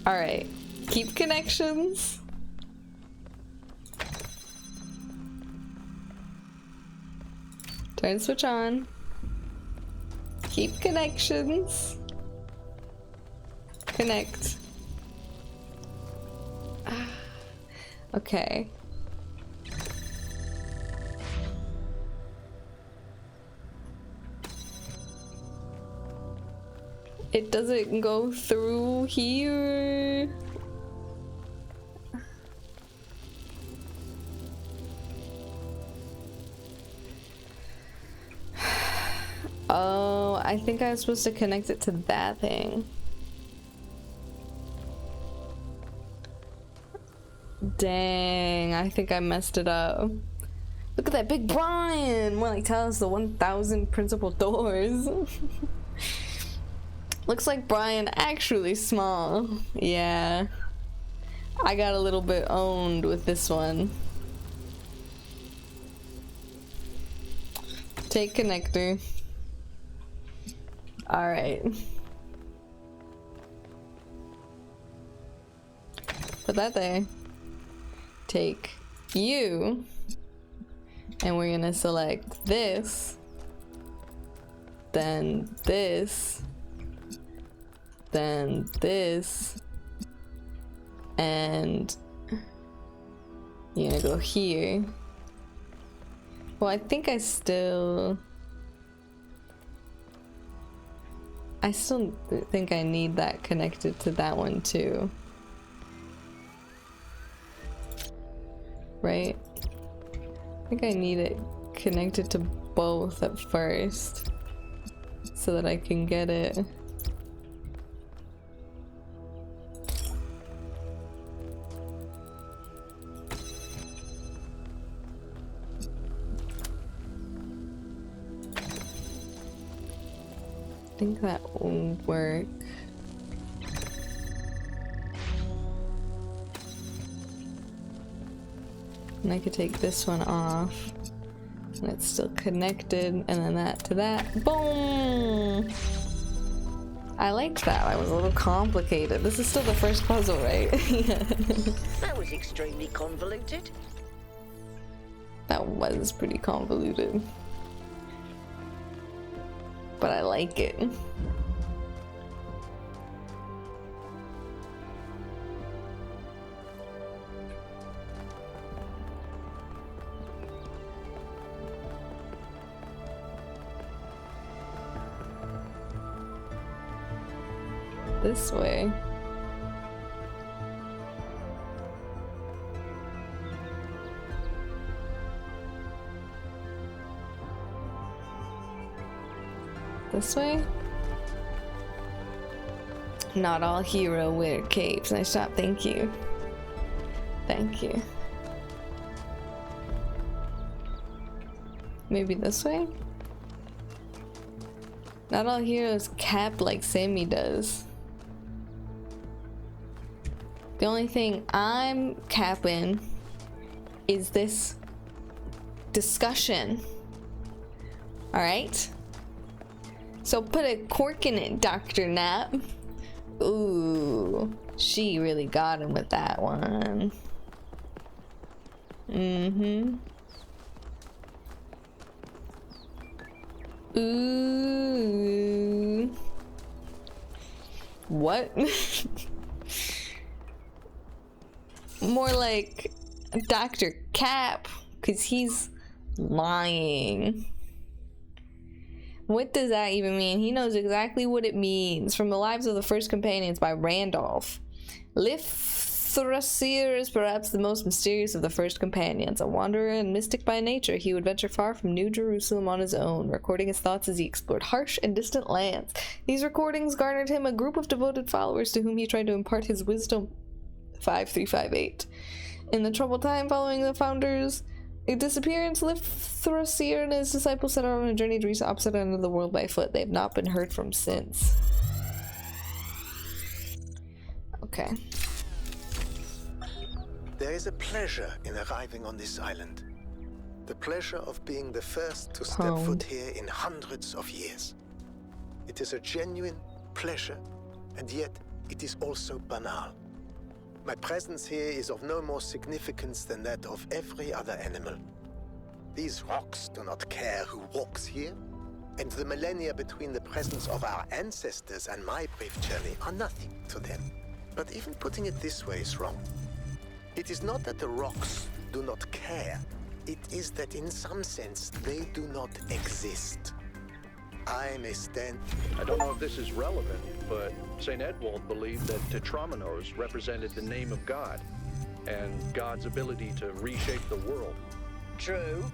Speaker 1: Alright, keep connections. Turn switch on. Keep connections. Connect. Okay. It doesn't go through here. Oh, I think I was supposed to connect it to that thing. Dang, I think I messed it up. Look at that big Brian! More like Talos the 1,000 principal doors. Looks like Brian actually small. Yeah. I got a little bit owned with this one. Take connector. Alright. Put that there. Take you. And we're gonna select this. Then this. Then this. And you're gonna go here. Well, I think I still think I need that connected to that one too. Right? I think I need it connected to both at first so that I can get it. I think that will work. And I could take this one off. And it's still connected. And then that to that. Boom! I liked that. That was a little complicated. This is still the first puzzle, right? Yeah.
Speaker 21: That was extremely convoluted.
Speaker 1: That was pretty convoluted. But I like it. This way. This way? Not all hero wear capes. Nice job, thank you. Thank you. Maybe this way? Not all heroes cap like Sammy does. The only thing I'm capping is this discussion. Alright? So put a cork in it, Dr. Knapp. Ooh, she really got him with that one. Ooh. What? More like Dr. Cap, because he's lying. What does that even mean? He knows exactly what it means. From the Lives of the First Companions by Randolph. Lithrasir is perhaps the most mysterious of the First Companions. A wanderer and mystic by nature, he would venture far from New Jerusalem on his own, recording his thoughts as he explored harsh and distant lands. These recordings garnered him a group of devoted followers to whom he tried to impart his wisdom. 5358. In the troubled time following the founders' disappearance, Lithrasir and his disciples set out on a journey to reach the opposite end of the world by foot. They have not been heard from since. Okay.
Speaker 6: There is a pleasure in arriving on this island. The pleasure of being the first to step foot here in hundreds of years. It is a genuine pleasure, and yet it is also banal. My presence here is of no more significance than that of every other animal. These rocks do not care who walks here, and the millennia between the presence of our ancestors and my brief journey are nothing to them. But even putting it this way is wrong. It is not that the rocks do not care, it is that in some sense they do not exist. I may stand...
Speaker 22: I don't know if this is relevant, but St. Edwald believed that Tetrominoes represented the name of God and God's ability to reshape the world.
Speaker 21: True,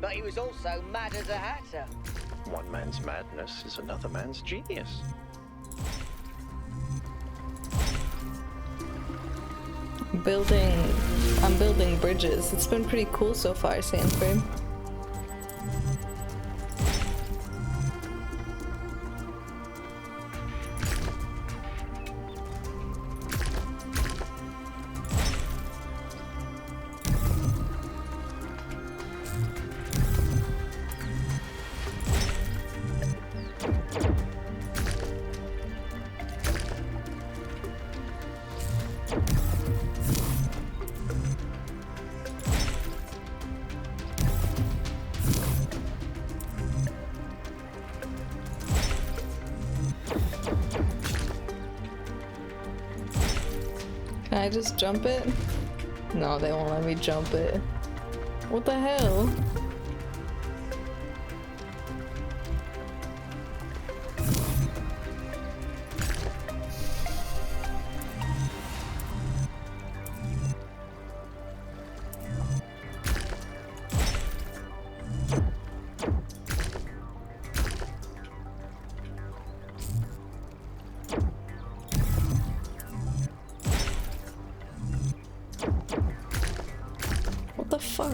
Speaker 21: but he was also mad as a hatter.
Speaker 22: One man's madness is another man's genius.
Speaker 1: I'm building bridges. It's been pretty cool so far, Sanford. Can I just jump it? No, they won't let me jump it. What the hell? What the fuck?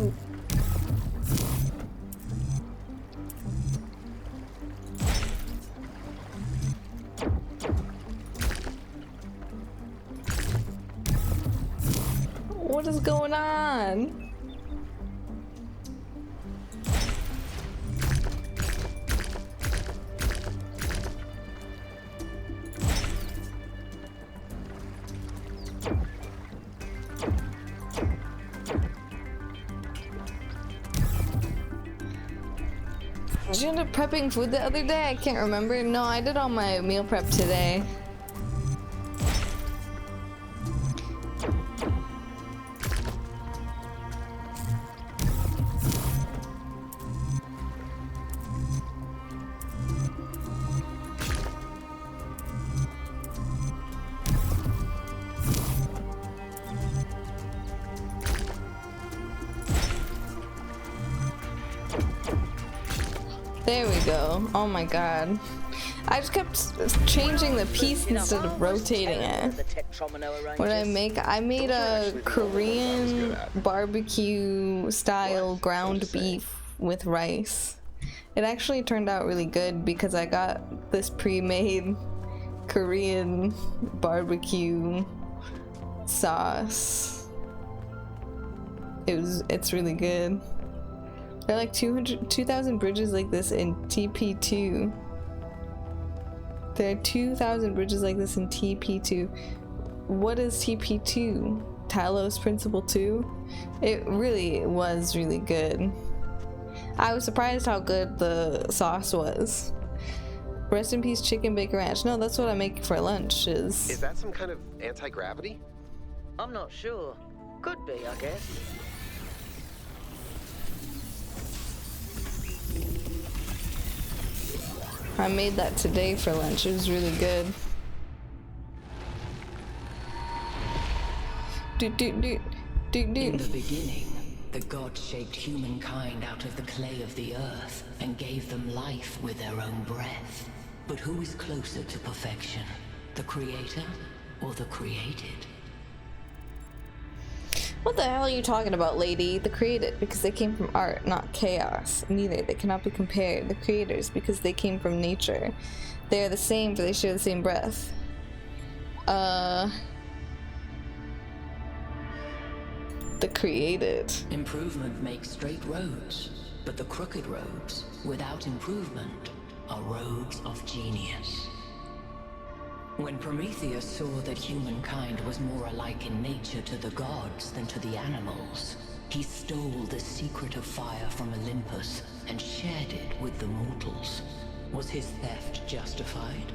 Speaker 1: What is going on? Did you end up prepping food the other day? I can't remember. No, I did all my meal prep today. There we go. Oh my god. I just kept changing the piece instead of rotating it. What did I make? I made a Korean barbecue style ground beef with rice. It actually turned out really good because I got this pre-made Korean barbecue sauce. It's really good. There are like 2,000 bridges like this in TP2. There are 2,000 bridges like this in TP2. What is TP2? Talos Principle 2? It really was really good. I was surprised how good the sauce was. Rest in peace, chicken bacon ranch. No, that's what I make for lunch.
Speaker 23: Is that some kind of anti-gravity?
Speaker 21: I'm not sure. Could be, I guess.
Speaker 1: I made that today for lunch. It was really good.
Speaker 8: In the beginning, the gods shaped humankind out of the clay of the earth and gave them life with their own breath. But who is closer to perfection? The creator or the created?
Speaker 1: What the hell are you talking about, lady? The created, because they came from art, not chaos. Neither, they cannot be compared. The creators, because they came from nature. They are the same, for they share the same breath. The created.
Speaker 8: Improvement makes straight roads, but the crooked roads, without improvement, are roads of genius. When Prometheus saw that humankind was more alike in nature to the gods than to the animals, he stole the secret of fire from Olympus and shared it with the mortals. Was his theft justified?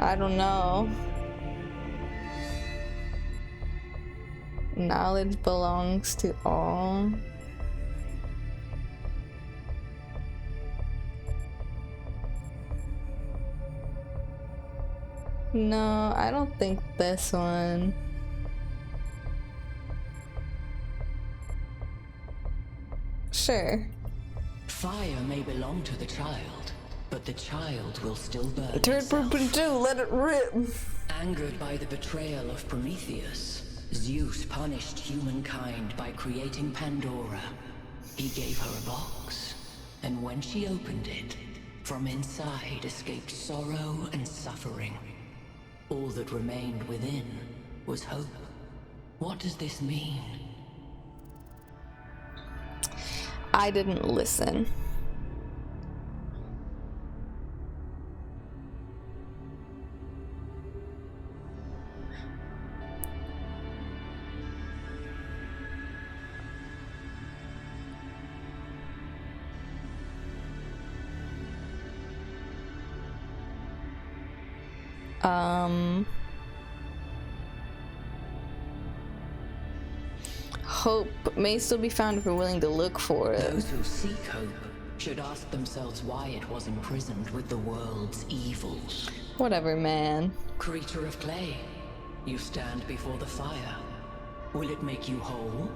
Speaker 1: I don't know. Knowledge belongs to all. No, I don't think this one. Sure.
Speaker 8: Fire may belong to the child, but the child will still burn
Speaker 1: Turn
Speaker 8: itself.
Speaker 1: purple too, let it rip.
Speaker 8: Angered by the betrayal of Prometheus, Zeus punished humankind by creating Pandora. He gave her a box, and when she opened it, from inside escaped sorrow and suffering. All that remained within was hope. What does this mean?
Speaker 1: I didn't listen. Hope may still be found if we're willing to look for it.
Speaker 8: Those who seek hope should ask themselves why it was imprisoned with the world's evils.
Speaker 1: Whatever, man.
Speaker 8: Creature of clay, you stand before the fire. Will it make you whole,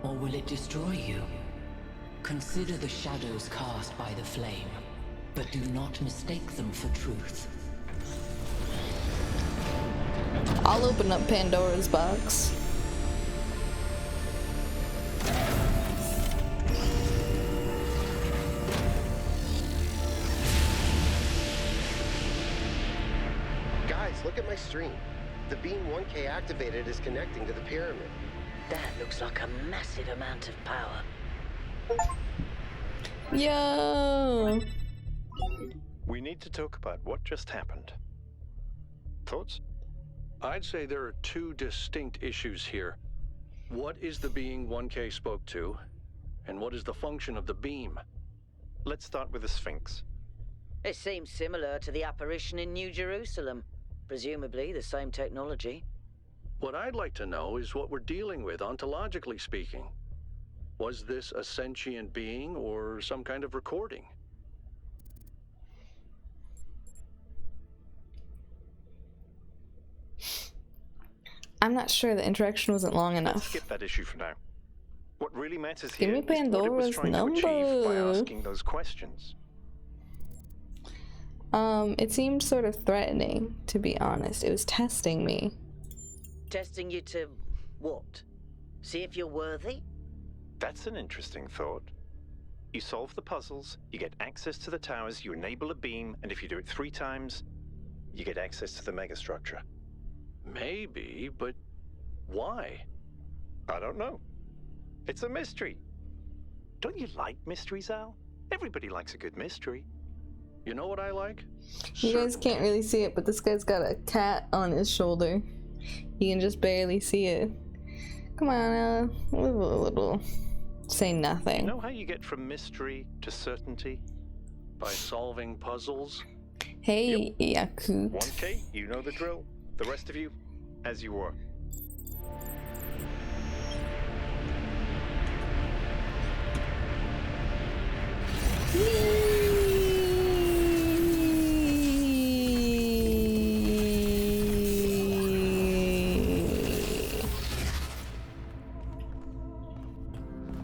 Speaker 8: or will it destroy you? Consider the shadows cast by the flame, but do not mistake them for truth.
Speaker 1: I'll open up Pandora's box.
Speaker 23: Guys, look at my stream. The beam 1K activated is connecting to the pyramid.
Speaker 21: That looks like a massive amount of power.
Speaker 1: Yo!
Speaker 20: We need to talk about what just happened. Thoughts?
Speaker 22: I'd say there are two distinct issues here. What is the being 1K spoke to, and what is the function of the beam?
Speaker 20: Let's start with the Sphinx.
Speaker 21: It seems similar to the apparition in New Jerusalem. Presumably the same technology.
Speaker 22: What I'd like to know is what we're dealing with, ontologically speaking. Was this a sentient being or some kind of recording?
Speaker 1: I'm not sure. The interaction wasn't long enough.
Speaker 20: Let's skip that issue for now. What really matters
Speaker 1: Give
Speaker 20: here
Speaker 1: me
Speaker 20: is what it was
Speaker 1: Pandora's
Speaker 20: trying to achieve by
Speaker 1: number.
Speaker 20: asking those questions.
Speaker 1: It seemed sort of threatening, to be honest. It was testing me.
Speaker 21: Testing you to what? See if you're worthy?
Speaker 20: That's an interesting thought. You solve the puzzles, you get access to the towers, you enable a beam, and if you do it 3 times, you get access to the megastructure. Maybe, but why? I don't know. It's a mystery. Don't you like mysteries, Al? Everybody likes a good mystery. You know what I like?
Speaker 1: You guys can't really see it, but this guy's got a cat on his shoulder. You can just barely see it. Come on, a little. Say nothing.
Speaker 20: You know how you get from mystery to certainty? By solving puzzles?
Speaker 1: Hey, Yakut.
Speaker 20: 1K, you know the drill. The rest of you, as you were.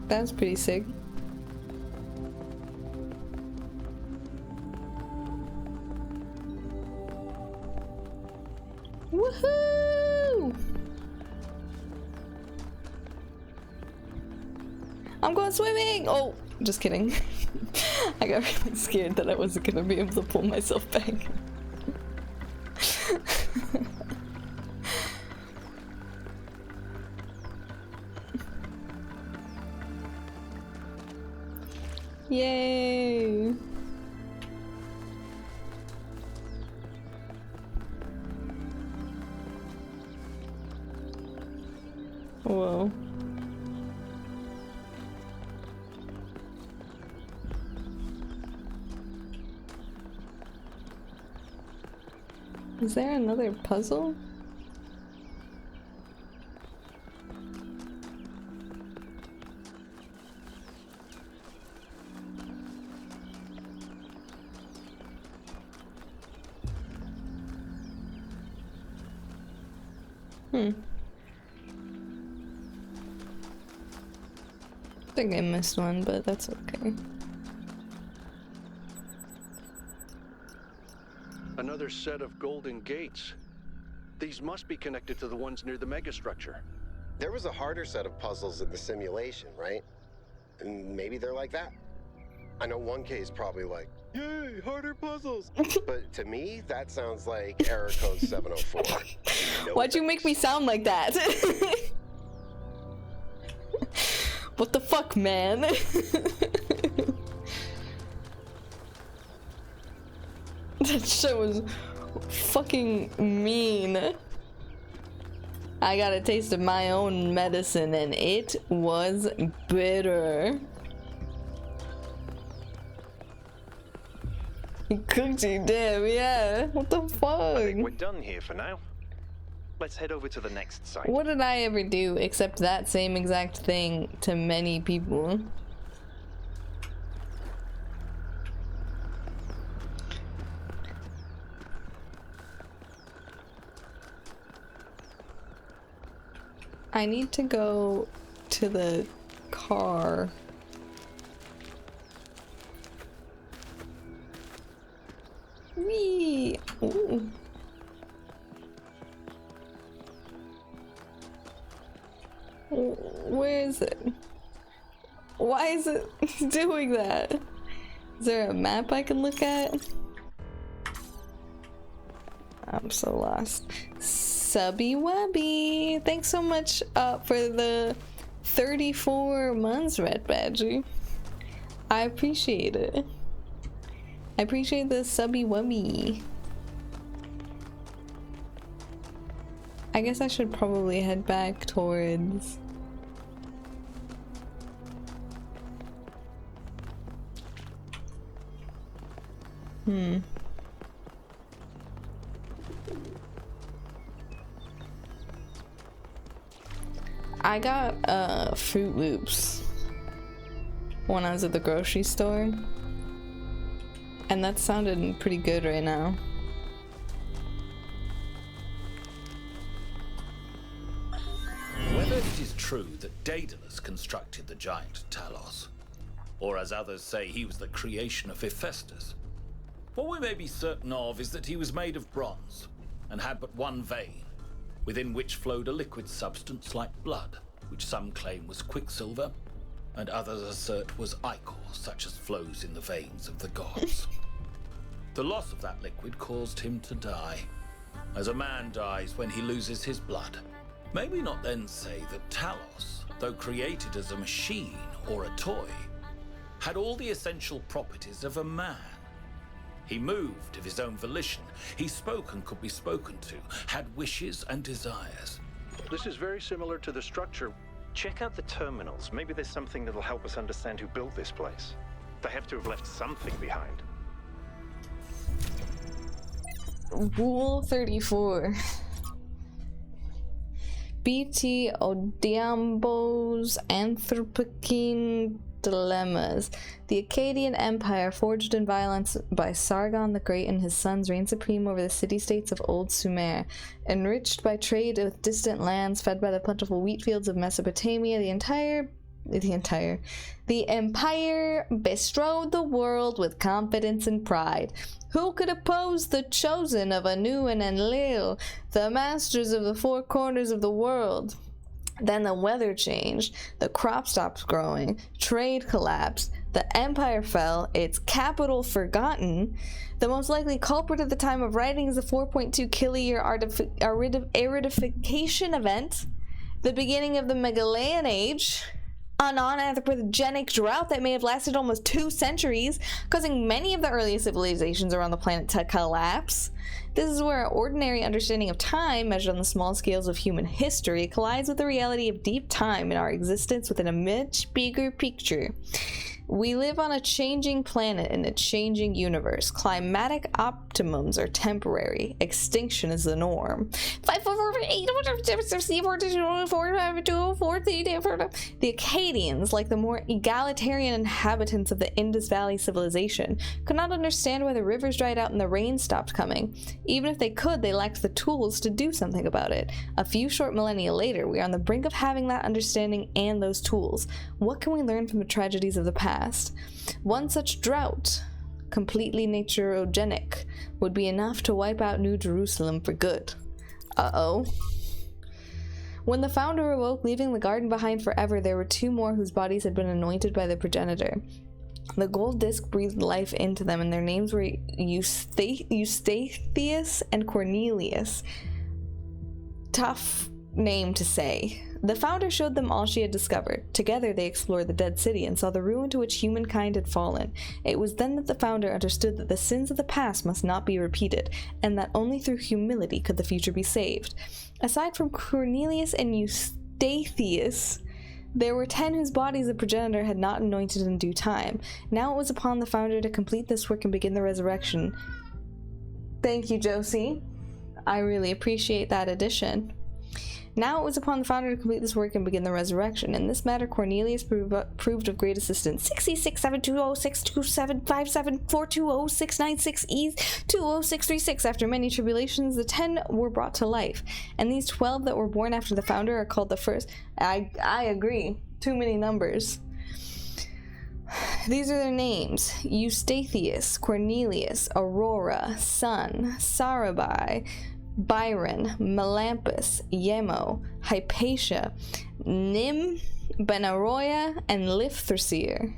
Speaker 1: That's pretty sick. Woohoo! I'm going swimming! Oh, just kidding. I got really scared that I wasn't gonna be able to pull myself back. Yay! Whoa. Is there another puzzle? I think I missed one, but that's okay.
Speaker 22: Another set of golden gates. These must be connected to the ones near the megastructure.
Speaker 23: There was a harder set of puzzles in the simulation, right? And maybe they're like that. I know 1K is probably like, yay, harder puzzles. But to me, that sounds like error code 704.
Speaker 1: Why'd you make me sound like that? What the fuck, man? That shit was fucking mean. I got a taste of my own medicine and it was bitter. He cooked you, damn, yeah. What the fuck?
Speaker 20: I think we're done here for now. Let's head over to the next site.
Speaker 1: What did I ever do except that same exact thing to many people? I need to go to the car. Wee! Ooh. Where is it? Why is it doing that? Is there a map I can look at? I'm so lost. Subby Wubby! Thanks so much for the 34 months, Red Badger. I appreciate it. I appreciate the Subby Wubby. I guess I should probably head back towards... I got Fruit Loops when I was at the grocery store, and that sounded pretty good right now.
Speaker 9: Whether it is true that Daedalus constructed the giant Talos, or as others say he was the creation of Hephaestus, what we may be certain of is that he was made of bronze and had but one vein, within which flowed a liquid substance like blood. which some claim was quicksilver, and others assert was ichor, such as flows in the veins of the gods. The loss of that liquid caused him to die, as a man dies when he loses his blood. May we not then say that Talos, though created as a machine or a toy, had all the essential properties of a man? He moved of his own volition, he spoke and could be spoken to, had wishes and desires.
Speaker 20: This is very similar to the structure. Check out the terminals. Maybe there's something that'll help us understand who built this place. They have to have left something behind.
Speaker 1: Rule 34. BT Odiambo's Anthropocene Dilemmas. The Akkadian Empire, forged in violence by Sargon the Great and his sons, reigned supreme over the city-states of Old Sumer. Enriched by trade with distant lands, fed by the plentiful wheat fields of Mesopotamia, the empire bestrode the world with confidence and pride. Who could oppose the chosen of Anu and Enlil, the masters of the four corners of the world? Then the weather changed, the crop stopped growing, trade collapsed, the empire fell, its capital forgotten. The most likely culprit at the time of writing is the 4.2 kiloyear aridification event, the beginning of the Megalaean Age, a non-anthropogenic drought that may have lasted almost 2 centuries, causing many of the earliest civilizations around the planet to collapse. This is where our ordinary understanding of time, measured on the small scales of human history, collides with the reality of deep time in our existence within a much bigger picture. We live on a changing planet in a changing universe. Climatic optimums are temporary. Extinction is the norm. The Akkadians, like the more egalitarian inhabitants of the Indus Valley civilization, could not understand why the rivers dried out and the rain stopped coming. Even if they could, they lacked the tools to do something about it. A few short millennia later, we are on the brink of having that understanding and those tools. What can we learn from the tragedies of the past? One such drought, completely naturogenic, would be enough to wipe out New Jerusalem for good. Uh-oh. When the founder awoke, leaving the garden behind forever, there were 2 more whose bodies had been anointed by the progenitor. The gold disc breathed life into them, and their names were Eustathius and Cornelius. Tough name to say. The founder showed them all she had discovered. Together they explored the dead city and saw the ruin to which humankind had fallen. It was then that the founder understood that the sins of the past must not be repeated, and that only through humility could the future be saved. Aside from Cornelius and Eustathius, there were 10 whose bodies the progenitor had not anointed in due time. Now it was upon the founder to complete this work and begin the resurrection. Thank you, Josie. I really appreciate that addition. Now it was upon the founder to complete this work and begin the resurrection. In this matter, Cornelius proved of great assistance. 6672062757420696E20636. After many tribulations, the 10 were brought to life, and these 12 that were born after the founder are called the first. I agree. Too many numbers. These are their names: Eustathius, Cornelius, Aurora, Sun, Sarabai, Byron, Melampus, Yemo, Hypatia, Nim, Benaroya, and Lifthrasir.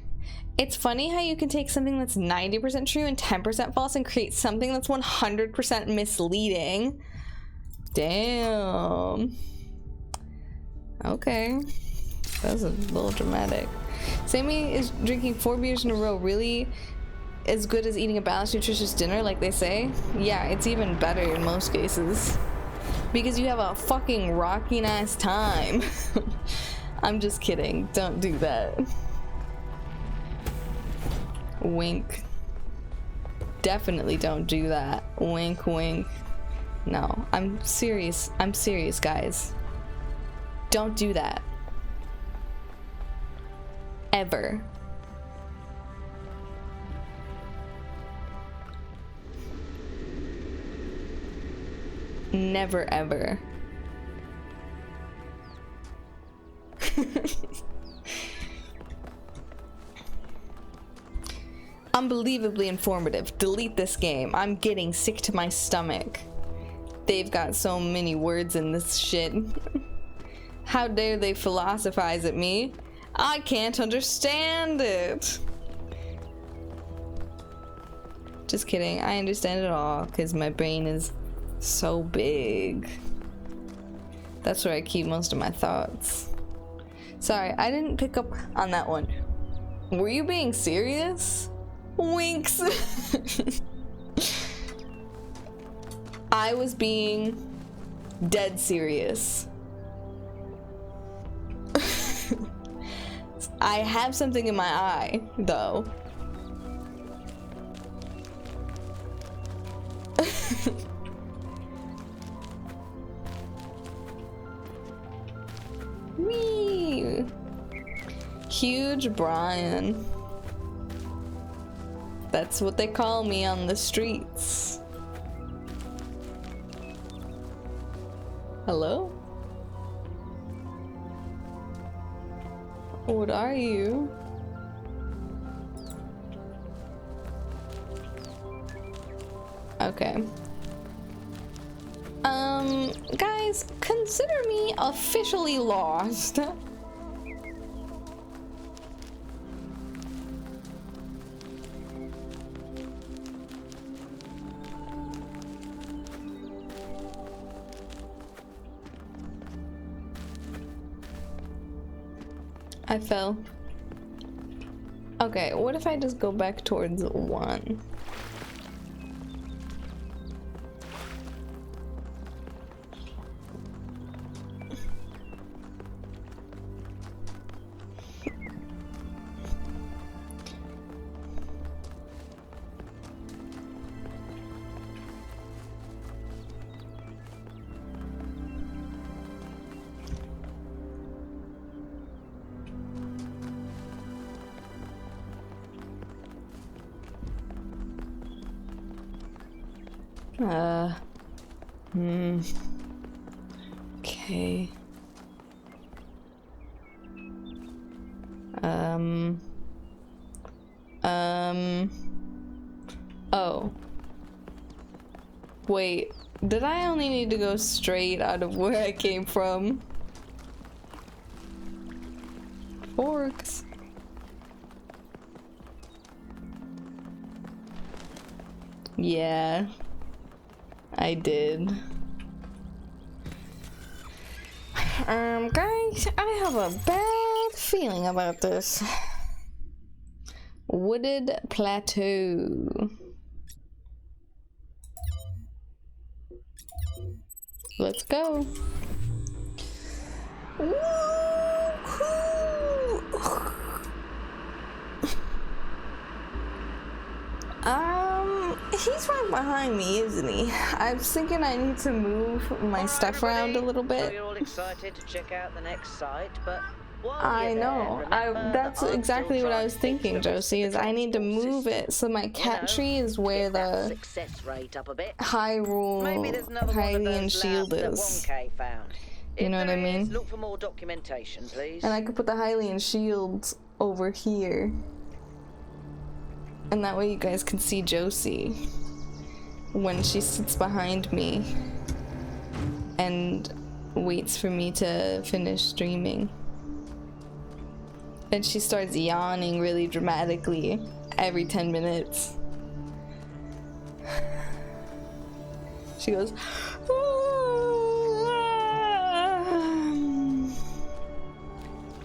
Speaker 1: It's funny how you can take something that's 90% true and 10% false and create something that's 100% misleading. Damn. Okay. That was a little dramatic. Sammy is drinking 4 beers in a row. Really as good as eating a balanced, nutritious dinner, like they say? Yeah, it's even better in most cases. Because you have a fucking rocky nice time. I'm just kidding. Don't do that. Wink. Definitely don't do that. Wink, wink. No, I'm serious. I'm serious, guys. Don't do that. Ever. Never ever. Unbelievably informative. Delete this game. I'm getting sick to my stomach. They've got so many words in this shit. How dare they philosophize at me? I can't understand it. Just kidding. I understand it all because my brain is so big. That's where I keep most of my thoughts. Sorry, I didn't pick up on that one. Were you being serious? Winks. I was being dead serious. I have something in my eye, though. Whee! Huge Brian. That's what they call me on the streets. Hello? What are you? Okay. Guys, consider me officially lost. I fell. Okay, what if I just go back towards 1? Okay. Oh. Wait, did I only need to go straight out of where I came from? Forks. Yeah, I did. Guys, I have a bad feeling about this. Wooded plateau. Let's go. He's right behind me, isn't he? I was thinking I need to move my stuff around a little bit.
Speaker 21: So you're all excited to check out the next site, but
Speaker 1: I know. That's exactly what I was thinking, Josie, is I need to move it so my cat tree is where the Hyrule Hylian shield is. You know what I mean?
Speaker 21: Look for more documentation, please.
Speaker 1: And I could put the Hylian shield over here. And that way you guys can see Josie when she sits behind me and waits for me to finish streaming. And she starts yawning really dramatically every 10 minutes. She goes,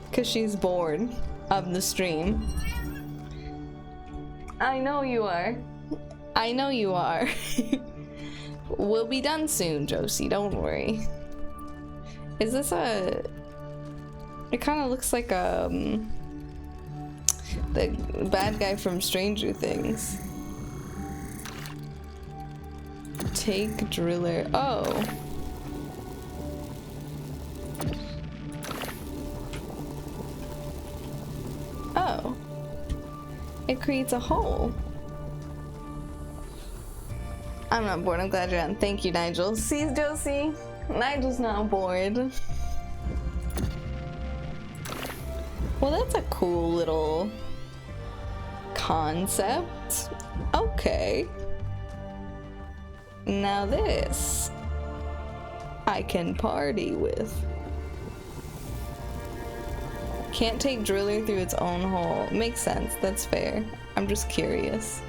Speaker 1: because she's bored of the stream. I know you are. I know you are. We'll be done soon, Josie, don't worry. Is this a... It kind of looks like the bad guy from Stranger Things. Take driller. Oh. Oh. It creates a hole. I'm not bored. I'm glad you're on. Thank you, Nigel. See, Josie? Nigel's not bored. Well, that's a cool little concept. Okay. Now this I can party with. Can't take driller through its own hole. Makes sense. That's fair. I'm just curious.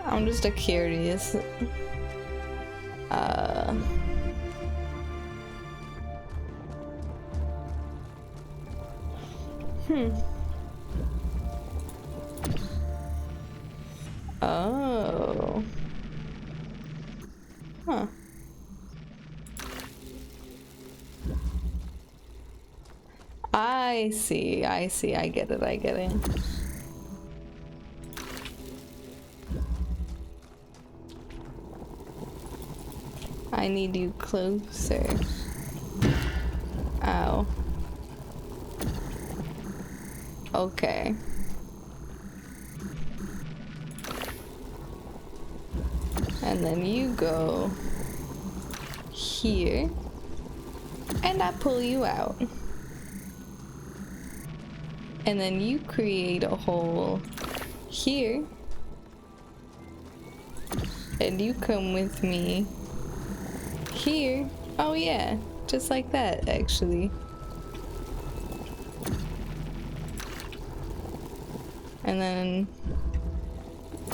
Speaker 1: I'm just a curious. Oh. Huh. I see, I see, I get it, I get it. I need you closer. Ow. Okay. And then you go here, and I pull you out. And then you create a hole here, and you come with me here. Oh yeah, just like that actually. And then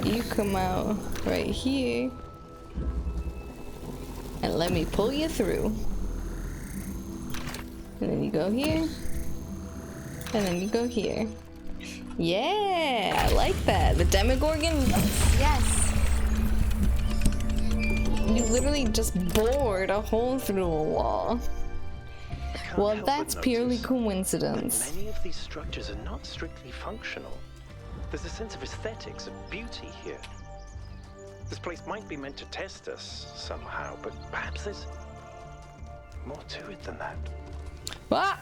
Speaker 1: you come out right here and let me pull you through. And then you go here. And then you go here. Yeah, I like that. The Demogorgon? Yes. You literally just bored a hole through a wall. Well, that's purely coincidence.
Speaker 6: Many of these structures are not strictly functional. There's a sense of aesthetics, of beauty here. This place might be meant to test us somehow, but perhaps there's more to it than that.
Speaker 1: What?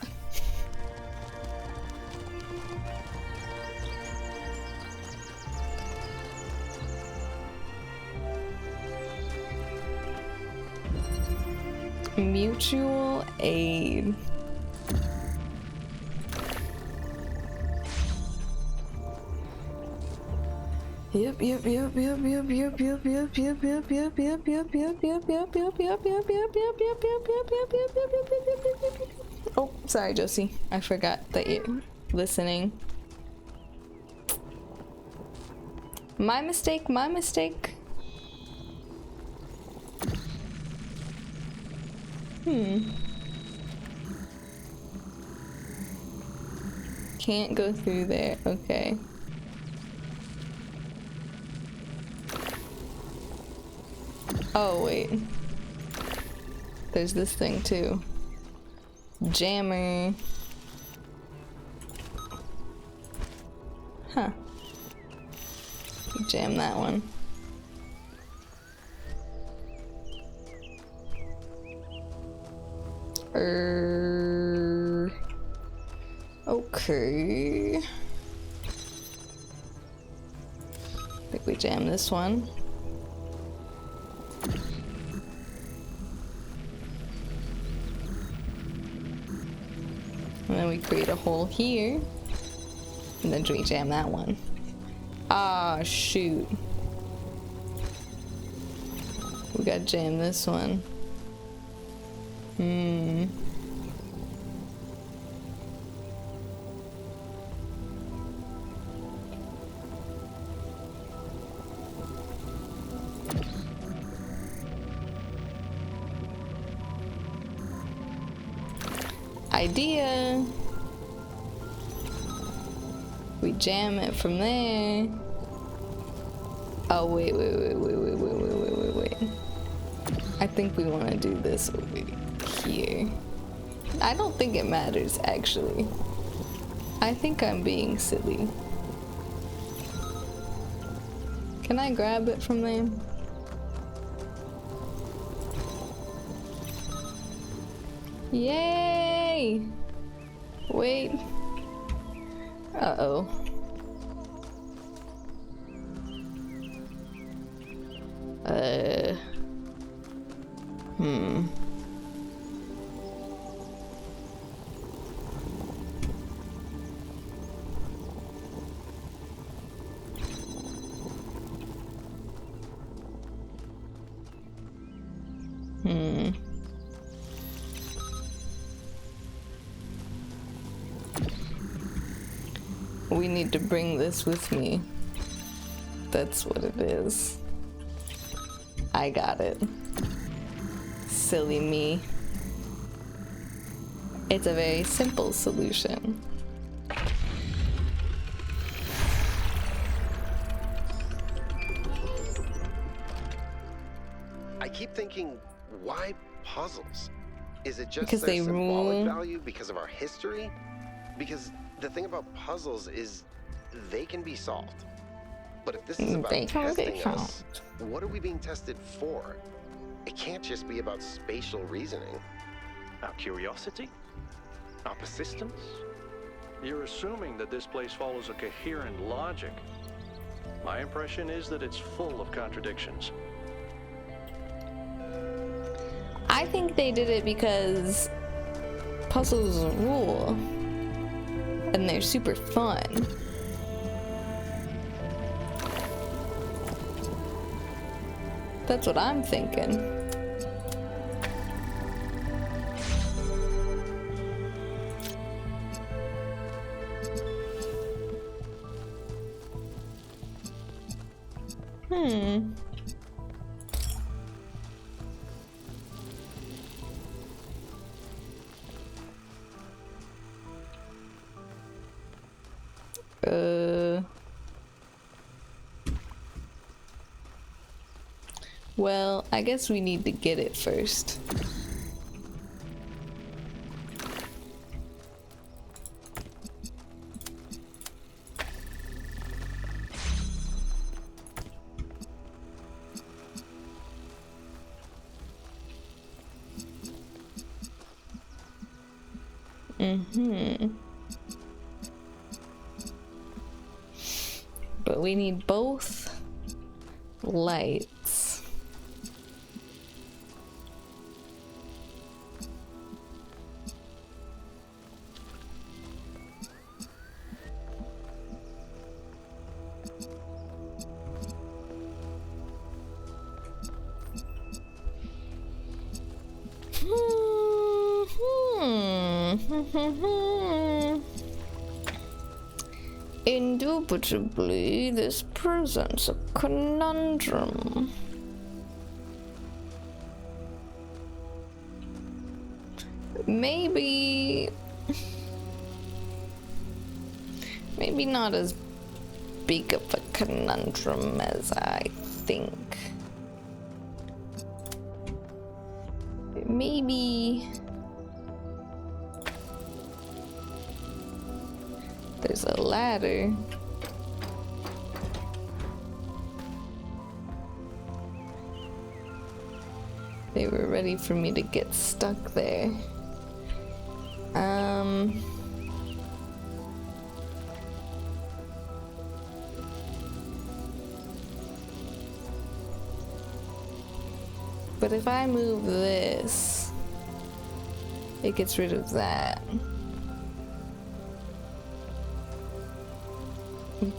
Speaker 1: Mutual aid. Yep. Oh, sorry, Josie. I forgot that you're listening. My mistake, my mistake. Can't go through there. Okay. Oh, wait. There's this thing too. Jammer. Huh. Jam that one. Okay. I think we jam this one. And then we create a hole here. And then we jam that one. Ah, shoot. We gotta jam this one. Idea. We jam it from there. Oh, wait. I think we want to do this over here. I don't think it matters, actually. I think I'm being silly. Can I grab it from there? Yay! Wait. Uh-oh. We need to bring this with me. That's what it is. I got it. Silly me. It's a very simple solution.
Speaker 23: I keep thinking, why puzzles? Is it just
Speaker 1: Because
Speaker 23: their
Speaker 1: they
Speaker 23: symbolic
Speaker 1: rule.
Speaker 23: value because of our history? Because the thing about puzzles is they can be solved. But if this is about
Speaker 1: They can be
Speaker 23: testing us, what are we being tested for? It can't just be about spatial reasoning.
Speaker 22: Our curiosity? Our persistence? You're assuming that this place follows a coherent logic. My impression is that it's full of contradictions.
Speaker 1: I think they did it because puzzles rule. And they're super fun. That's what I'm thinking. Well, I guess we need to get it first. But we need both lights. Indubitably, this presents a conundrum. Maybe not as big of a conundrum as I think. Maybe there's a ladder. They were ready for me to get stuck there. But if I move this, it gets rid of that.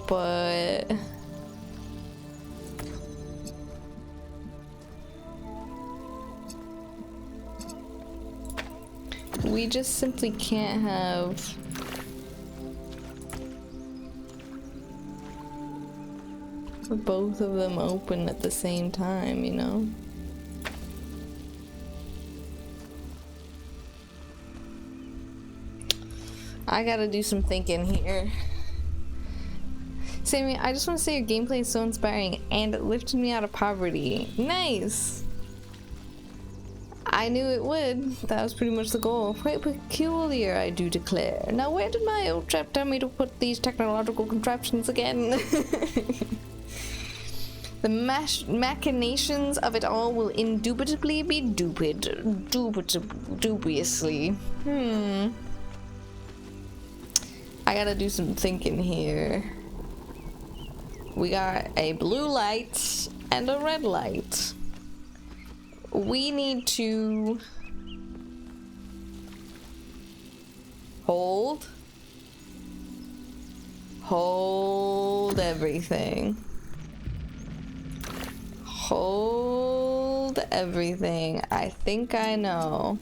Speaker 1: But we just simply can't have both of them open at the same time, you know? I gotta do some thinking here. Sammy, I just want to say your gameplay is so inspiring and it lifted me out of poverty. Nice! I knew it would. That was pretty much the goal. Quite peculiar, I do declare. Now, where did my old chap tell me to put these technological contraptions again? The machinations of it all will indubitably be dubiously. I gotta do some thinking here. We got a blue light and a red light. We need to hold everything. Hold everything. I think I know.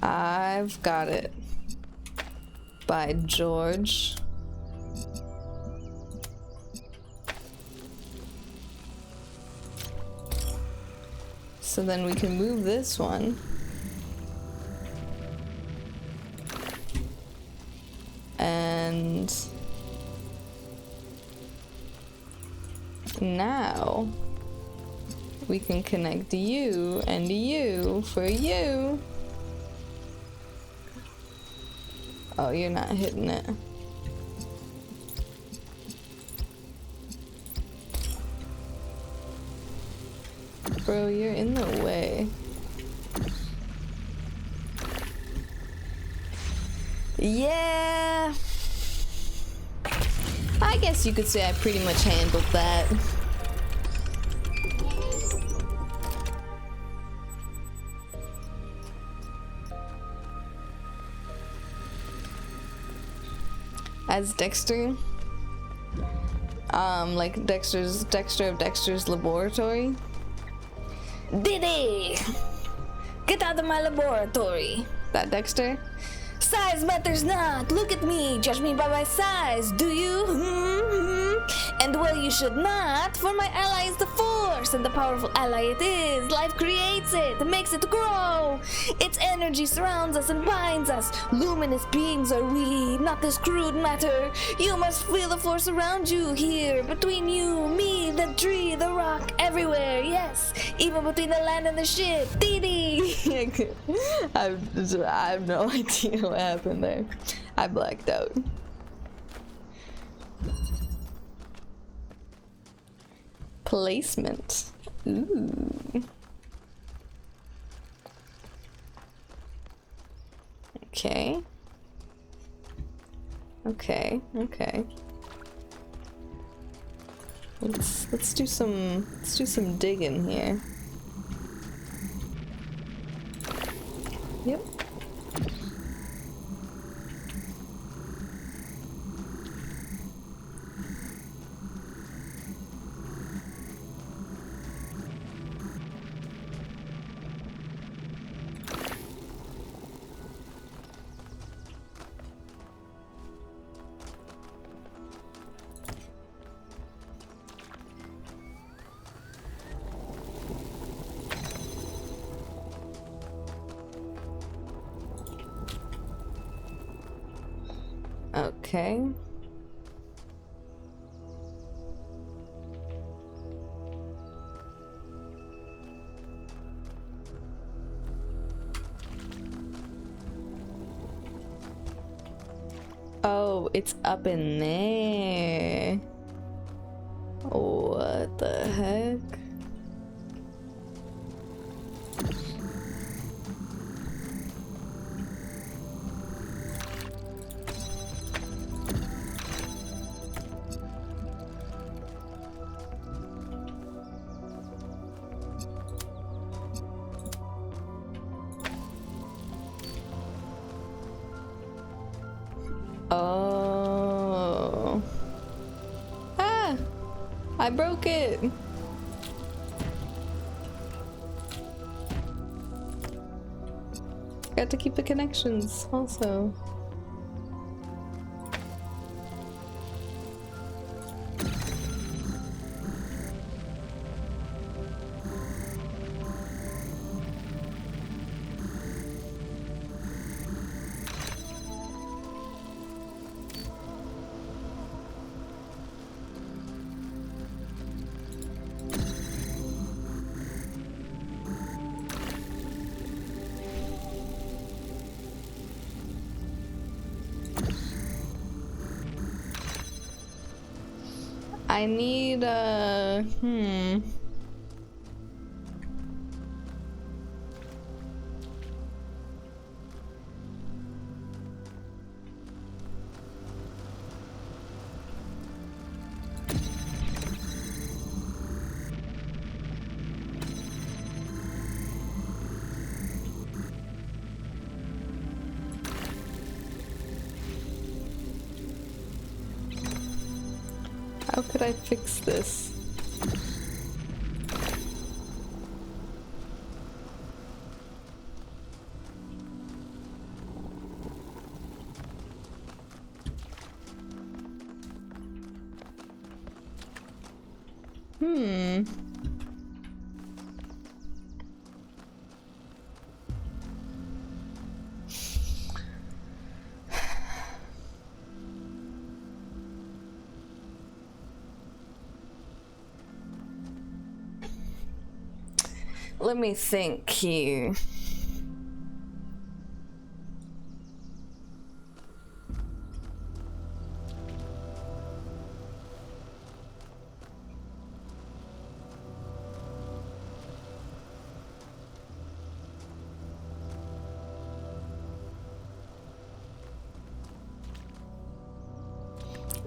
Speaker 1: I've got it. By George. So then we can move this one. And now we can connect you and you for you. Oh, you're not hitting it. Bro, you're in the way. Yeah. I guess you could say I pretty much handled that. As Dexter, like Dexter of Dexter's laboratory. Diddy! Get out of my laboratory! That Dexter? Size matters not! Look at me! Judge me by my size! Do you? And well, you should not, for my ally is the Force, and the powerful ally it is. Life creates it, makes it grow. Its energy surrounds us and binds us. Luminous beings are we, not this crude matter. You must feel the Force around you, here, between you, me, the tree, the rock, everywhere, yes, even between the land and the ship. Dee I have no idea what happened there. I blacked out. Placement. Ooh. Okay. Okay. Okay. Let's do some digging here. Yep. Okay. Oh, it's up in there. What the heck? Oh. Ah! I broke it. Got to keep the connections also. I need how could I fix this? Let me think here.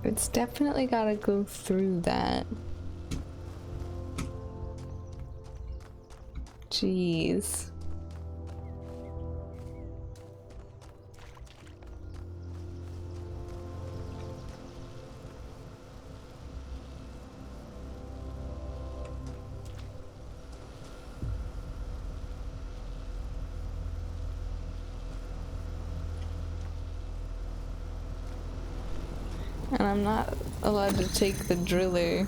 Speaker 1: It's definitely gotta go through that. Jeez. And I'm not allowed to take the driller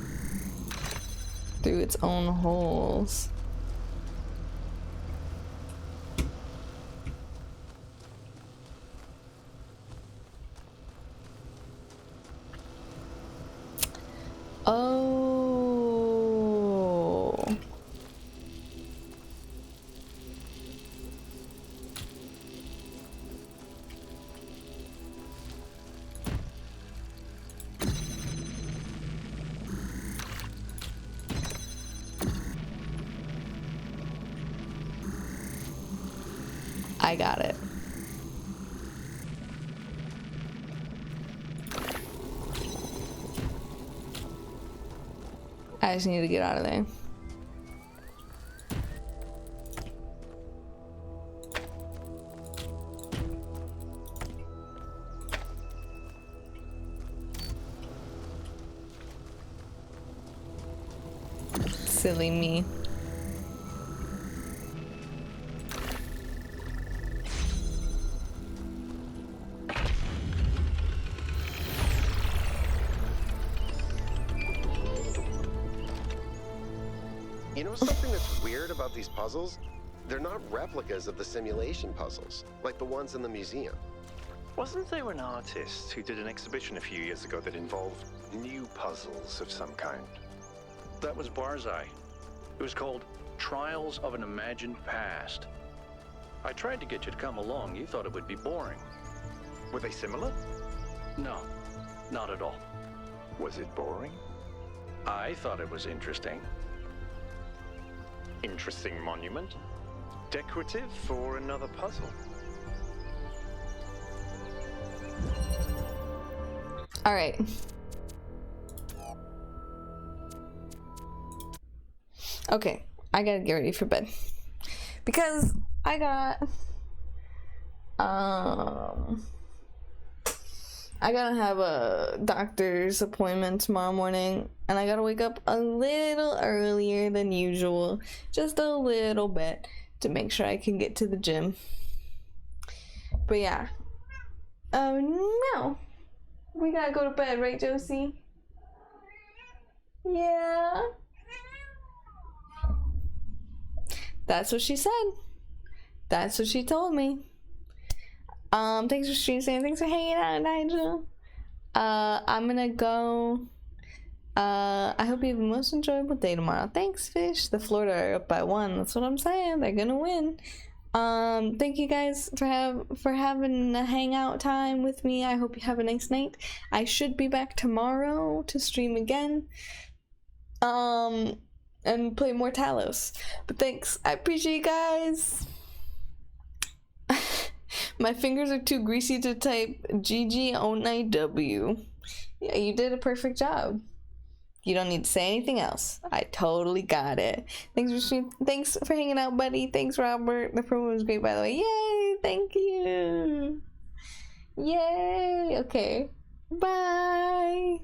Speaker 1: through its own holes. Oh. I got it. I just need to get out of there. Silly me.
Speaker 23: You know something that's weird about these puzzles? They're not replicas of the simulation puzzles, like the ones in the museum.
Speaker 20: Wasn't there an artist who did an exhibition a few years ago that involved new puzzles of some kind?
Speaker 22: That was Barzai. It was called Trials of an Imagined Past. I tried to get you to come along. You thought it would be boring.
Speaker 20: Were they similar?
Speaker 22: No, not at all.
Speaker 20: Was it boring?
Speaker 22: I thought it was interesting.
Speaker 20: Interesting monument? Decorative for another puzzle?
Speaker 1: All right. Okay, I gotta get ready for bed because I gotta have a doctor's appointment tomorrow morning, and I gotta wake up a little earlier than usual, just a little bit, to make sure I can get to the gym. But yeah, no, we gotta go to bed, right, Josie? Yeah. That's what she said. That's what she told me. Thanks for stream saying, thanks for hanging out, Nigel. I'm gonna go. I hope you have a most enjoyable day tomorrow. Thanks, Fish. The Florida are up by 1. That's what I'm saying. They're gonna win. Thank you guys for having a hangout time with me. I hope you have a nice night. I should be back tomorrow to stream again. And play more Talos. But thanks. I appreciate you guys. My fingers are too greasy to type GG09W. Yeah, you did a perfect job. You don't need to say anything else. I totally got it. Thanks for hanging out, buddy. Thanks, Robert. The promo was great, by the way. Yay! Thank you. Yay! Okay. Bye.